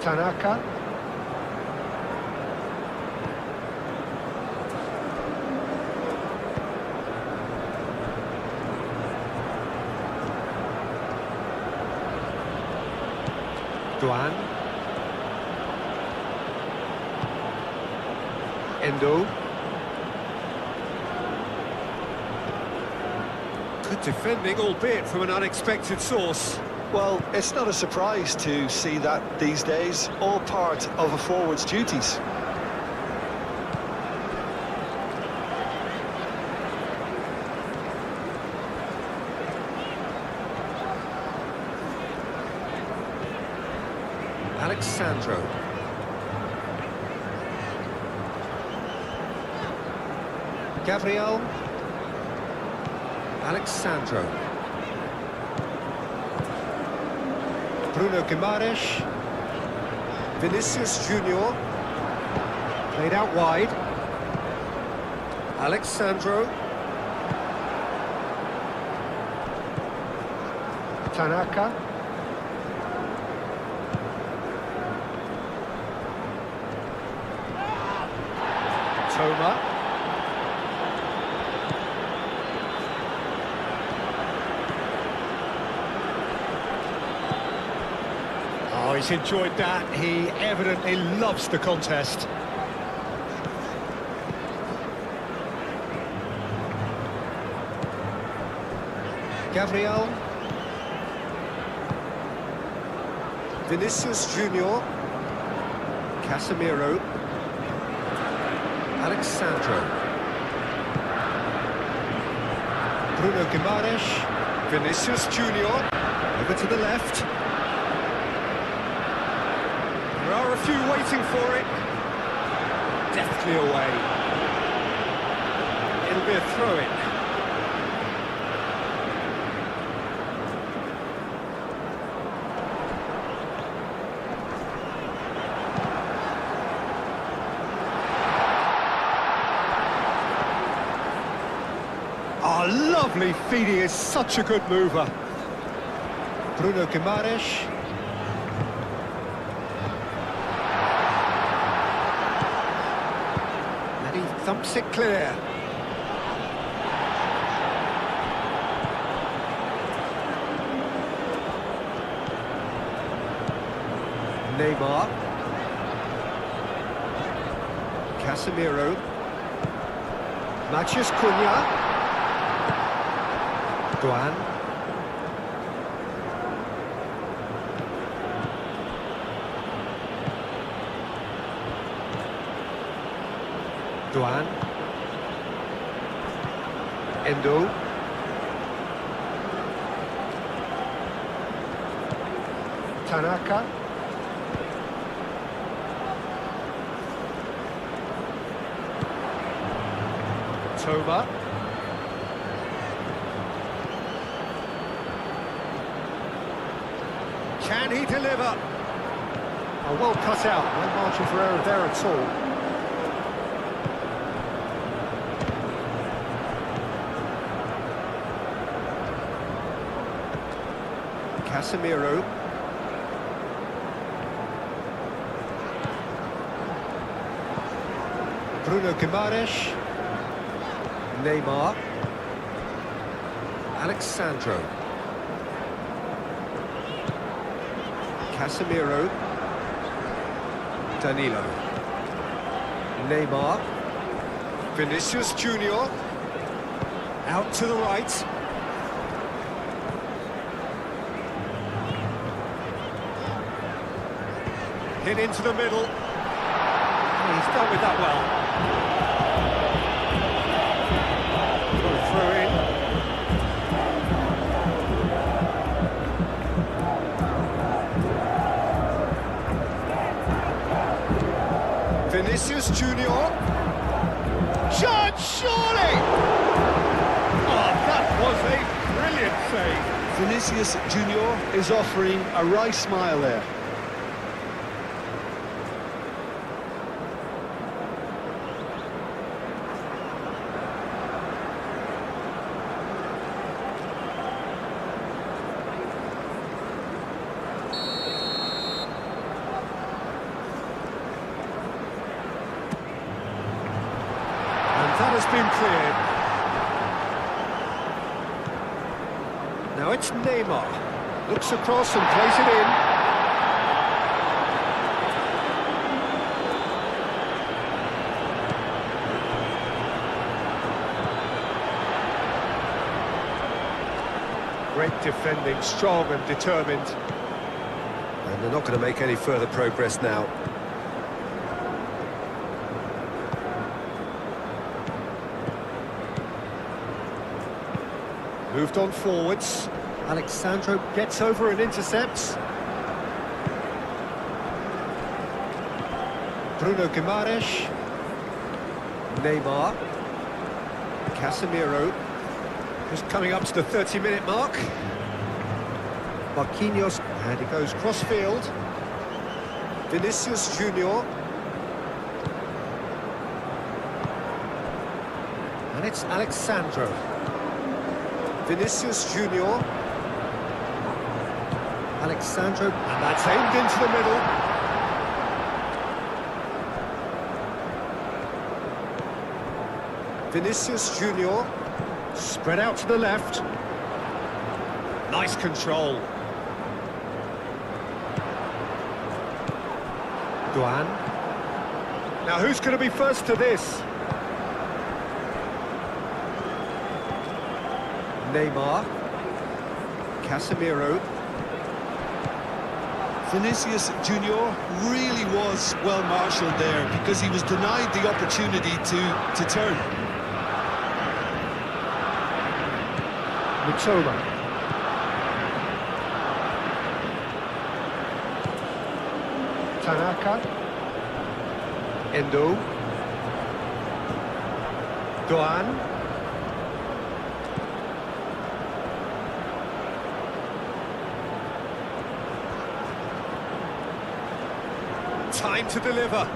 Speaker 4: Tanaka. Duan. Endo. Good defending, albeit from an unexpected source.
Speaker 3: Well, it's not a surprise to see that these days, all part of a forward's duties.
Speaker 4: Alexandro. Gabriel. Bruno Guimaraes. Vinicius Junior. Played out wide. Alexandro. Tanaka. Toma. Oh, he's enjoyed that. He evidently loves the contest. Gabriel. Vinicius Junior. Casemiro. Alexandro. Bruno Guimaraes. Vinicius Junior. Over to the left. There are a few waiting for it. Deftly away. It'll be a throw-in. Oh, lovely feed, he is such a good mover. Bruno Guimaraes. And he thumps it clear. Neymar. Casemiro. Matheus Cunha. Duan. Duan. Endo. Tanaka. Toma. Can he deliver? Oh, well cut out. No margin for error there at all. Casemiro. Bruno Guimaraes. Neymar. Alexandro. Casemiro. Danilo. Neymar. Vinicius Junior. Out to the right. Hit into the middle. He's dealt with that well. Throw in. Vinicius Junior. Shot, surely! Oh, that was a brilliant save.
Speaker 3: Vinicius Junior is offering a wry smile there.
Speaker 4: That has been cleared. Now it's Neymar. Looks across and plays it in. Great defending, strong and determined. And they're not going to make any further progress now. Moved on forwards. Alexandro gets over and intercepts. Bruno Guimaraes. Neymar. Casemiro. Just coming up to the 30-minute mark. Marquinhos, and he goes cross-field. Vinicius Junior. And it's Alexandro. Vinicius Junior. Alexandro, and that's aimed into the middle. Vinicius Junior. Spread out to the left. Nice control. Duan. Now who's going to be first to this? Neymar. Casemiro.
Speaker 3: Vinicius Junior really was well marshalled there because he was denied the opportunity to turn.
Speaker 4: Mitoma. Tanaka. Endo. Doan. Time to deliver.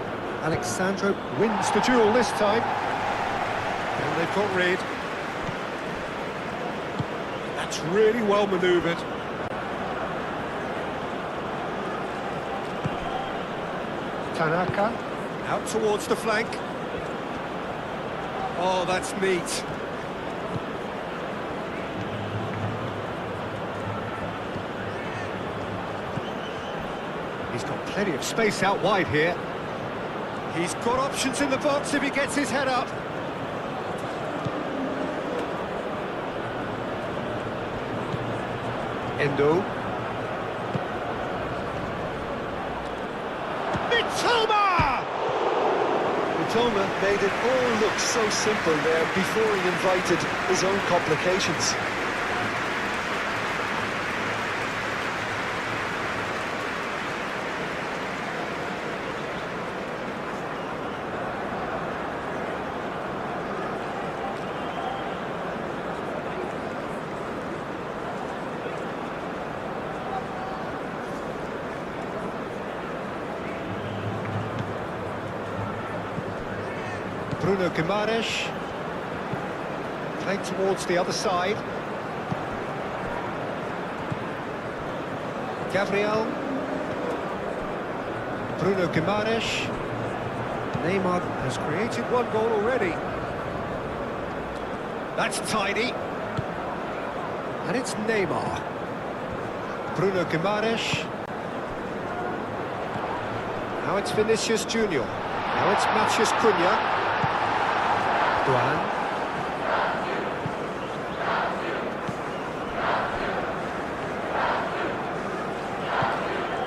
Speaker 4: Alexandro wins the duel this time. And they've got rid. That's really well manoeuvred. Tanaka, out towards the flank. Oh, that's neat. He's got plenty of space out wide here. He's got options in the box if he gets his head up. Endo.
Speaker 3: Mitoma made it all look so simple there before he invited his own complications.
Speaker 4: Bruno Guimaraes, played towards the other side. Gabriel. Bruno Guimaraes. Neymar has created one goal already. That's tidy. And it's Neymar. Bruno Guimaraes. Now it's Vinicius Junior. Now it's Matheus Cunha. Duan.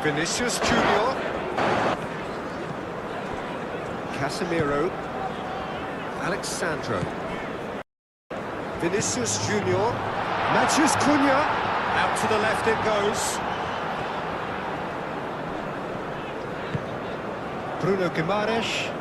Speaker 4: Vinicius Junior. Casemiro. Alexandro. Vinicius Junior. Matheus Cunha. Out to the left it goes. Bruno Guimaraes.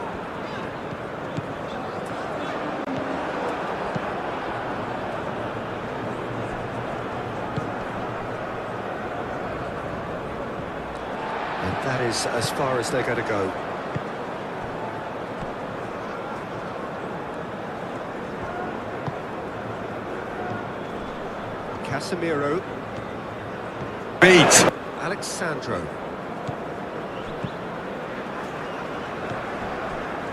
Speaker 4: That is as far as they're going to go. Casemiro.
Speaker 3: Beat.
Speaker 4: Alexandro.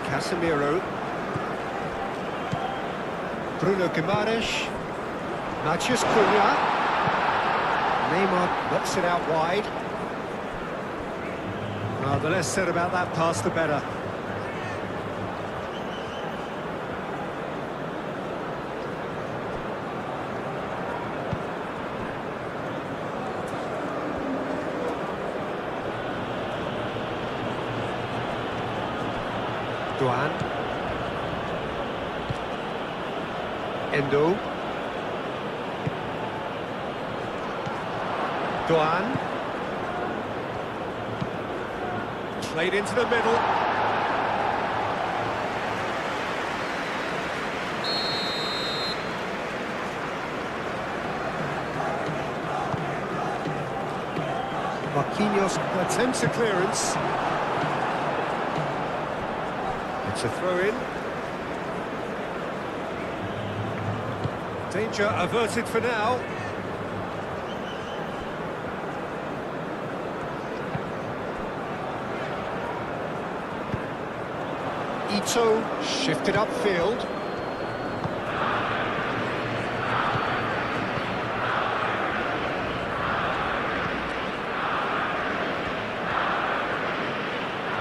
Speaker 4: Casemiro. Bruno Guimaraes. Matheus Cunha. Neymar knocks it out wide. Oh, the less said about that pass, the better. Duan. Endo. Duan. Played into the middle. Marquinhos attempts a clearance. It's a throw-in. Danger averted for now. Ito shifted upfield.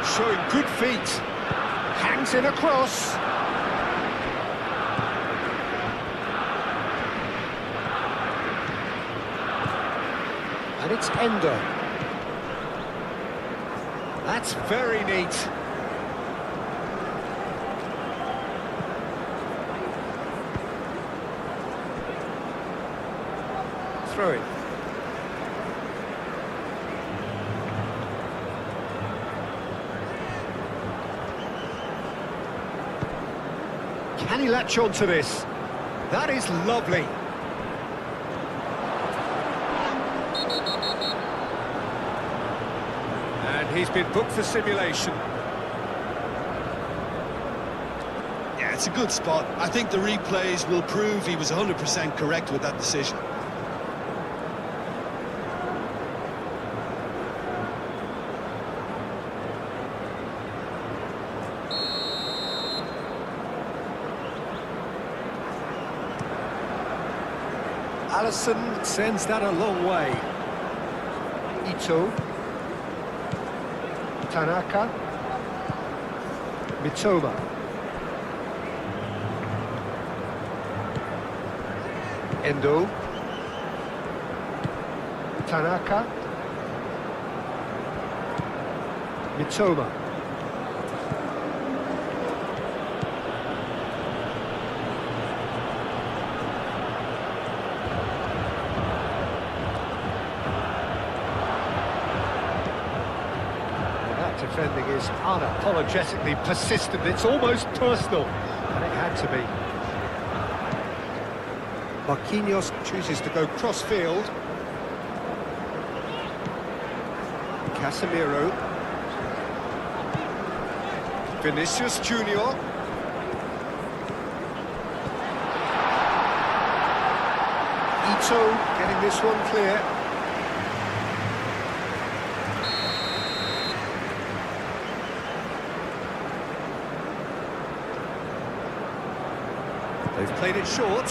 Speaker 4: Showing good feet. Hangs in across. And it's Endo. That's very neat. Throw it. Can he latch on to this? That is lovely. And he's been booked for simulation.
Speaker 3: Yeah, it's a good spot. I think the replays will prove he was 100% correct with that decision.
Speaker 4: Alisson sends that a long way. Ito. Tanaka. Mitoma. Endo. Tanaka. Mitoma. Defending is unapologetically persistent. It's almost personal, and it had to be. Marquinhos chooses to go cross-field. Casemiro. Vinicius Junior. Ito getting this one clear. They've played it short.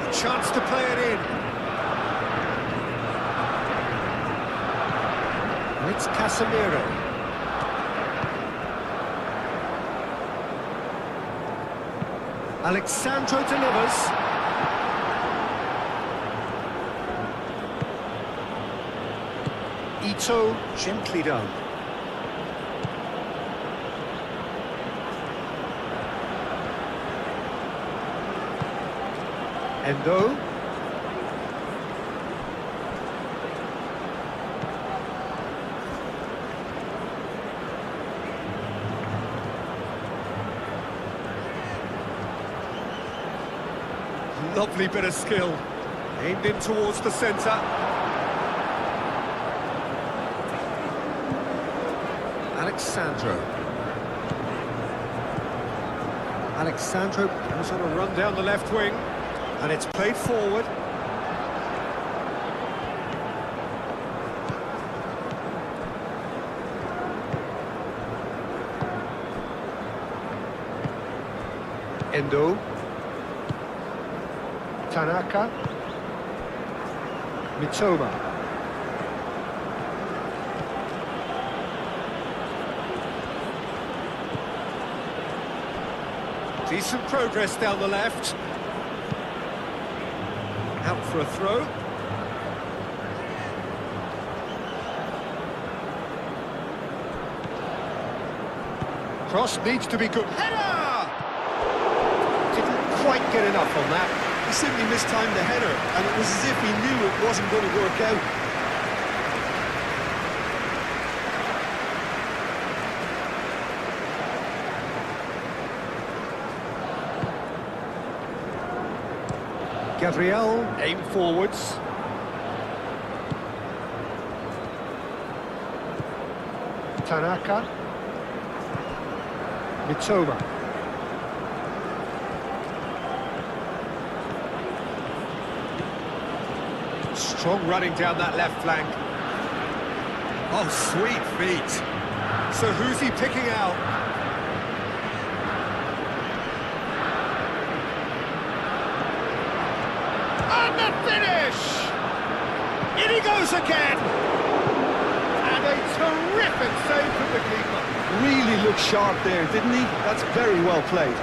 Speaker 4: A chance to play it in. And it's Casemiro. Alexandro delivers. Ito gently done. Endo. Lovely bit of skill. Aimed in towards the centre. Alexandro. Alexandro goes on a run down the left wing. And it's played forward. Endo. Tanaka. Mitoma. Decent progress down the left. Out for a throw. Cross needs to be good. Header! Didn't quite get enough on that.
Speaker 3: He simply mistimed the header, and it was as if he knew it wasn't going to work out.
Speaker 4: Gabriel aim forwards. Tanaka. Mitoma. Strong running down that left flank.
Speaker 2: Oh, sweet feet.
Speaker 4: So who's he picking out? And the finish! In he goes again! And a terrific save from the keeper.
Speaker 3: Really looked sharp there, didn't he? That's very well played.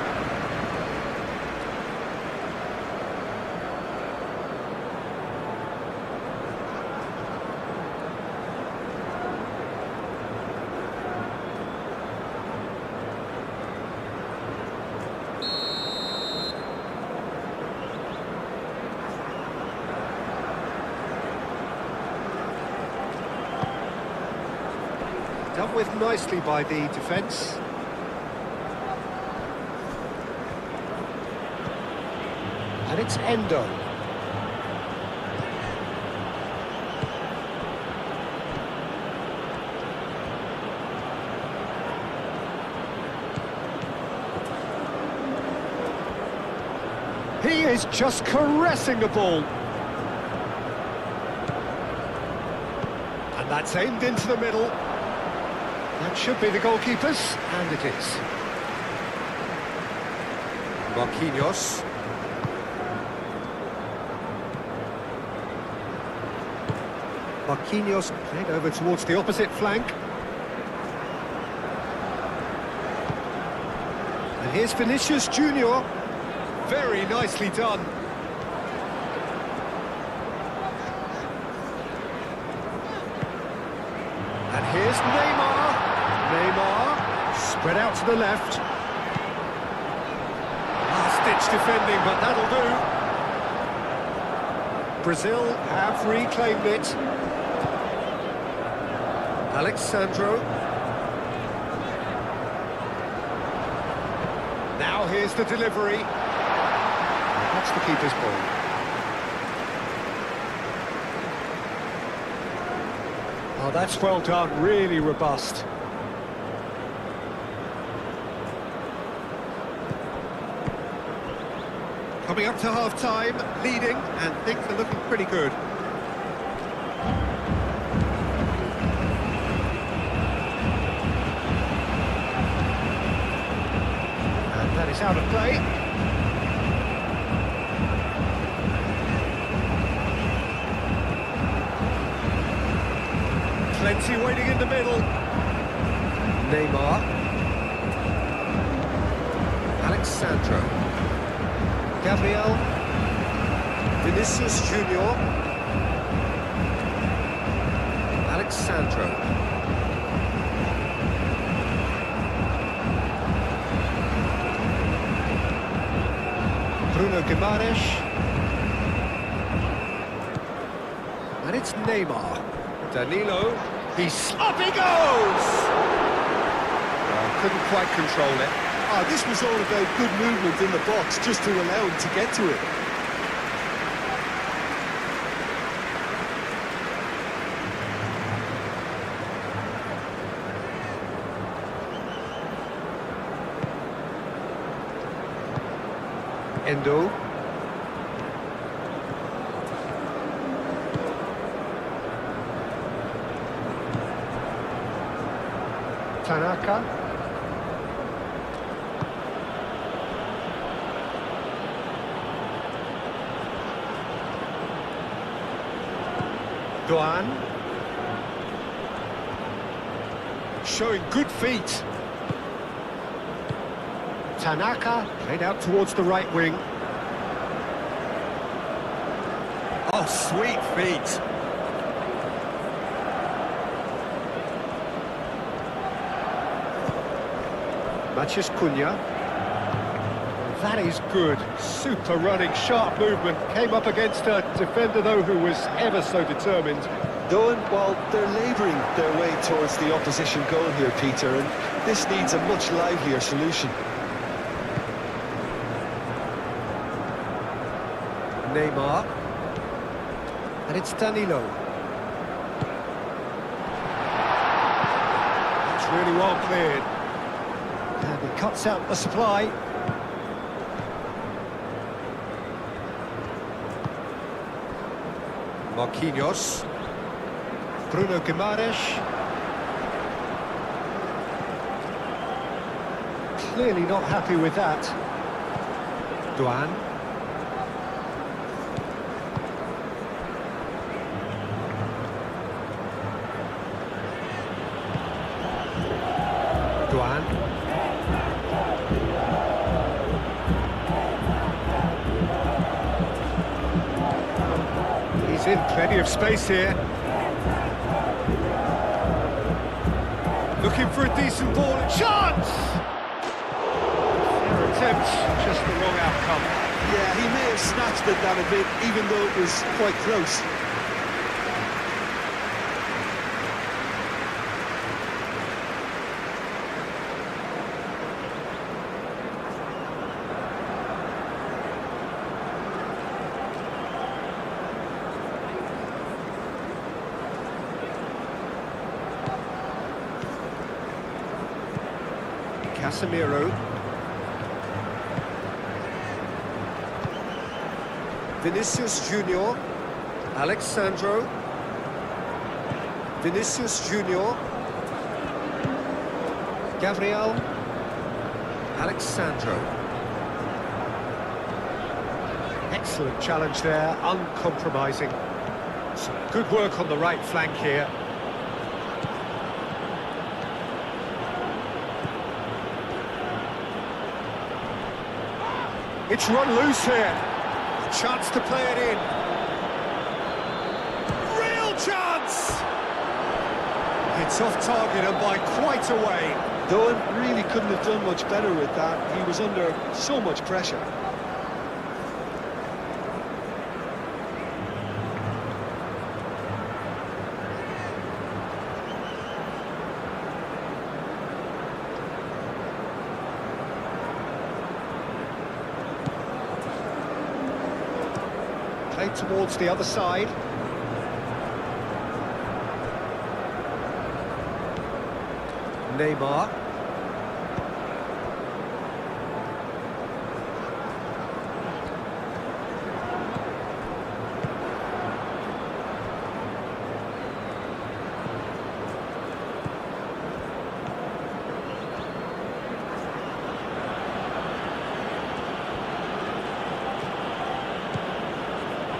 Speaker 4: Dealt with nicely by the defence. And it's Endo. He is just caressing the ball. And that's aimed into the middle. That should be the goalkeeper's, and it is. Marquinhos. Marquinhos played over towards the opposite flank. And here's Vinicius Junior. Very nicely done. And here's Neymar. Neymar, spread out to the left. Last-ditch defending, but that'll do. Brazil have reclaimed it. Alexandro. Now here's the delivery. That's the keeper's ball. Oh, that's well done, really robust. Coming up to half-time, leading, and things are looking pretty good. And that is out of play. Plenty waiting in the middle. Neymar. Alexandro. Gabriel. Vinicius Junior. Alexandro. Bruno Guimaraes. And it's Neymar. Danilo. Up he goes! Couldn't quite control it.
Speaker 3: Oh, this was all about good movement in the box just to allow him to get to it.
Speaker 4: Endo. Tanaka. Doan. Showing good feet. Tanaka played out towards the right wing.
Speaker 2: Oh, sweet feet.
Speaker 4: Matches Cunha. That is good. Super running, sharp movement. Came up against a defender, though, who was ever so determined.
Speaker 3: Doan, well, they're labouring their way towards the opposition goal here, Peter, and this needs a much livelier solution.
Speaker 4: Neymar. And it's Danilo. That's really well cleared. And he cuts out the supply. Marquinhos. Bruno Guimaraes. Clearly not happy with that. Duan. Duan. He's in plenty of space here. Looking for a decent ball. Chance! Fair attempt, just the wrong outcome.
Speaker 3: Yeah, he may have snatched at that a bit, even though it was quite close.
Speaker 4: Casemiro. Vinicius Junior. Alexandro. Vinicius Junior. Gabriel. Alexandro. Excellent challenge there, uncompromising. Some good work on the right flank here. It's run loose here. A chance to play it in. Real chance! It's off target and by quite a way.
Speaker 3: Doan really couldn't have done much better with that. He was under so much pressure.
Speaker 4: Played towards the other side. Neymar.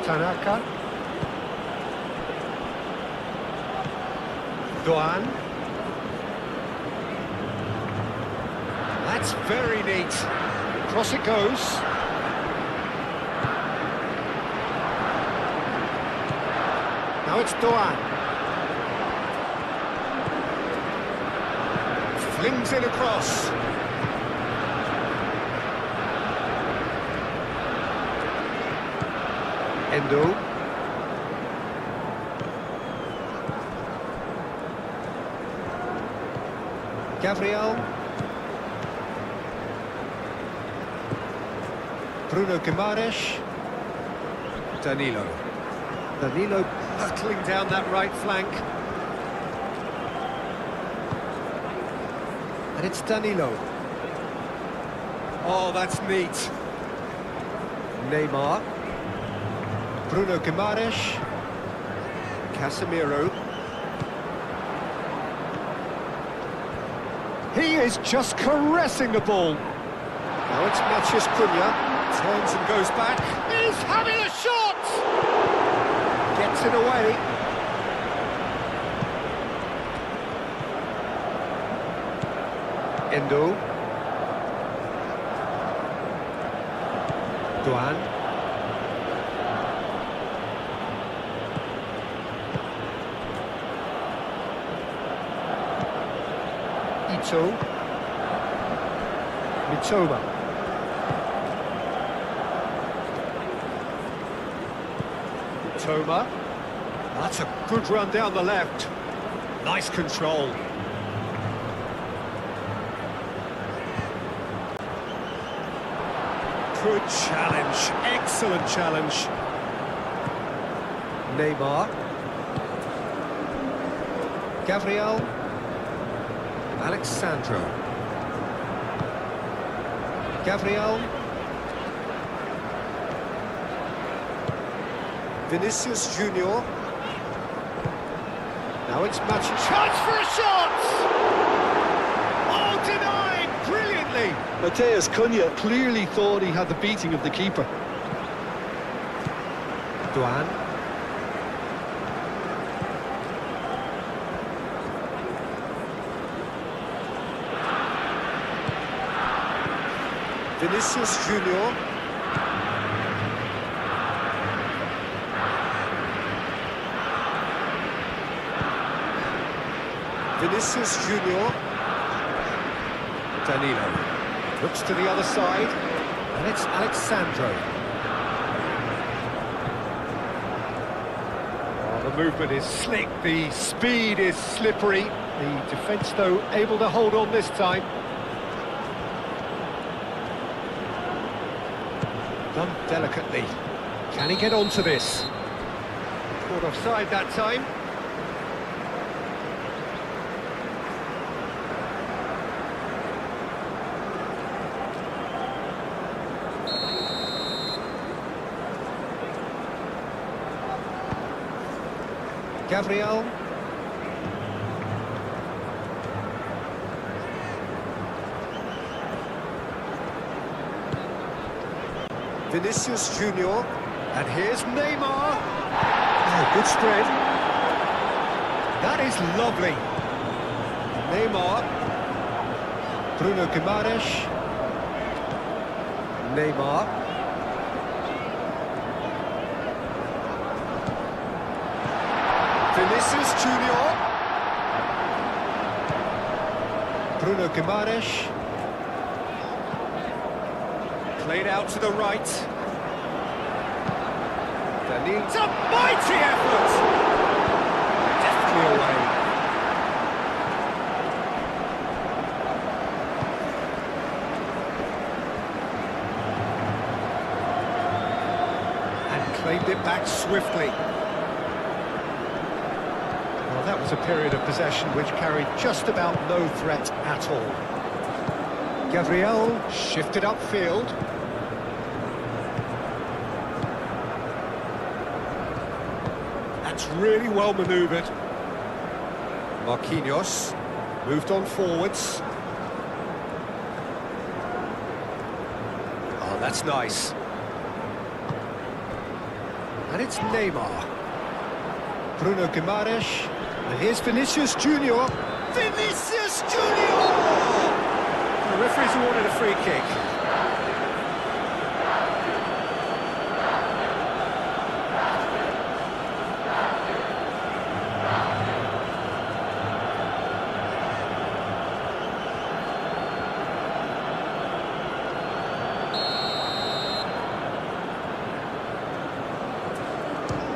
Speaker 4: Tanaka. Doan. That's very neat. Across it goes. Now it's Doan. Flings it across. Endo. Gabriel. Bruno Guimaraes. Danilo. Danilo battling down that right flank. And it's Danilo. Oh, that's neat. Neymar. Bruno Guimaraes. Casemiro. He is just caressing the ball. Now it's Matheus Cunha. Turns and goes back. He's having a shot! Gets it away. Endo. Duan. Ito. Mitoma. Mitoma. That's a good run down the left. Nice control. Good challenge. Excellent challenge. Neymar. Gabriel. Alexandro. Gabriel. Vinicius Junior. Now it's match chance for a shot! Oh, denied brilliantly!
Speaker 3: Mateus Cunha clearly thought he had the beating of the keeper.
Speaker 4: Duan. Vinicius Junior. Vinicius Junior. Danilo. Looks to the other side. And it's Alexandro. Oh, the movement is slick. The speed is slippery. The defence, though, able to hold on this time. Done delicately. Can he get onto this? Caught offside that time. Gabriel. Vinicius Junior. And here's Neymar. Oh, good spread. That is lovely. Neymar. Bruno Guimaraes. Neymar. Vinicius Junior. Bruno Guimaraes. Played out to the right. Danilo. It's a mighty effort! Deftly away. And claimed it back swiftly. Well, that was a period of possession which carried just about no threat at all. Gabriel shifted upfield. That's really well manoeuvred. Marquinhos moved on forwards. Oh, that's nice. And it's Neymar. Bruno Guimaraes. And here's Vinicius Junior. Vinicius Junior! The referee's awarded a free kick.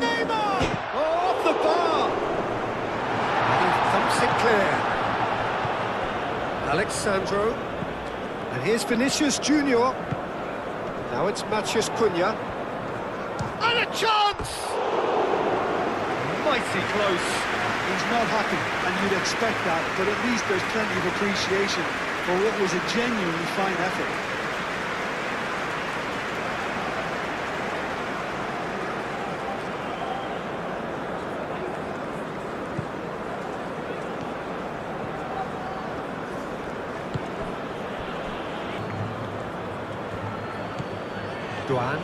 Speaker 4: Neymar! Oh, off the bar! And he thumps it clear. Alexandro. And here's Vinicius Junior. Now it's Mathias Cunha. And a chance! Mighty close.
Speaker 3: He's not happy, and you'd expect that, but at least there's plenty of appreciation for what was a genuinely fine effort.
Speaker 4: Duan.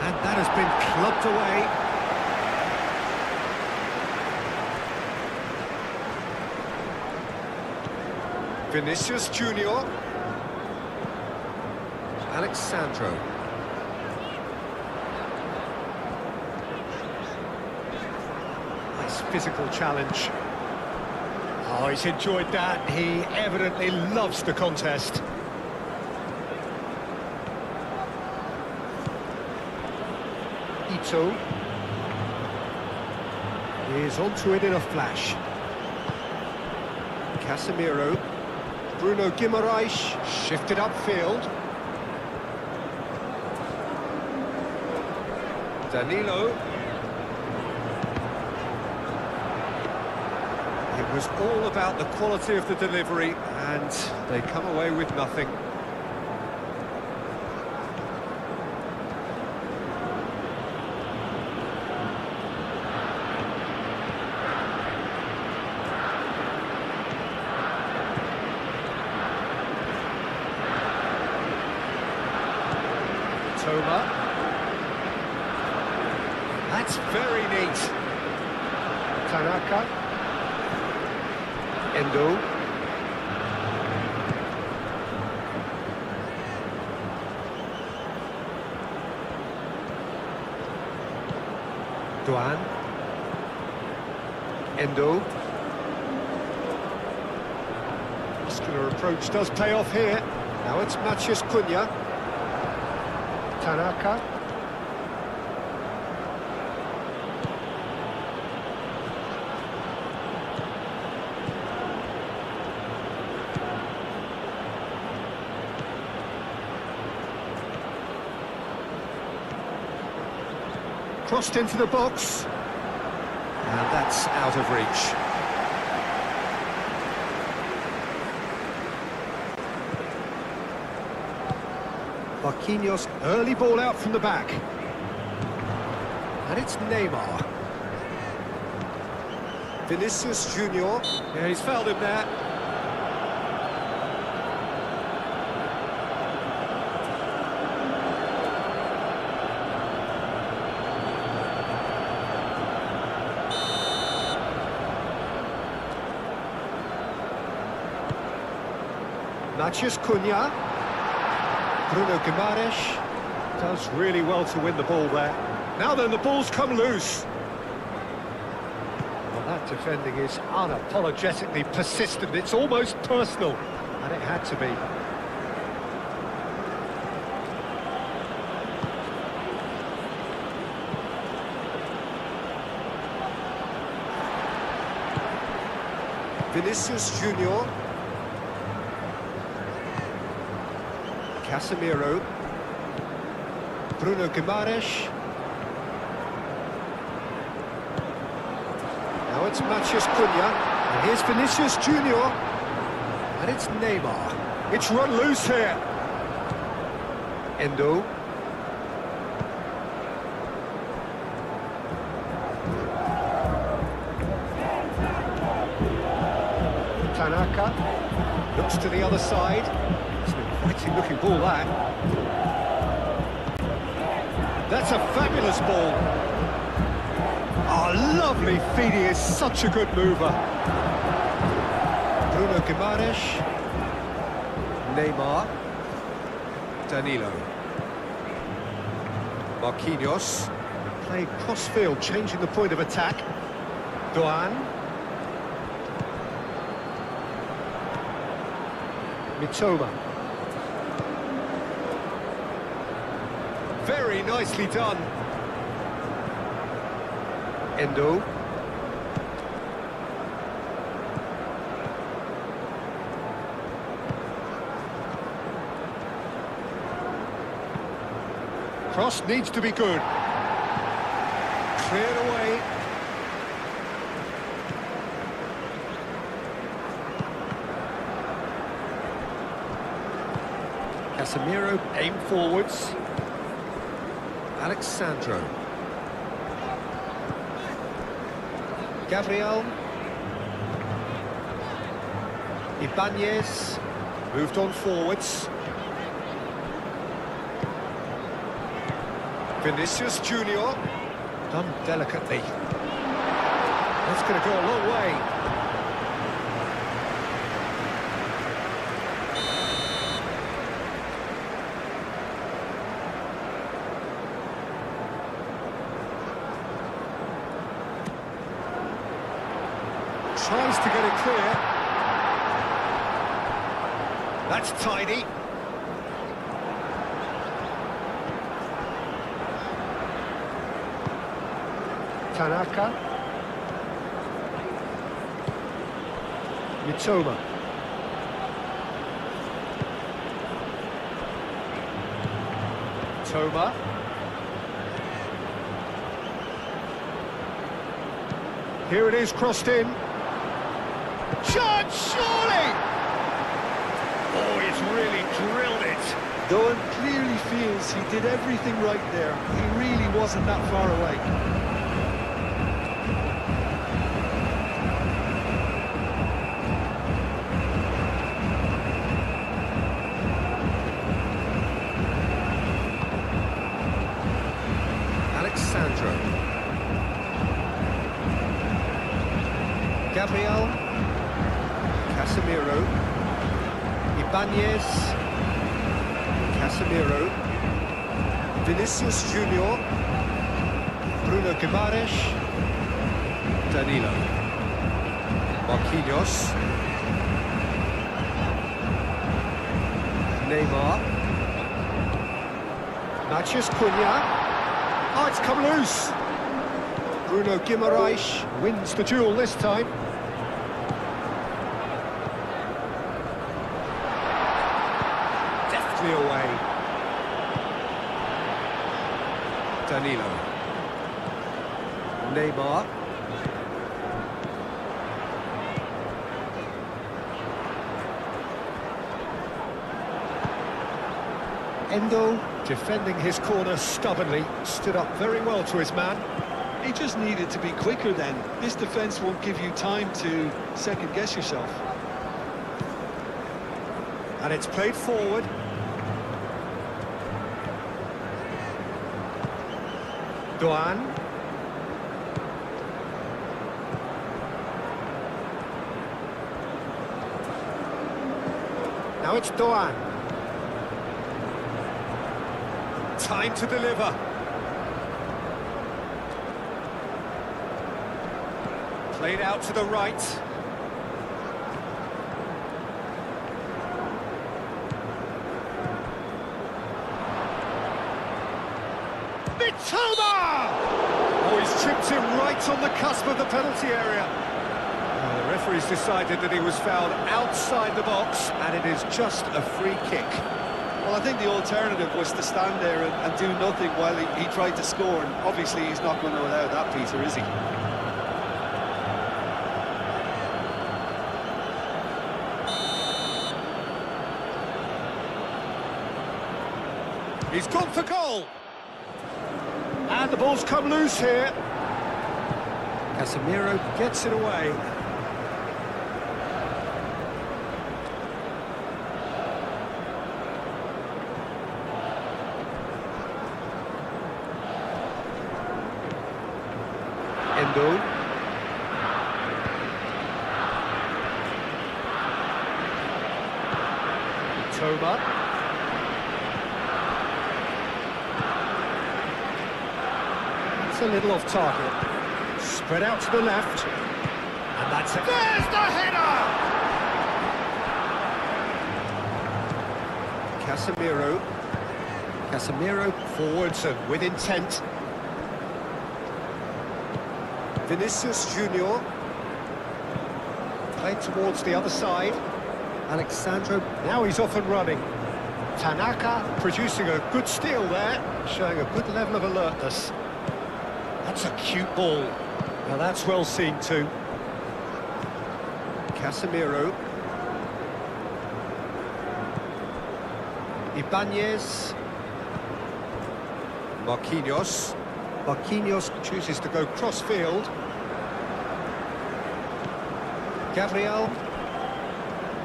Speaker 4: And that has been clubbed away. Vinicius Junior. Alexandro. Nice physical challenge. Oh, he's enjoyed that. He evidently loves the contest. Ito. He is onto it in a flash. Casemiro. Bruno Guimaraes shifted upfield. Danilo. It was all about the quality of the delivery, and they come away with nothing. Toma. That's very neat. Tanaka. Endo. Duan. Endo. Muscular approach does pay off here. Now it's Matheus Cunha. Tanaka. Crossed into the box. And that's out of reach. Marquinhos, early ball out from the back. And it's Neymar. Vinicius Junior. Yeah, he's fouled him there. Matheus Cunha. Bruno Guimaraes does really well to win the ball there. Now then, the ball's come loose. Well, that defending is unapologetically persistent. It's almost personal, and it had to be. Vinicius Junior. Casemiro. Bruno Guimaraes. Now it's Matheus Cunha. And here's Vinicius Junior. And it's Neymar. It's run loose here. Endo. Tanaka. Looks to the other side. Exciting looking ball that. That's a fabulous ball. Oh, lovely feed. He is such a good mover. Bruno Guimaraes. Neymar. Danilo. Marquinhos. Playing cross-field, changing the point of attack. Duan. Mitoma. Very nicely done. Endo. Cross needs to be good. Cleared away. Casemiro aim forwards. Alexandro. Gabriel. Ibanez. Moved on forwards. Vinicius Junior. Done delicately. That's going to go a long way. Tries to get it clear. That's tidy. Tanaka. Yatoma. Toma. Here it is, crossed in. Chance, surely! Oh, he's really drilled it.
Speaker 3: Doan clearly feels he did everything right there. He really wasn't that far away.
Speaker 4: Alexandro. Gabriel. Casemiro. Ibanez. Casemiro. Vinicius Junior. Bruno Guimaraes. Danilo. Marquinhos. Neymar. Matheus Cunha. Oh, it's come loose. Bruno Guimaraes wins the duel this time. Deftly away. Danilo. Neymar. Endo, defending his corner stubbornly, stood up very well to his man.
Speaker 3: He just needed to be quicker then. This defence won't give you time to second-guess yourself.
Speaker 4: And it's played forward. Doan. Now it's Doan. Time to deliver. Played out to the right. Mitoma! Oh, he's chipped him right on the cusp of the penalty area. The referee's decided that he was fouled outside the box, and it is just a free kick.
Speaker 3: Well, I think the alternative was to stand there and do nothing while he tried to score, and obviously he's not going to allow that, Peter, is he?
Speaker 4: He's gone for goal. And the ball's come loose here. Casemiro gets it away. Endo. Toma. It's a little off target. Spread out to the left. And that's it. There's the header! Casemiro. Casemiro forwards and with intent. Vinicius Junior. Played towards the other side. Alexandro, now he's off and running. Tanaka producing a good steal there, showing a good level of alertness. That's a cute ball. Now that's well seen too. Casemiro. Ibanez. Marquinhos. Marquinhos chooses to go cross-field. Gabriel.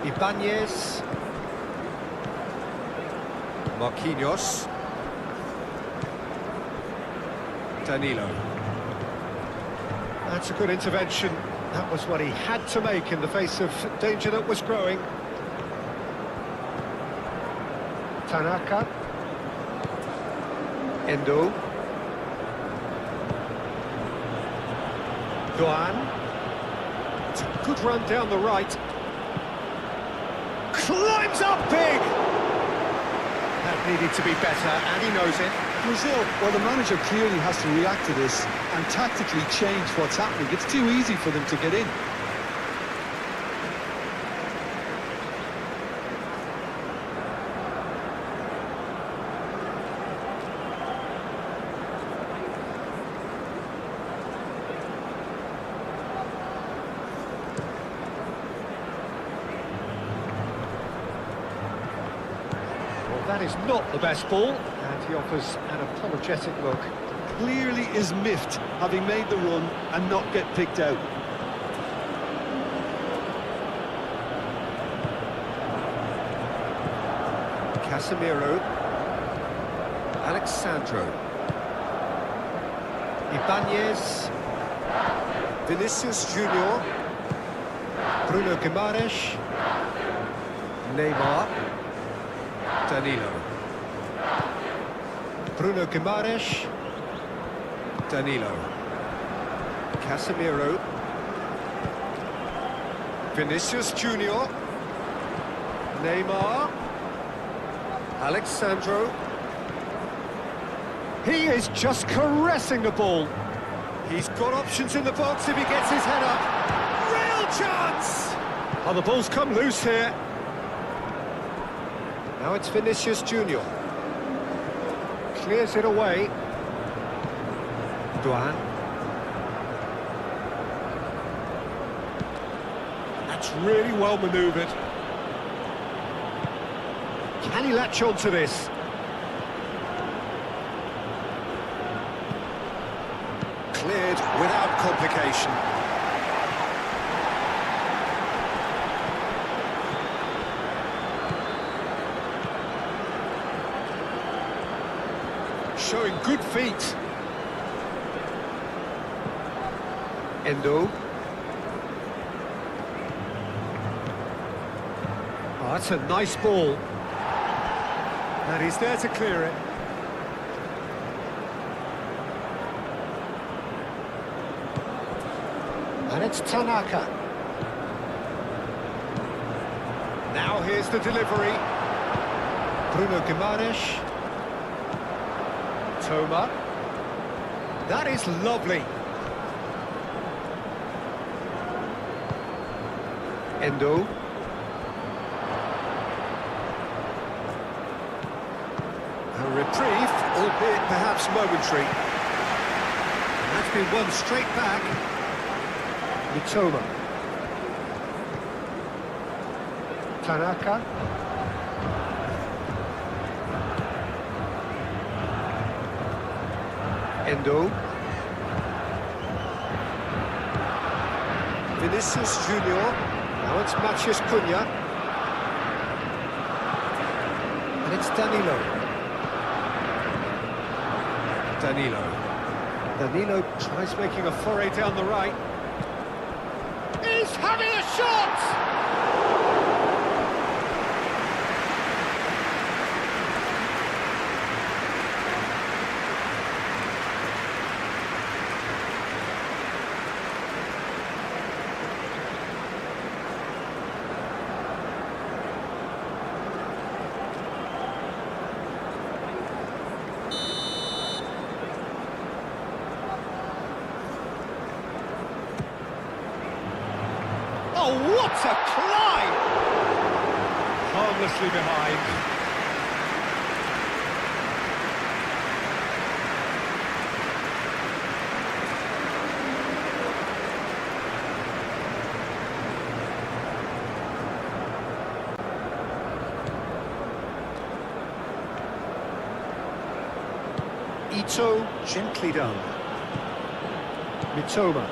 Speaker 4: Ibanez. Marquinhos. Danilo. That's a good intervention. That was what he had to make in the face of danger that was growing. Tanaka. Endo. Doan. It's a good run down the right. Climbs up big! That needed to be better, and he knows it.
Speaker 3: Brazil, well, the manager clearly has to react to this and tactically change what's happening. It's too easy for them to get in.
Speaker 4: That is not the best ball, and he offers an apologetic look.
Speaker 3: Clearly is miffed, having made the run and not get picked out.
Speaker 4: Casemiro. Alexandro. Ibanez. Vinicius Junior. Bruno Guimaraes. Neymar. Danilo. Bruno Guimaraes. Danilo. Casemiro. Vinicius Junior. Neymar. Alexandro. He is just caressing the ball. He's got options in the box if he gets his head up. Real chance! Oh, the ball's come loose here. Now it's Vinicius Junior. Clears it away. Duan. That's really well manoeuvred. Can he latch on to this? Cleared without complication. Showing good feet. Endo. Oh, that's a nice ball. And he's there to clear it. And it's Tanaka. Now here's the delivery. Bruno Guimaraes. Toma. That is lovely. Endo. A reprieve, albeit perhaps momentary. That's been won straight back. Mitoma. Tanaka. Endo. Vinicius Junior. Now it's Matheus Cunha. And it's Danilo. Danilo tries making a foray down the right. He's having a shot! Oh, what a climb! Harmlessly behind. Ito, gently done. Mitoma.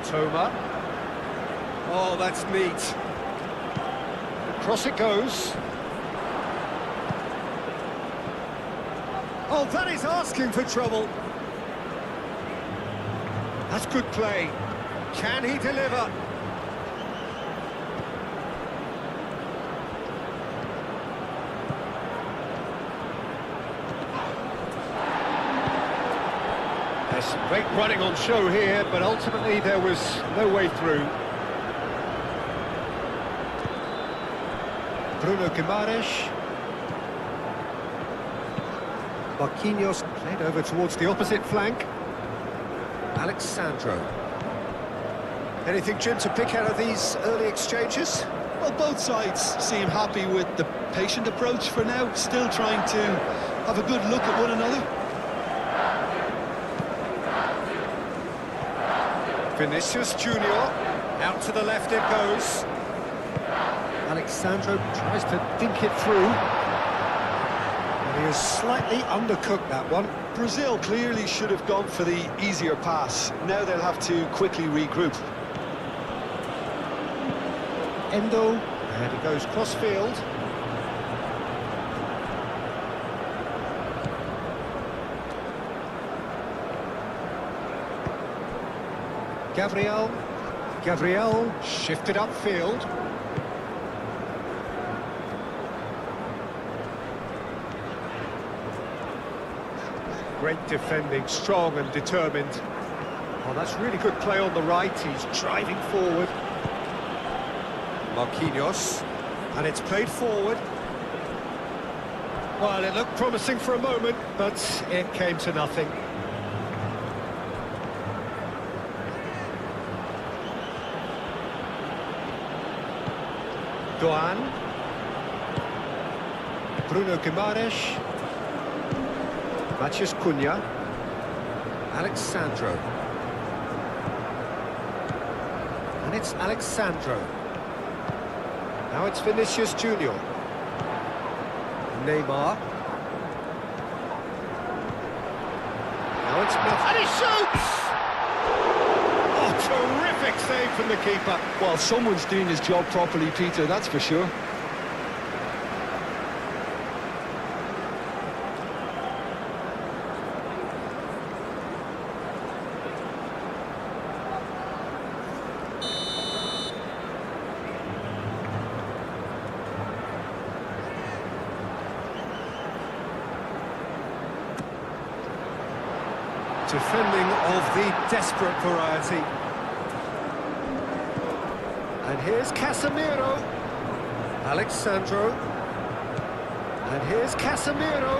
Speaker 4: Toma. Oh, that's neat. Across it goes. Oh, that is asking for trouble. That's good play. Can he deliver? There's some great running on show here, but ultimately there was no way through. Bruno Guimaraes. Marquinhos played over towards the opposite flank. Alexandro. Anything, Jim, to pick out of these early exchanges?
Speaker 3: Well, both sides seem happy with the patient approach for now, still trying to have a good look at one another.
Speaker 4: Vinicius Junior, out to the left it goes. Alexandro tries to dink it through. And he has slightly undercooked that one.
Speaker 3: Brazil clearly should have gone for the easier pass. Now they'll have to quickly regroup.
Speaker 4: Endo, and he goes cross-field. Gabriel shifted upfield. Great defending, strong and determined. Oh, that's really good play on the right. He's driving forward. Marquinhos, and it's played forward. Well, it looked promising for a moment, but it came to nothing. Doan, Bruno Guimaraes, Matheus Cunha, Alexandro, and it's Alexandro. Now it's Vinicius Junior, Neymar. Now it's and he shoots! Oh, terrific save from the keeper.
Speaker 3: Well, someone's doing his job properly, Peter, that's for sure.
Speaker 4: Defending of the desperate variety. And here's Casemiro. Alexandro. And here's Casemiro.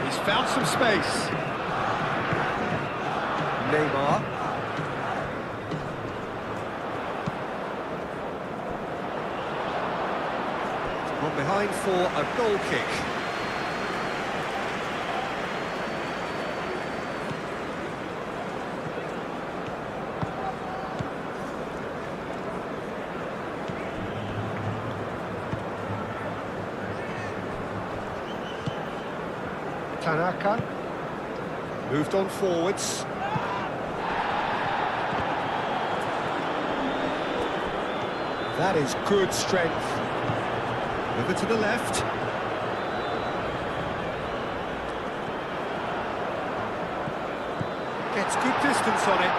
Speaker 4: He's found some space. Neymar. On behind for a goal kick. Tanaka moved on forwards. That is good strength. Over to the left. Gets good distance on it.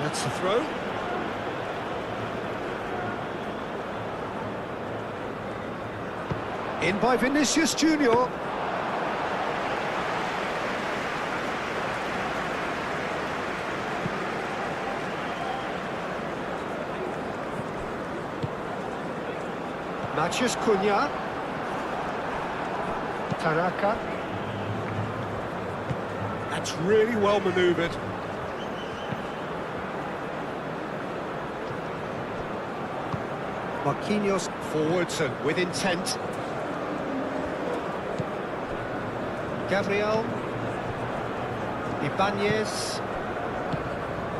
Speaker 4: That's the throw. In by Vinicius Junior. Matheus Cunha. Tanaka. That's really well manoeuvred. Marquinhos forwards and with intent. Gabriel. Ibanez.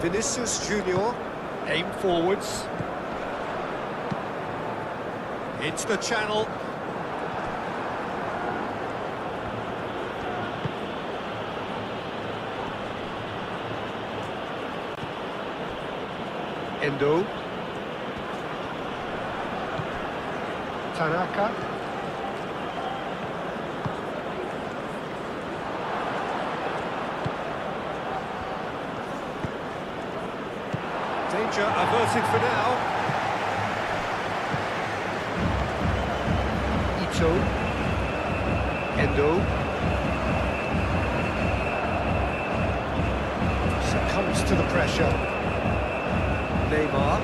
Speaker 4: Vinicius Junior. Aim forwards. Into the channel. Endo. Tanaka. Danger averted for now. Endo succumbs to the pressure. Neymar.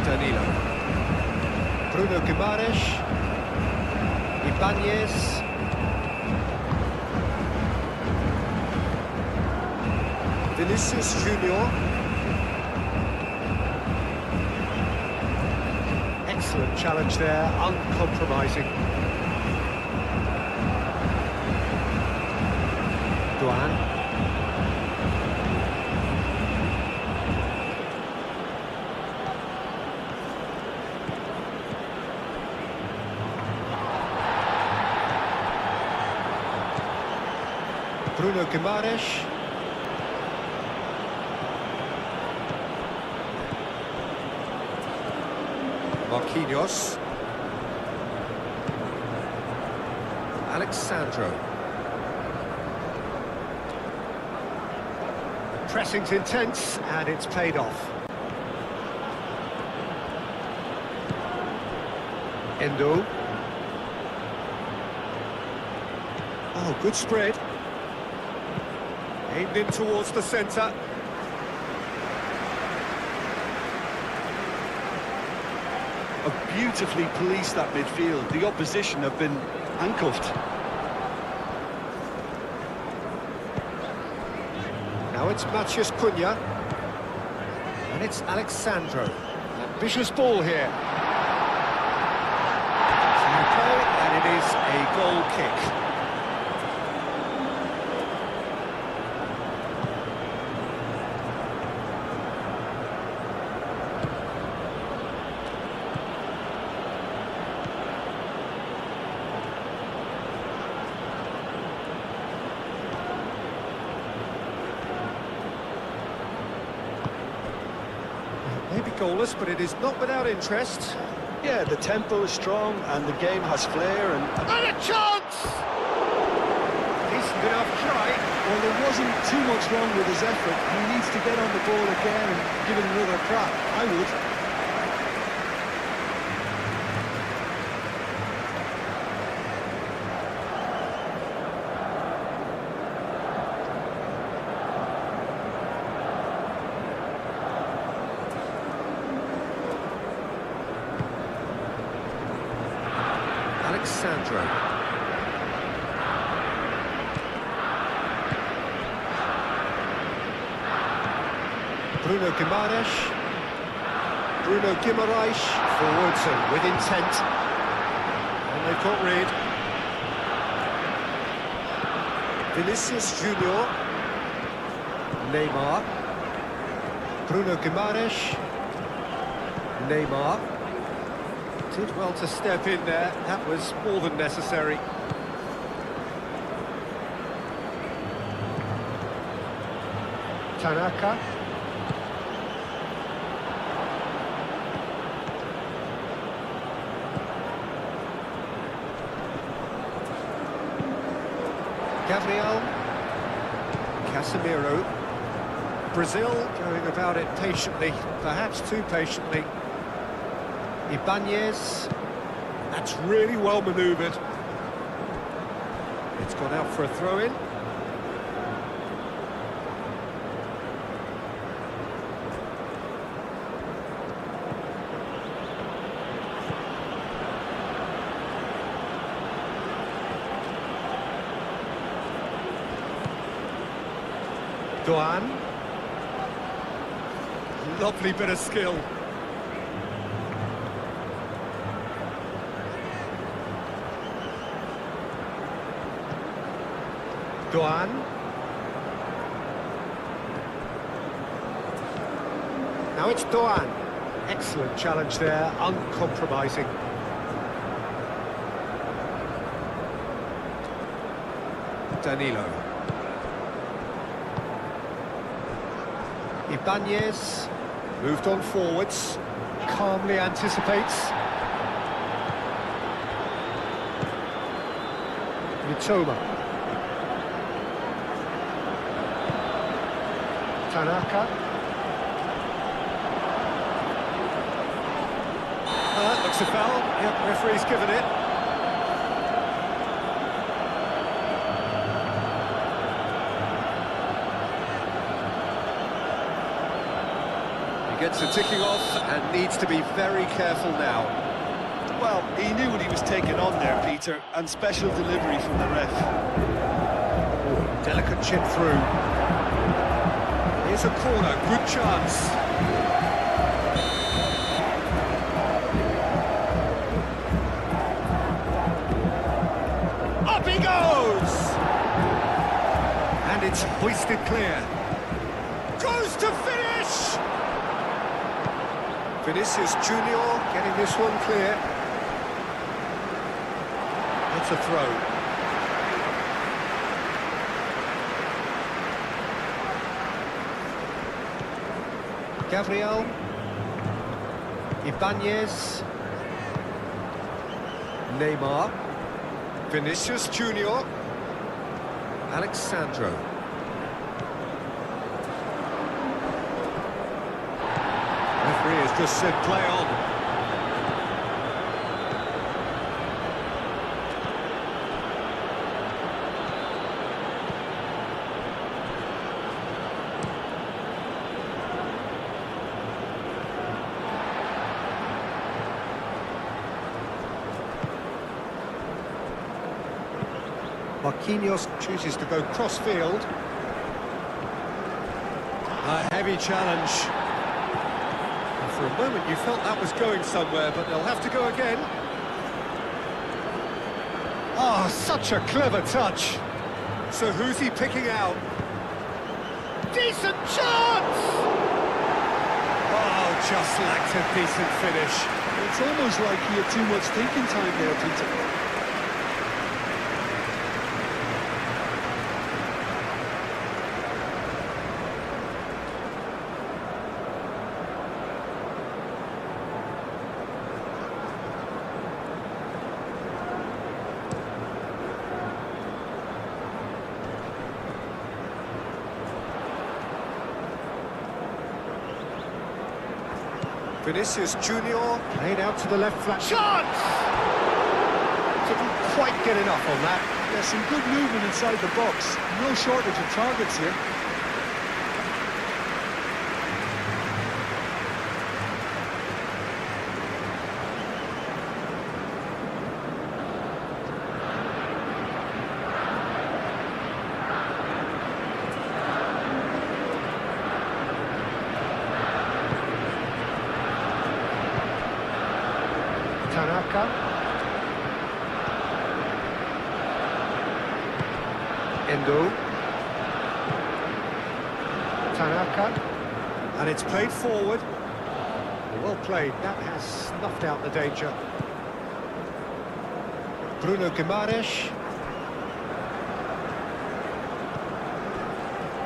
Speaker 4: Danilo. Bruno Guimaraes. Ibanez. Vinicius Junior. Excellent challenge there, uncompromising. Duan. Bruno Guimaraes. Marquinhos. Alexandro. Pressing's intense and it's paid off. Endo. Oh, good spread. Aimed in towards the centre.
Speaker 3: Have beautifully policed that midfield. The opposition have been handcuffed.
Speaker 4: Now it's Matheus Cunha. And it's Alexandro. Ambitious ball here. Fair play, and it is a goal kick. Maybe goalless, but it is not without interest.
Speaker 3: Yeah, the tempo is strong and the game has flair and
Speaker 4: And a chance! Decent enough try.
Speaker 3: well, there wasn't too much wrong with his effort. He needs to get on the ball again and give it another crack. I would.
Speaker 4: Alexandro. Bruno Guimaraes. Bruno Guimaraes forwards and with intent. And they've got rid. Vinicius Junior. Neymar. Bruno Guimaraes. Neymar. Did well to step in there. That was more than necessary. Tanaka. Gabriel. Casemiro. Brazil going about it patiently, perhaps too patiently. Ibanez. That's really well manoeuvred. It's gone out for a throw-in. Doan. Lovely bit of skill. Doan. Now it's Doan. Excellent challenge there, uncompromising. Danilo. Ibanez moved on forwards, calmly anticipates. Mitoma. Tanaka. Looks a foul. Yep, referee's given it. He gets the ticking off and needs to be very careful now.
Speaker 3: Well, he knew what he was taking on there, Peter, and special delivery from the ref.
Speaker 4: Delicate chip through. Here's a corner, good chance. he goes! And it's hoisted clear. Goes to finish! Vinicius Junior getting this one clear. That's a throw. Gabriel. Ibanez. Neymar. Vinicius Junior. Alexandro. Referee has just said play on. Marquinhos chooses to go cross-field. A heavy challenge. And for a moment you felt that was going somewhere, but they'll have to go again. Oh, such a clever touch. So who's he picking out? Decent chance! Oh, just lacked a decent finish.
Speaker 3: It's almost like he had too much thinking time there, Peter.
Speaker 4: Vinicius Junior played out to the left flank. Chance! Didn't quite get enough on that.
Speaker 3: There's some good movement inside the box. No shortage of targets here.
Speaker 4: Tanaka. Endo. Tanaka. And it's played forward. Well played. That has snuffed out the danger. Bruno Guimaraes.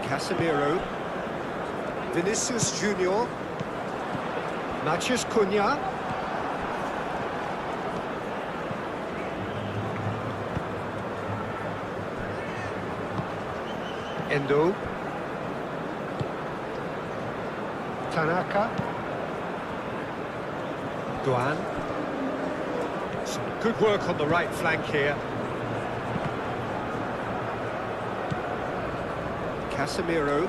Speaker 4: Casemiro. Vinicius Junior. Matheus Cunha. Endo. Tanaka. Duan. Some good work on the right flank here. Casemiro.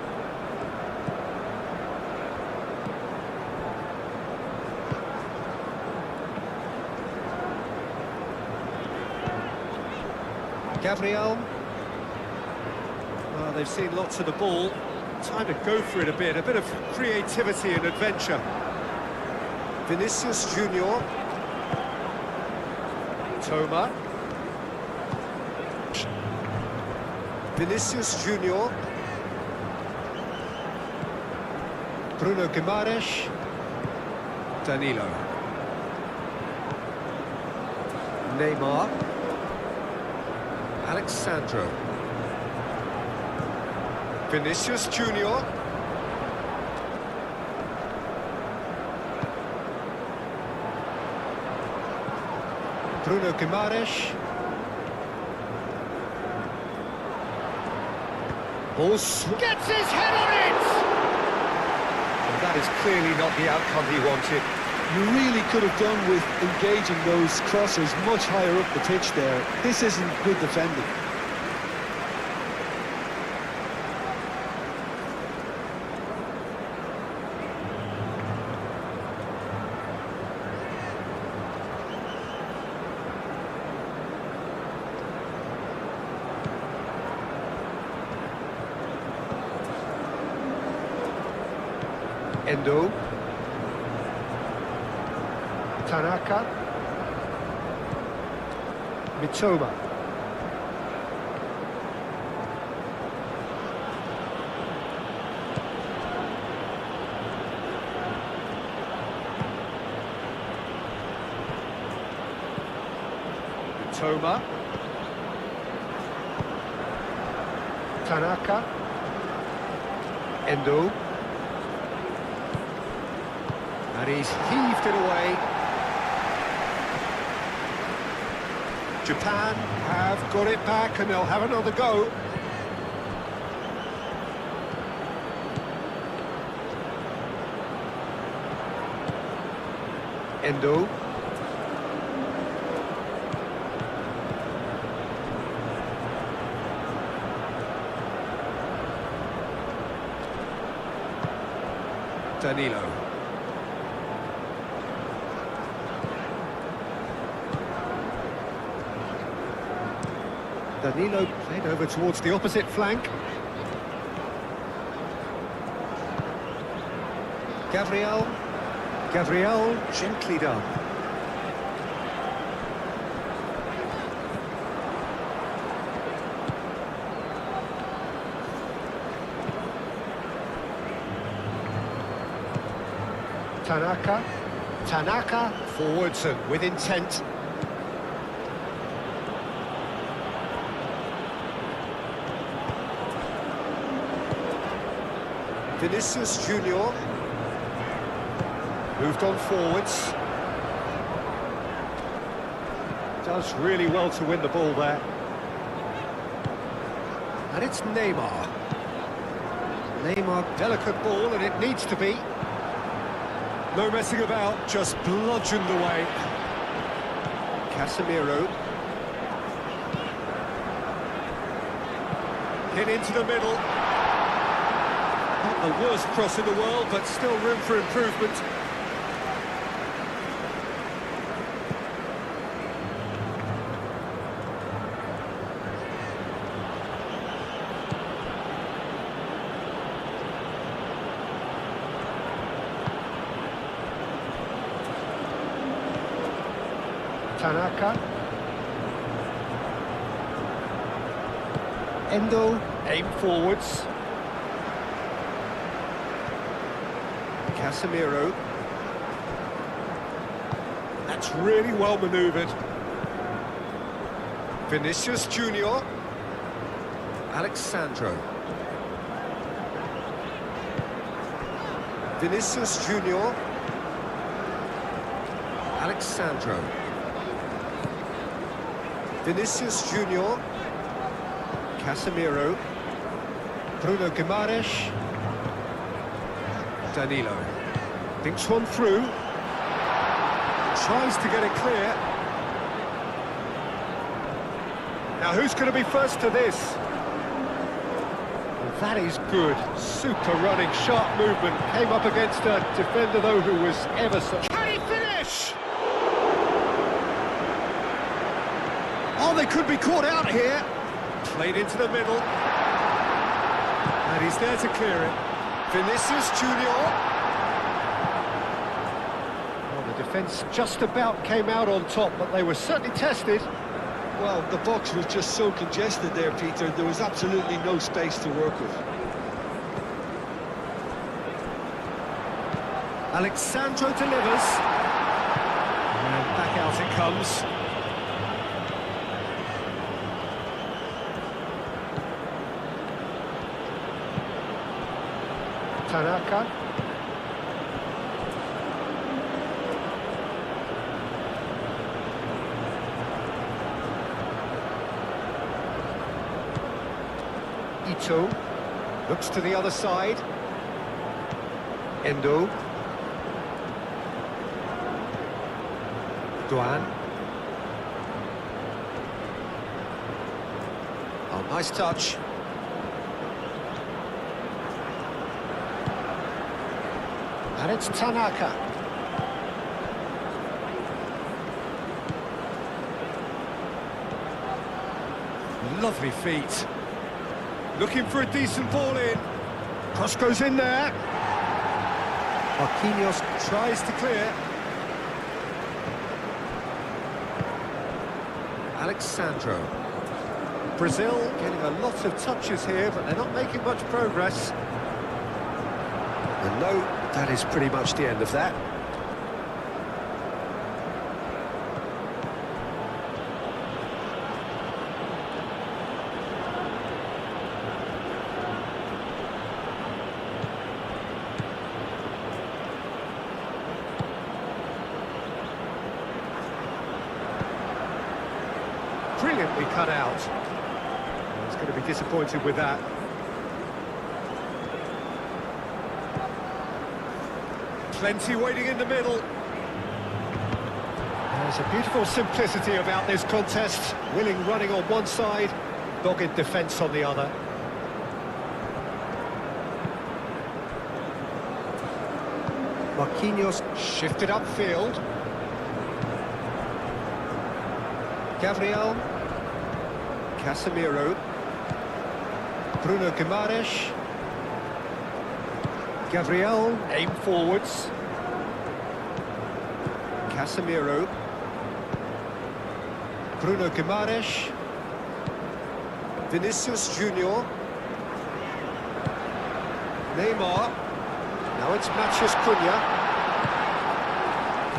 Speaker 4: Gabriel. Well, they've seen lots of the ball. Time to go for it a bit of creativity and adventure. Vinicius Junior. Toma. Vinicius Junior. Bruno Guimaraes. Danilo. Neymar. Alexandro. Vinicius Junior. Bruno Guimaraes. Gets his head on it! And that is clearly not the outcome he wanted.
Speaker 3: You really could have done with engaging those crossers much higher up the pitch there. This isn't good defending.
Speaker 4: Endo. Tanaka. Mitoma. Mitoma. Tanaka. Endo. And he's heaved it away. Japan have got it back and they'll have another go. Endo. Danilo. Danilo played over towards the opposite flank. Gabriel. Gabriel, gently done. Tanaka. Tanaka forwards and with intent. Vinicius Junior moved on forwards. Does really well to win the ball there. And it's Neymar. Neymar, delicate ball, and it needs to be. No messing about, just bludgeoned away. Casemiro. Hit into the middle. Not the worst cross in the world, but still room for improvement. Tanaka. Endo, aim forwards. Casemiro. That's really well manoeuvred. Vinicius Junior. Alexandro. Vinicius Junior. Alexandro. Vinicius Junior. Casemiro. Bruno Guimaraes. Danilo. Thinks one through. Tries to get it clear. Now who's going to be first to this? Well, that is good. Super running, sharp movement. Came up against a defender though who was ever so... Can he finish? Oh, they could be caught out here. Played into the middle. And he's there to clear it. Vinicius Junior. Well, the defence just about came out on top, but they were certainly tested.
Speaker 3: Well, the box was just so congested there, Peter. There was absolutely no space to work with.
Speaker 2: Alexandro delivers. And back out it comes.
Speaker 4: Tanaka. Ito looks to the other side. Endo. Duan. Oh, nice touch. And it's Tanaka. Lovely feet. Looking for a decent ball in. Cross goes in there. Marquinhos tries to clear. Alexandro. Brazil getting a lot of touches here, but they're not making much progress. And no, that is pretty much the end of that. brilliantly cut out. He's going to be disappointed with that. Plenty waiting in the middle. There's a beautiful simplicity about this contest. Willing running on one side, dogged defence on the other. Marquinhos shifted upfield. Gabriel. Casemiro. Bruno Guimaraes. Gabriel, aim forwards. Casemiro. Bruno Guimaraes. Vinicius Junior. Neymar. Now it's Matches Cunha.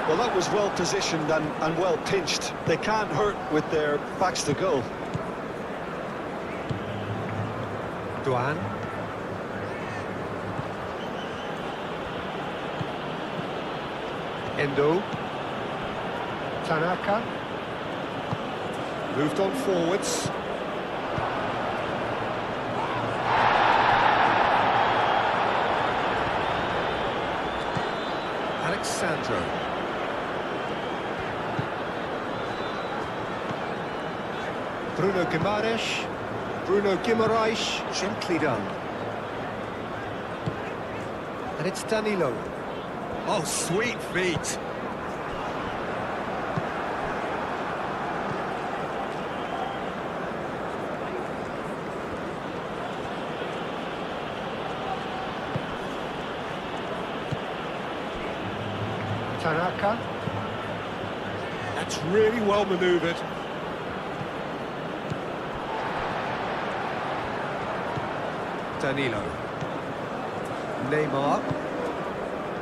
Speaker 3: Well, that was well positioned and well pinched. They can't hurt with their backs to goal.
Speaker 4: Duan. Endo. Tanaka. Moved on forwards. Alexandro. Bruno Guimaraes. Bruno Guimaraes, gently done. And it's Danilo.
Speaker 2: Oh, sweet feet.
Speaker 4: Tanaka. That's really well manoeuvred. Danilo. Neymar.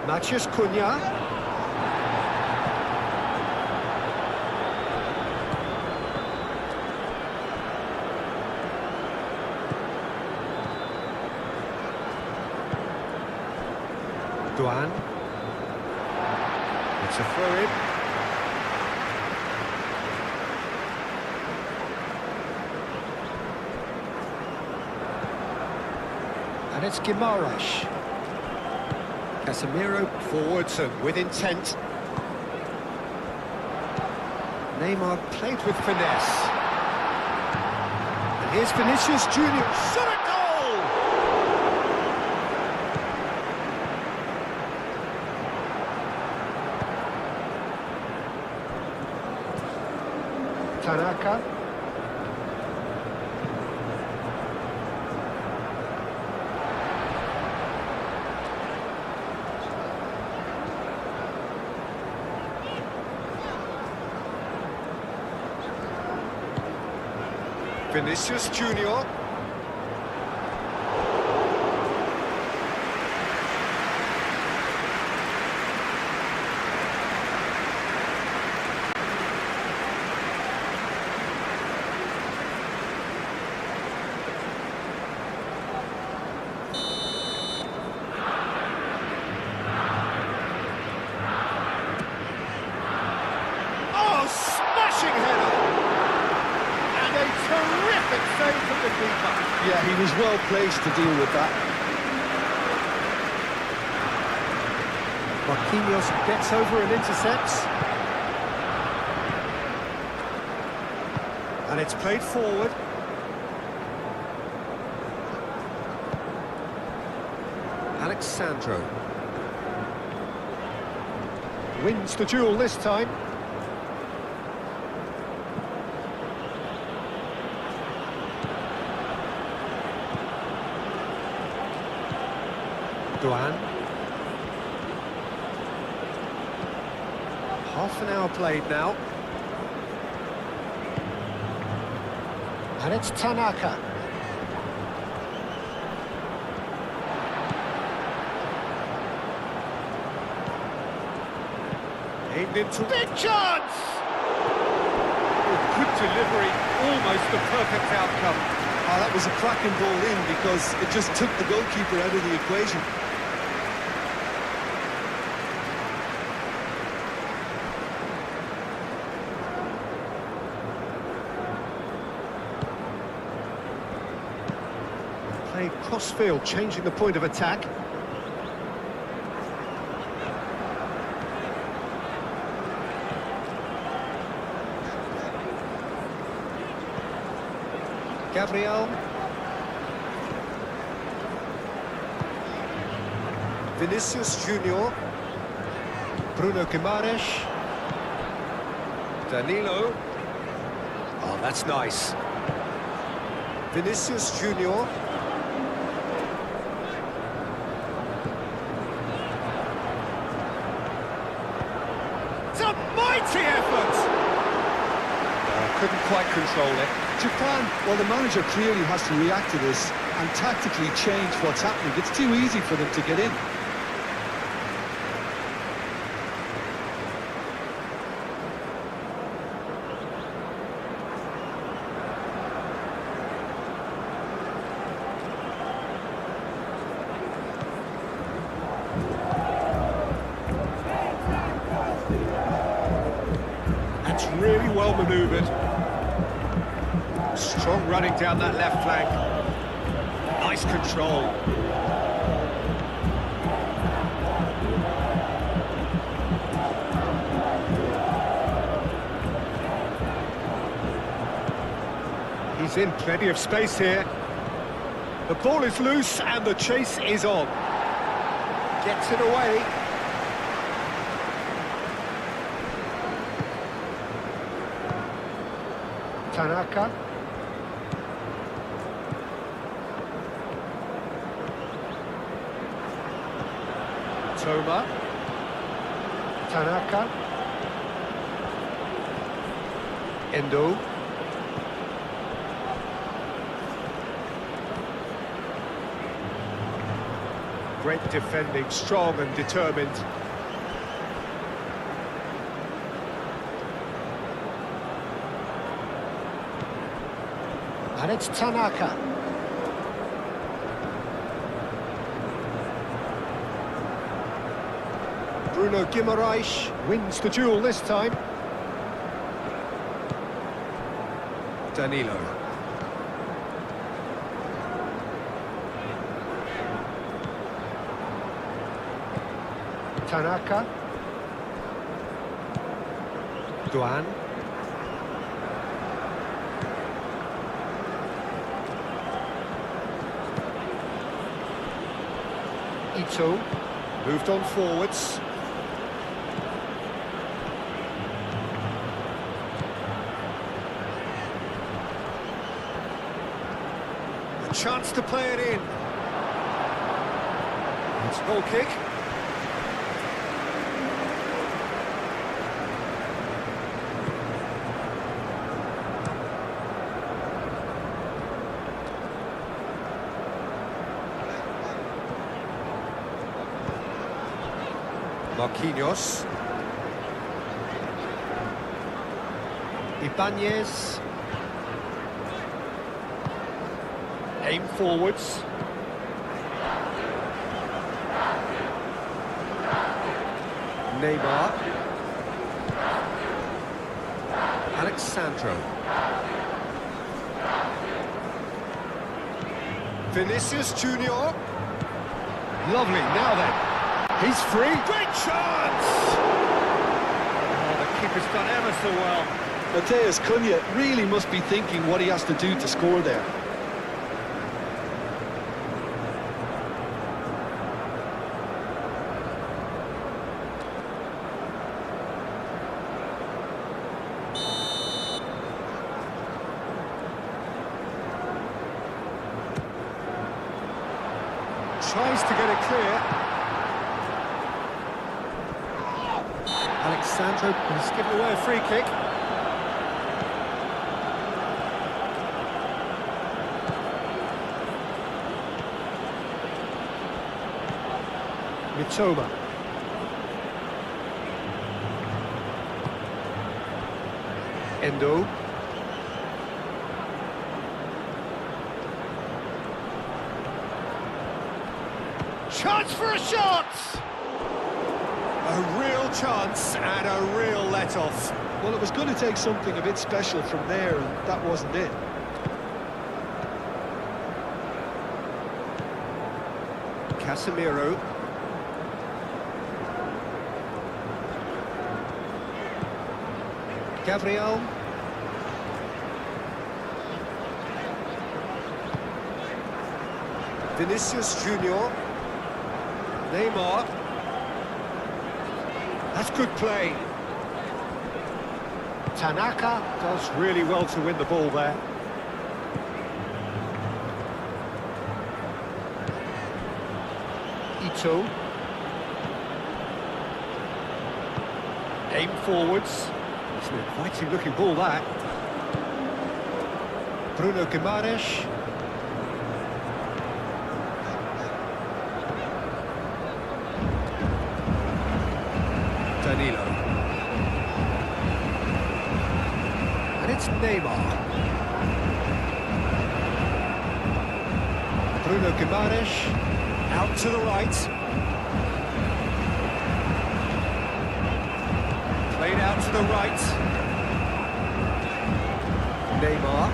Speaker 4: Matches Cunha. Duan. It's a throw-in. And it's Guimaraes. Casemiro forwards and with intent. Neymar played with finesse. And here's Vinicius Junior. Shot a goal! Tanaka. Vinicius Junior. Oh, smashing header! And a terrific save from the keeper.
Speaker 3: Yeah, he was well placed to deal with that.
Speaker 4: Marquinhos gets over and intercepts. And it's played forward. Alexandro. Wins the duel this time. Duan. Half an hour played now. And it's Tanaka. Aimed into big chance!
Speaker 2: Good delivery, almost the perfect outcome.
Speaker 3: Oh, that was a cracking ball in because it just took the goalkeeper out of the equation.
Speaker 4: Played cross-field, changing the point of attack. Gabriel. Vinicius Junior. Bruno Guimaraes. Danilo. Oh, that's nice. Vinicius Junior. It's a mighty effort! Couldn't quite control it.
Speaker 3: Japan, well, the manager clearly has to react to this and tactically change what's happening. It's too easy for them to get in.
Speaker 4: That's really well manoeuvred. Strong running down that left flank. Nice control. He's in plenty of space here. The ball is loose and the chase is on. Gets it away. Tanaka. Toma. Tanaka. Endo. Great defending, strong and determined. And it's Tanaka. Bruno Guimaraes wins the duel this time. Danilo. Tanaka. Duan. Ito. Moved on forwards. A chance to play it in. It's a goal kick. Marquinhos. Ibanez. Aim forwards. Neymar. Alexandro. Vinicius Junior. Lovely, now then. He's free. Great chance! Oh, the keeper's done ever so well.
Speaker 3: Mateus Cunha really must be thinking what he has to do to score there.
Speaker 4: Tries to get it clear. Alexandro has given away a free kick. Mitoma. Endo. Chance for a shot! A real chance and a real let-off.
Speaker 3: Well, it was going to take something a bit special from there, and that wasn't it.
Speaker 4: Casemiro. Gabriel. Vinicius Junior. Neymar. That's good play. Tanaka does really well to win the ball there. Ito. Aim forwards. It's an inviting looking ball that. Bruno Guimaraes. Danilo. And it's Neymar. Bruno Guimaraes. Out to the right. Played out to the right. Neymar.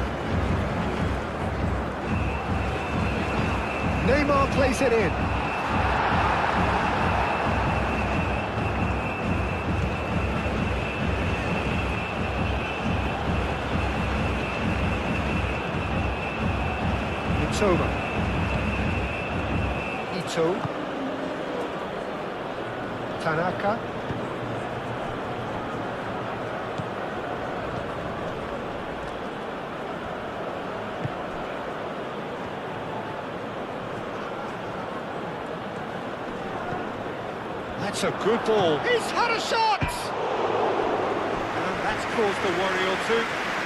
Speaker 4: Neymar plays it in. Mitoma. Ito. Tanaka. That's a good ball. He's had a shot! And that's caused a worry or two.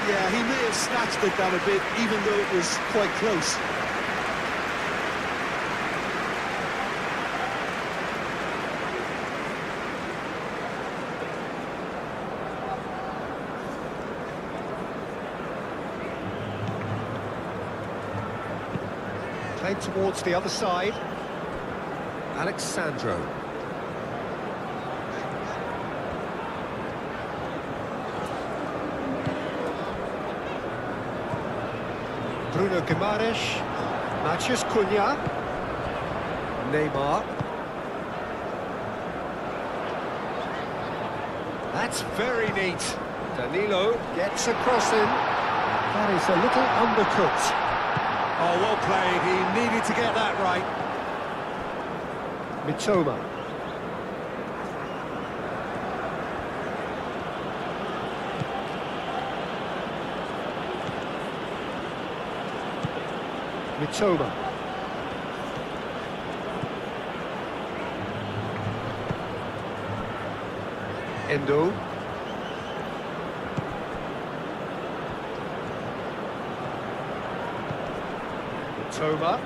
Speaker 3: Yeah, he may have snatched at that a bit, even though it was quite close.
Speaker 4: Played towards the other side. Alexandro. Bruno Guimaraes. Matheus Cunha. Neymar. That's very neat. Danilo gets a cross in. That is a little undercooked.
Speaker 2: Oh, well played. He needed to get that right.
Speaker 4: Mitoma. Mitoma. Endo. Mitoma.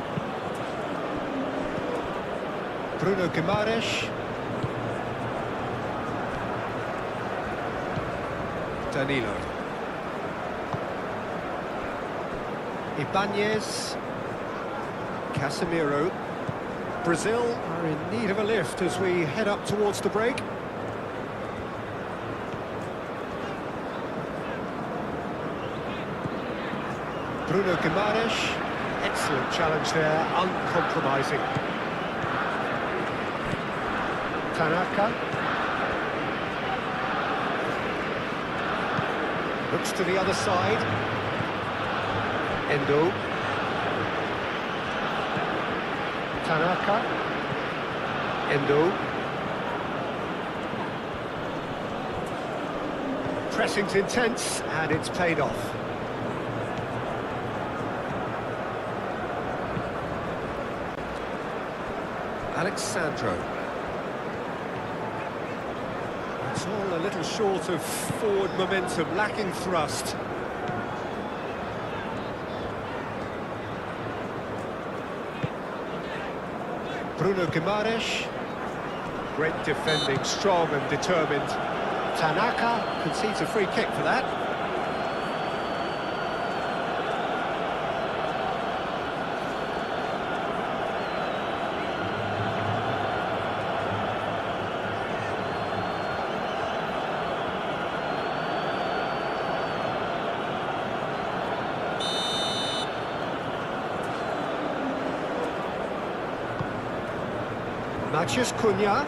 Speaker 4: Bruno Guimaraes. Danilo. Ibanez. Casemiro. Brazil are in need of a lift as we head up towards the break. Bruno Guimaraes. Excellent challenge there, uncompromising. Tanaka. Looks to the other side. Endo. Tanaka. Endo. Pressing's intense, and it's paid off. Alexandro. It's all a little short of forward momentum, lacking thrust. Bruno Guimaraes. Great defending, strong and determined. Tanaka concedes a free kick for that. Matheus Cunha.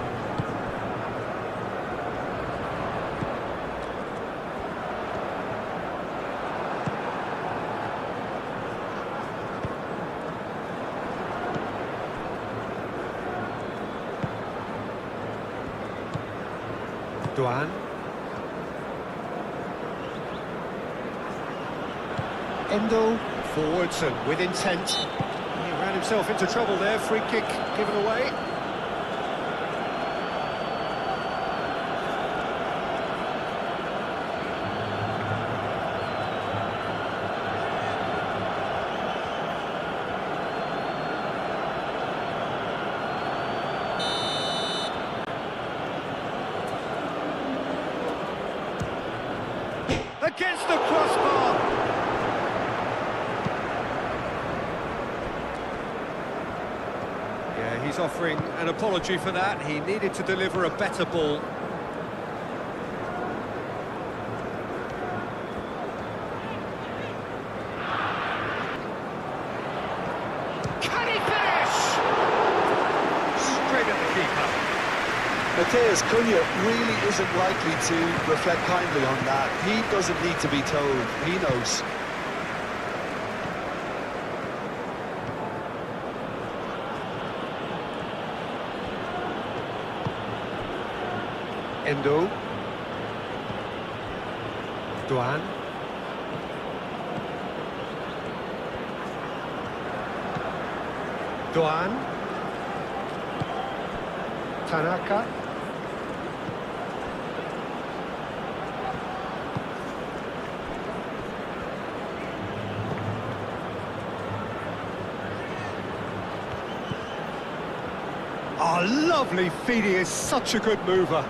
Speaker 4: Duan. Endo. Forwards and with intent. He ran himself into trouble there. Free kick given away. Against the crossbar. Yeah, he's offering an apology for that. He needed to deliver a better ball. Can he finish? Straight at the keeper.
Speaker 3: Matheus Cunha really isn't likely to reflect kindly on that. He doesn't need to be told. He knows.
Speaker 4: Endo. Duan. Duan. Tanaka. Oh, lovely feed. He is such a good mover.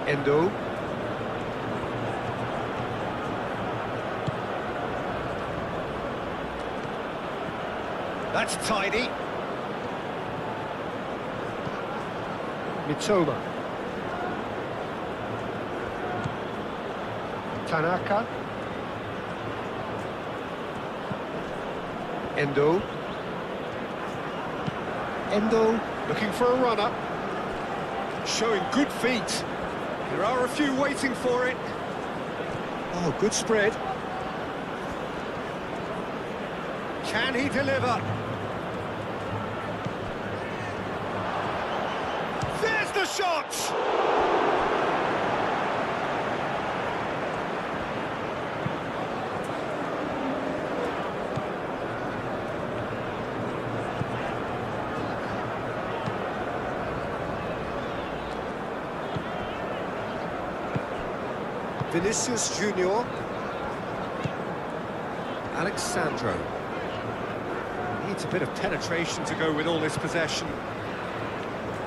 Speaker 4: Endo. That's tidy. Mitoma. Tanaka. Endo. Endo looking for a runner. Showing good feet. There are a few waiting for it. Oh, good spread. Can he deliver? There's the shot! Vinicius Junior. Alexandro. Needs a bit of penetration to go with all this possession.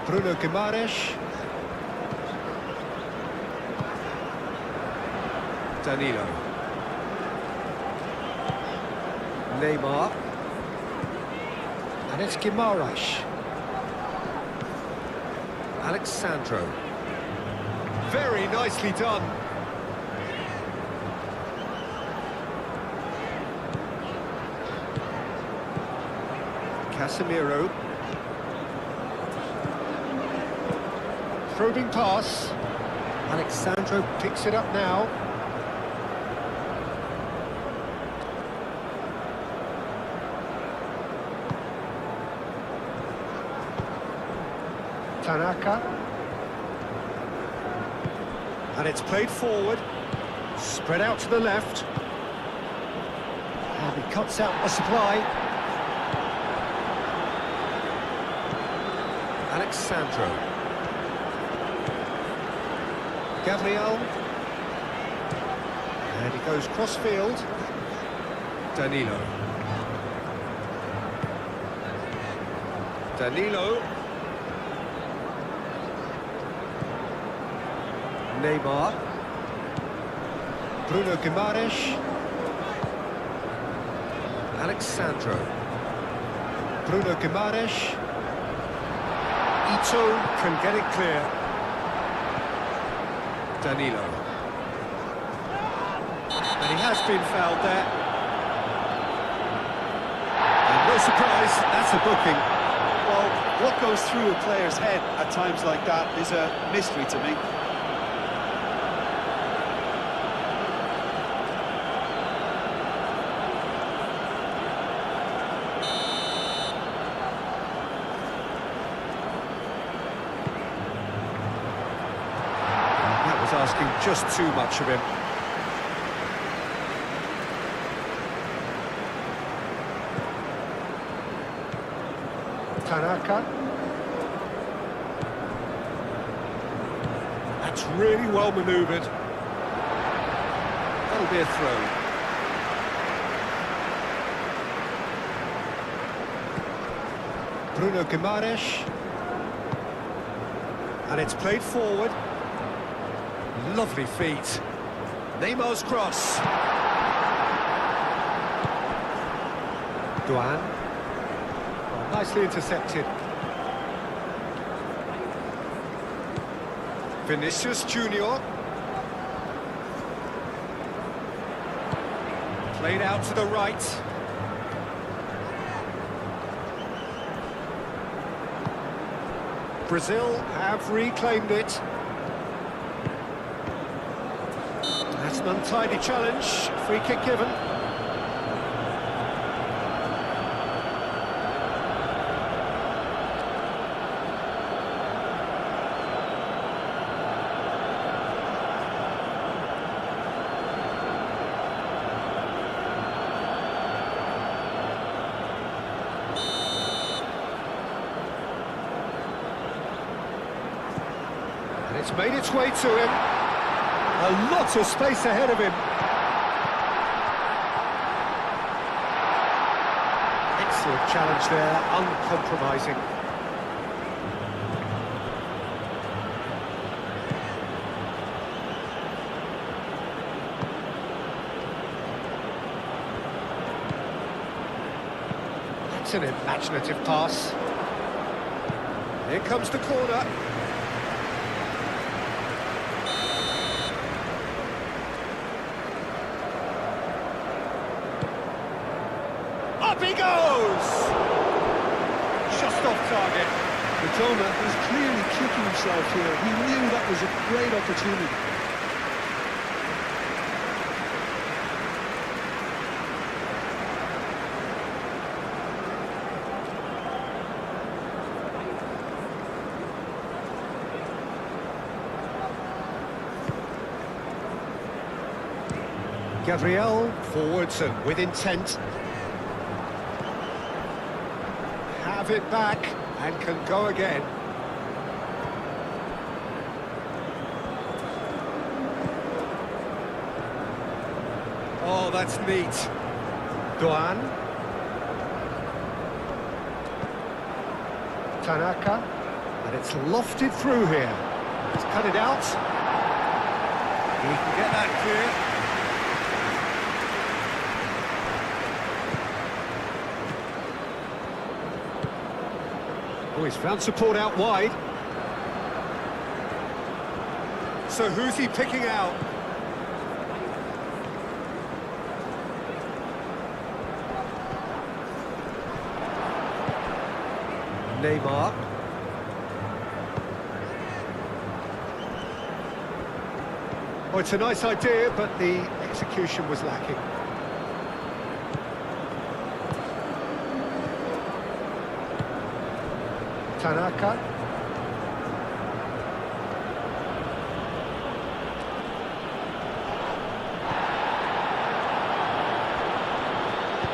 Speaker 4: Bruno Guimaraes. Danilo. Neymar. And it's Guimaraes. Alexandro. Very nicely done. Casemiro. Probing pass. Alexandro picks it up now. Tanaka. And it's played forward. Spread out to the left. And he cuts out a supply. Alexandro. Gabriel. And he goes cross-field. Danilo. Danilo. Neymar. Bruno Guimaraes. Alexandro. Bruno Guimaraes. Ito can get it clear. Danilo. And he has been fouled there.
Speaker 2: No surprise, that's a booking. Well, what goes through a player's head at times like that is a mystery to me. That was asking just too much of him.
Speaker 4: Tanaka. That's really well manoeuvred.
Speaker 2: That'll be a throw.
Speaker 4: Bruno Guimaraes. And it's played forward. Lovely feet.
Speaker 2: Neymar's cross.
Speaker 4: Duan. Oh, nicely intercepted. Vinicius Junior. Played out to the right. Brazil have reclaimed it. That's an untidy challenge. Free kick given. And it's made its way to him. A lot of space ahead of him. Excellent challenge there, uncompromising. That's an imaginative pass. Here comes the corner. Up he goes! Just off target.
Speaker 3: Matoma is clearly kicking himself here. He knew that was a great opportunity.
Speaker 4: Gabriel forwards and with intent. Have it back and can go again. Oh, that's neat. Duan. Tanaka. And it's lofted through here. He's cut it out. He can get that clear. Oh, he's found support out wide. So who's he picking out? Neymar. Oh, it's a nice idea, but the execution was lacking. Tanaka.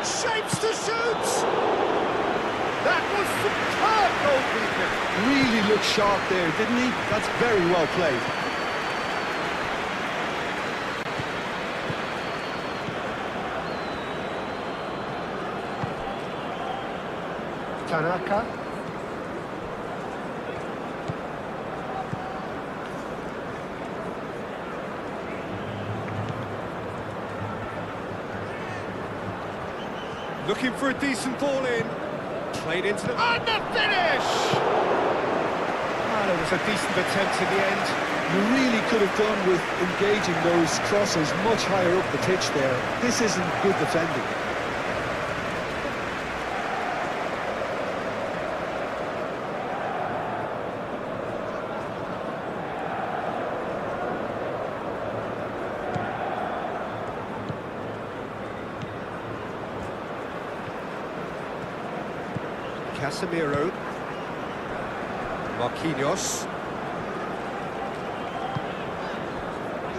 Speaker 4: Shapes to shoot! That was superb goalkeeping.
Speaker 3: Really looked sharp there, didn't he? That's very well played.
Speaker 4: Tanaka. Looking for a decent ball in. Played into the... And the finish! There was a decent attempt in the end.
Speaker 3: You really could have done with engaging those crosses much higher up the pitch there. This isn't good defending.
Speaker 4: Casemiro. Marquinhos.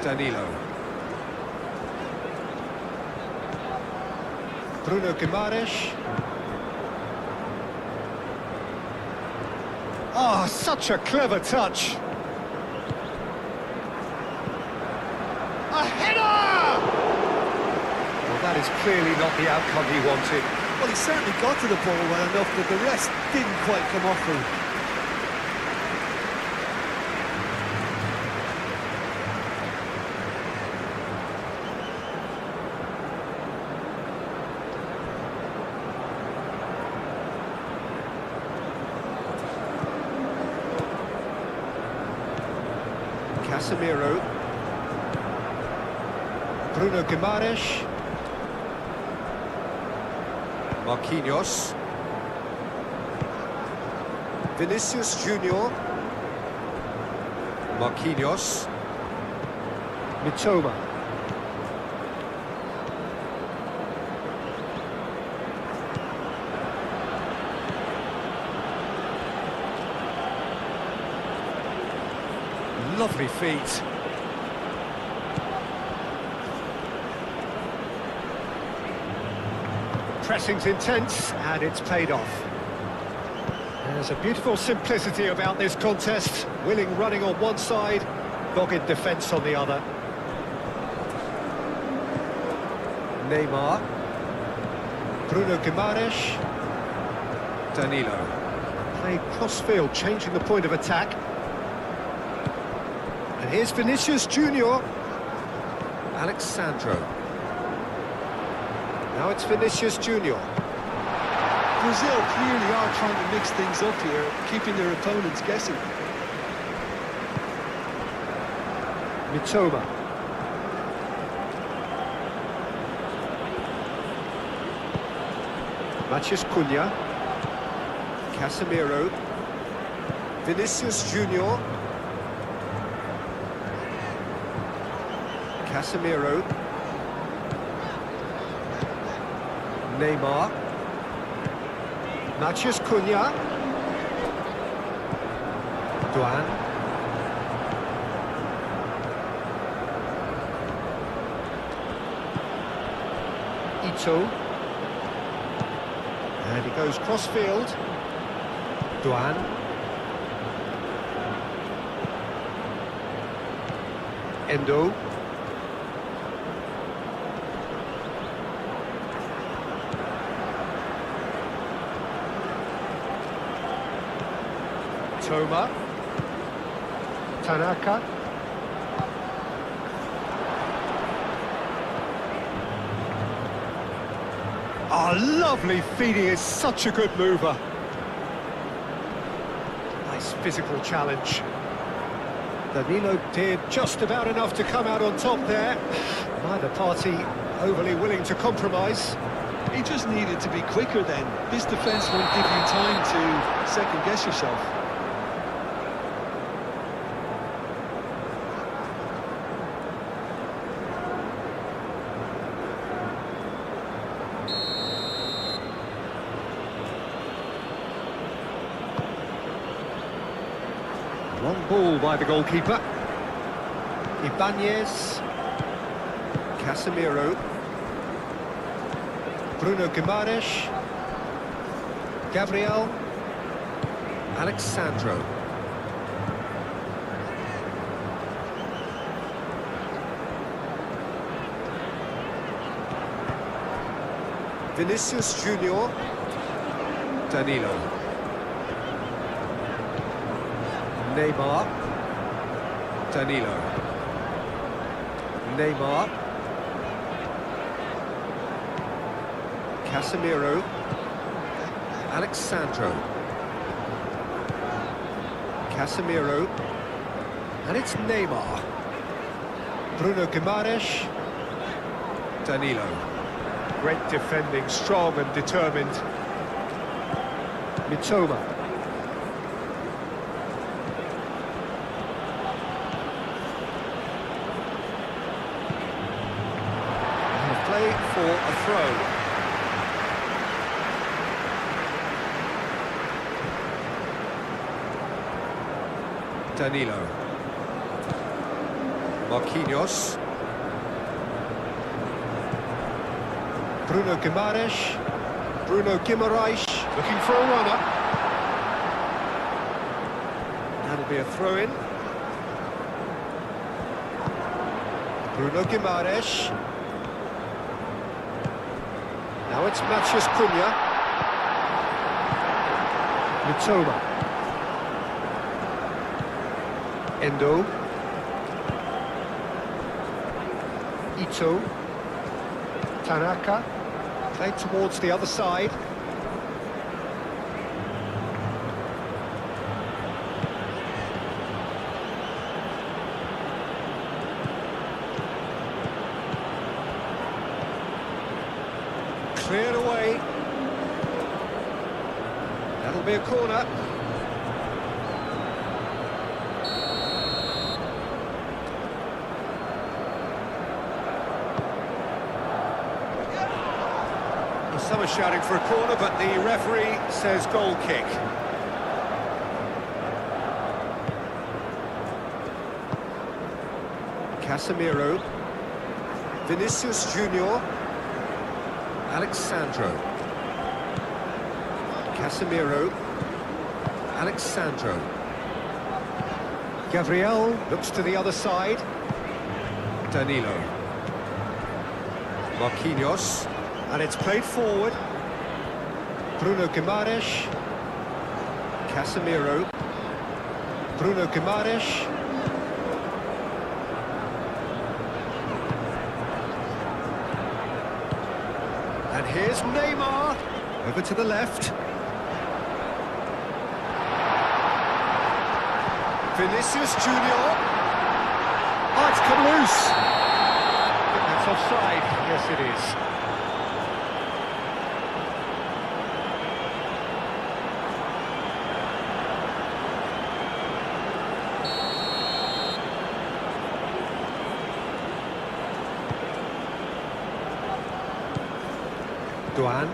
Speaker 4: Danilo. Bruno Guimaraes. Oh, such a clever touch. A header! Well, that is clearly not the outcome he wanted.
Speaker 2: Well, he certainly got to the ball well enough, but the rest didn't quite come off him.
Speaker 4: Casemiro. Bruno Guimaraes. Marquinhos. Vinicius Junior. Marquinhos. Mitoma. Lovely feet. Pressing's intense, and it's paid off. There's a beautiful simplicity about this contest. Willing running on one side, dogged defence on the other. Neymar. Bruno Guimaraes. Danilo. Played cross-field, changing the point of attack. And here's Vinicius Junior. Alexandro. Now it's Vinicius Junior.
Speaker 3: Brazil clearly are trying to mix things up here, keeping their opponents guessing.
Speaker 4: Mitoma. Matheus Cunha. Casemiro. Vinicius Junior. Casemiro. Neymar. Matheus Cunha. Duan. Ito. And he goes cross-field. Duan. Endo. Toma. Tanaka. Oh, lovely feet. He is such a good mover. Nice physical challenge. Danilo did just about enough to come out on top there. Neither party overly willing to compromise.
Speaker 3: He just needed to be quicker then. This defence won't give you time to second-guess yourself.
Speaker 4: Long ball by the goalkeeper. Ibanez. Casemiro. Bruno Guimaraes. Gabriel. Alexandro. Vinicius Junior. Danilo. Neymar. Danilo. Neymar. Casemiro. Alexandro. Casemiro. And it's Neymar. Bruno Guimaraes. Danilo. Great defending, strong and determined. Mitoma. Play for a throw. Danilo. Marquinhos. Bruno Guimaraes. Bruno Guimaraes looking for a runner. That'll be a throw-in. Bruno Guimaraes. Now it's Matheus Cunha. Mitoma. Endo. Ito. Tanaka. Played towards the other side. Cleared away. That'll be a corner. Some are shouting for a corner, but the referee says goal kick. Casemiro. Vinicius Junior. Alexandro. Casemiro. Alexandro. Gabriel looks to the other side. Danilo. Marquinhos. And it's played forward. Bruno Guimaraes. Casemiro. Bruno Guimaraes. And here's Neymar. Over to the left. Vinicius Junior. Oh, it's come loose. I think that's offside. Yes, it is. Duan.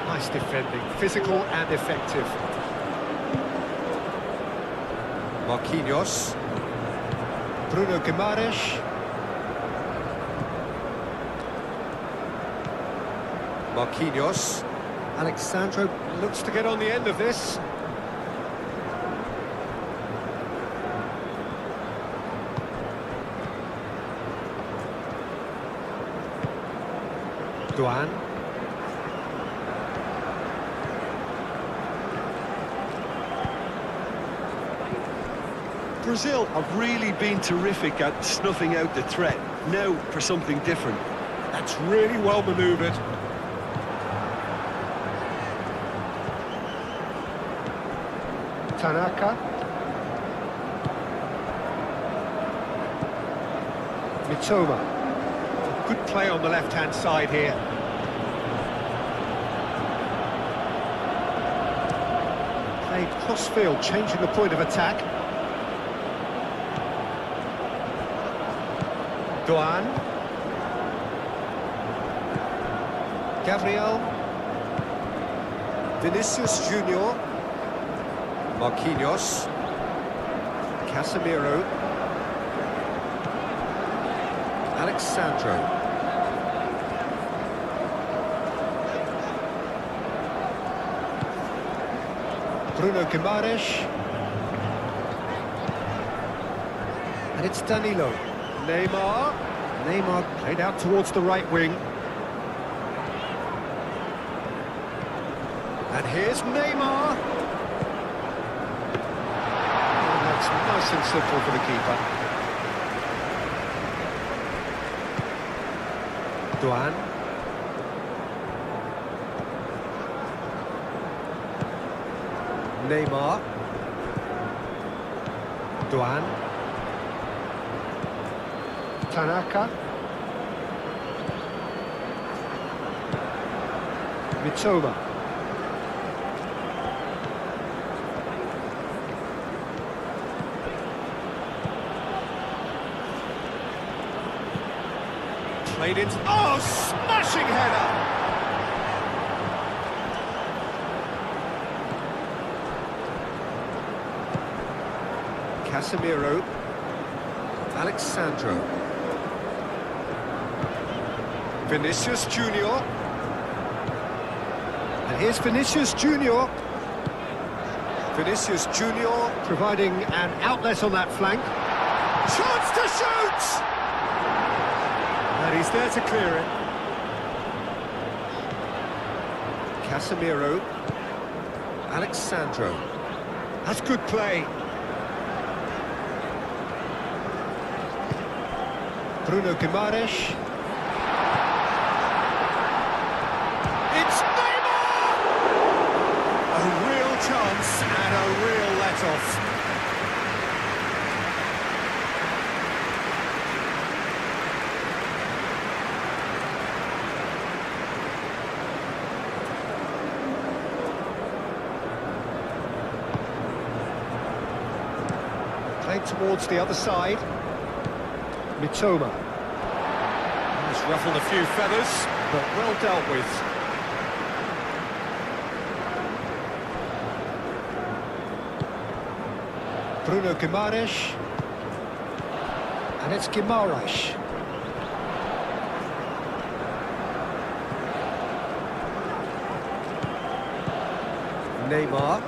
Speaker 4: Nice defending, physical and effective. Marquinhos. Bruno Guimaraes. Marquinhos. Alexandro looks to get on the end of this. Duan.
Speaker 3: Brazil have really been terrific at snuffing out the threat. Now for something different.
Speaker 4: That's really well manoeuvred.
Speaker 2: Tanaka. Mitoma. Good play on the left-hand side here. Played cross-field, changing the point of attack. Duan. Gabriel. Vinicius Junior. Marquinhos. Casemiro. Alexandro. Bruno Guimaraes. And it's Danilo. Neymar. Neymar played out towards the right wing. And here's Neymar. And that's nice and simple for the keeper. Duan. Neymar. Duan. Tanaka. Mitoma. Played into... Oh, smashing header! Casemiro. Alexandro. Vinicius Junior. And here's Vinicius Junior. Vinicius Junior providing an outlet on that flank. Chance to shoot! And he's there to clear it. Casemiro. Alexandro. That's good play. Bruno Guimaraes. It's Neymar! A real chance and a real let-off. Played towards the other side. Mitoma. He's ruffled a few feathers, but well dealt with. Bruno Guimaraes. And it's Guimaraes. Neymar.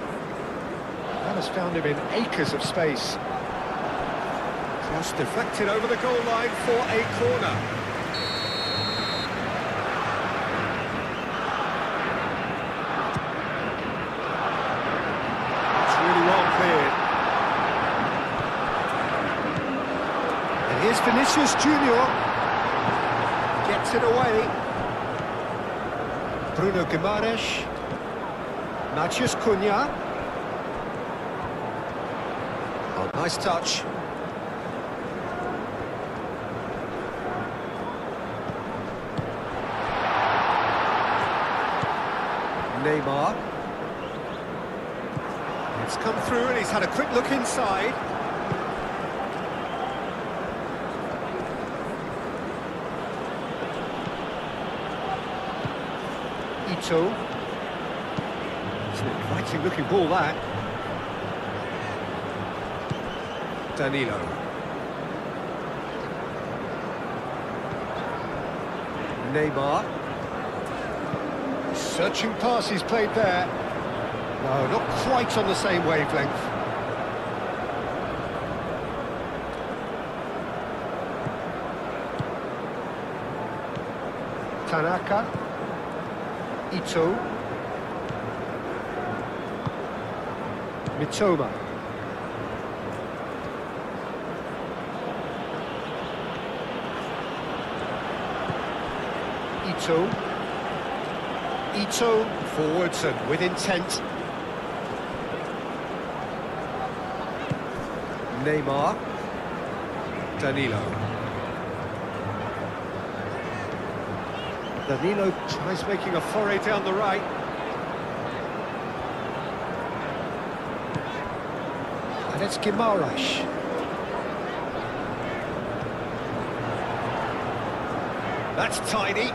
Speaker 2: That has found him in acres of space. Cross deflected over the goal line for a corner. It's really well cleared. And here's Vinicius Junior. Gets it away. Bruno Guimaraes. Matheus Cunha. Oh, nice touch. Neymar. It's come through and he's had a quick look inside. Ito. It's an inviting looking ball, that. Danilo. Neymar. Searching pass he's played there. No, not quite on the same wavelength. Tanaka. Ito. Mitoma. Ito. Ito forwards and with intent. Neymar. Danilo. Danilo tries making a foray down the right. And it's Guimaraes. That's tidy.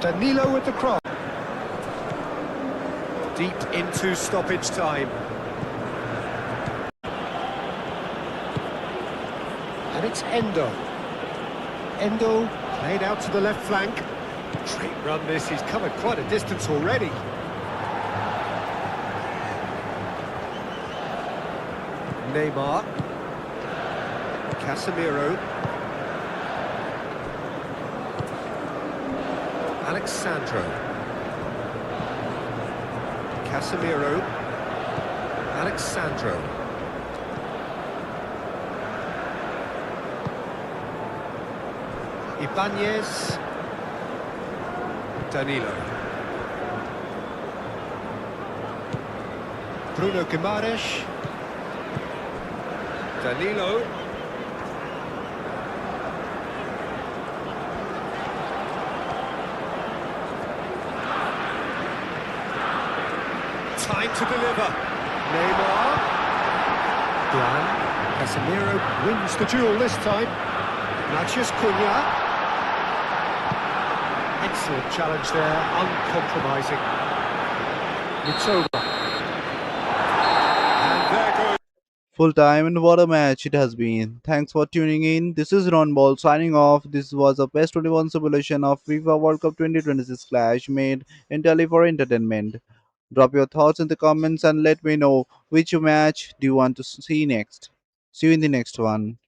Speaker 2: Danilo with the cross. Deep into stoppage time. And it's Endo. Endo played out to the left flank. Great run this, he's covered quite a distance already. Neymar. Casemiro. Alexandro. Casemiro. Alexandro. Ibanez. Danilo. Bruno Guimaraes. Danilo. Time to deliver. Neymar. Bland.
Speaker 4: Casemiro wins the duel this time. Natchez Cunha. Excellent challenge there, uncompromising. It's over. And there goes.
Speaker 1: Full time, and what a match it has been. Thanks for tuning in. This is Ron Ball signing off. This was a PES 21 simulation of FIFA World Cup 2026 Clash made entirely for entertainment. Drop your thoughts in the comments and let me know which match do you want to see next. See you in the next one.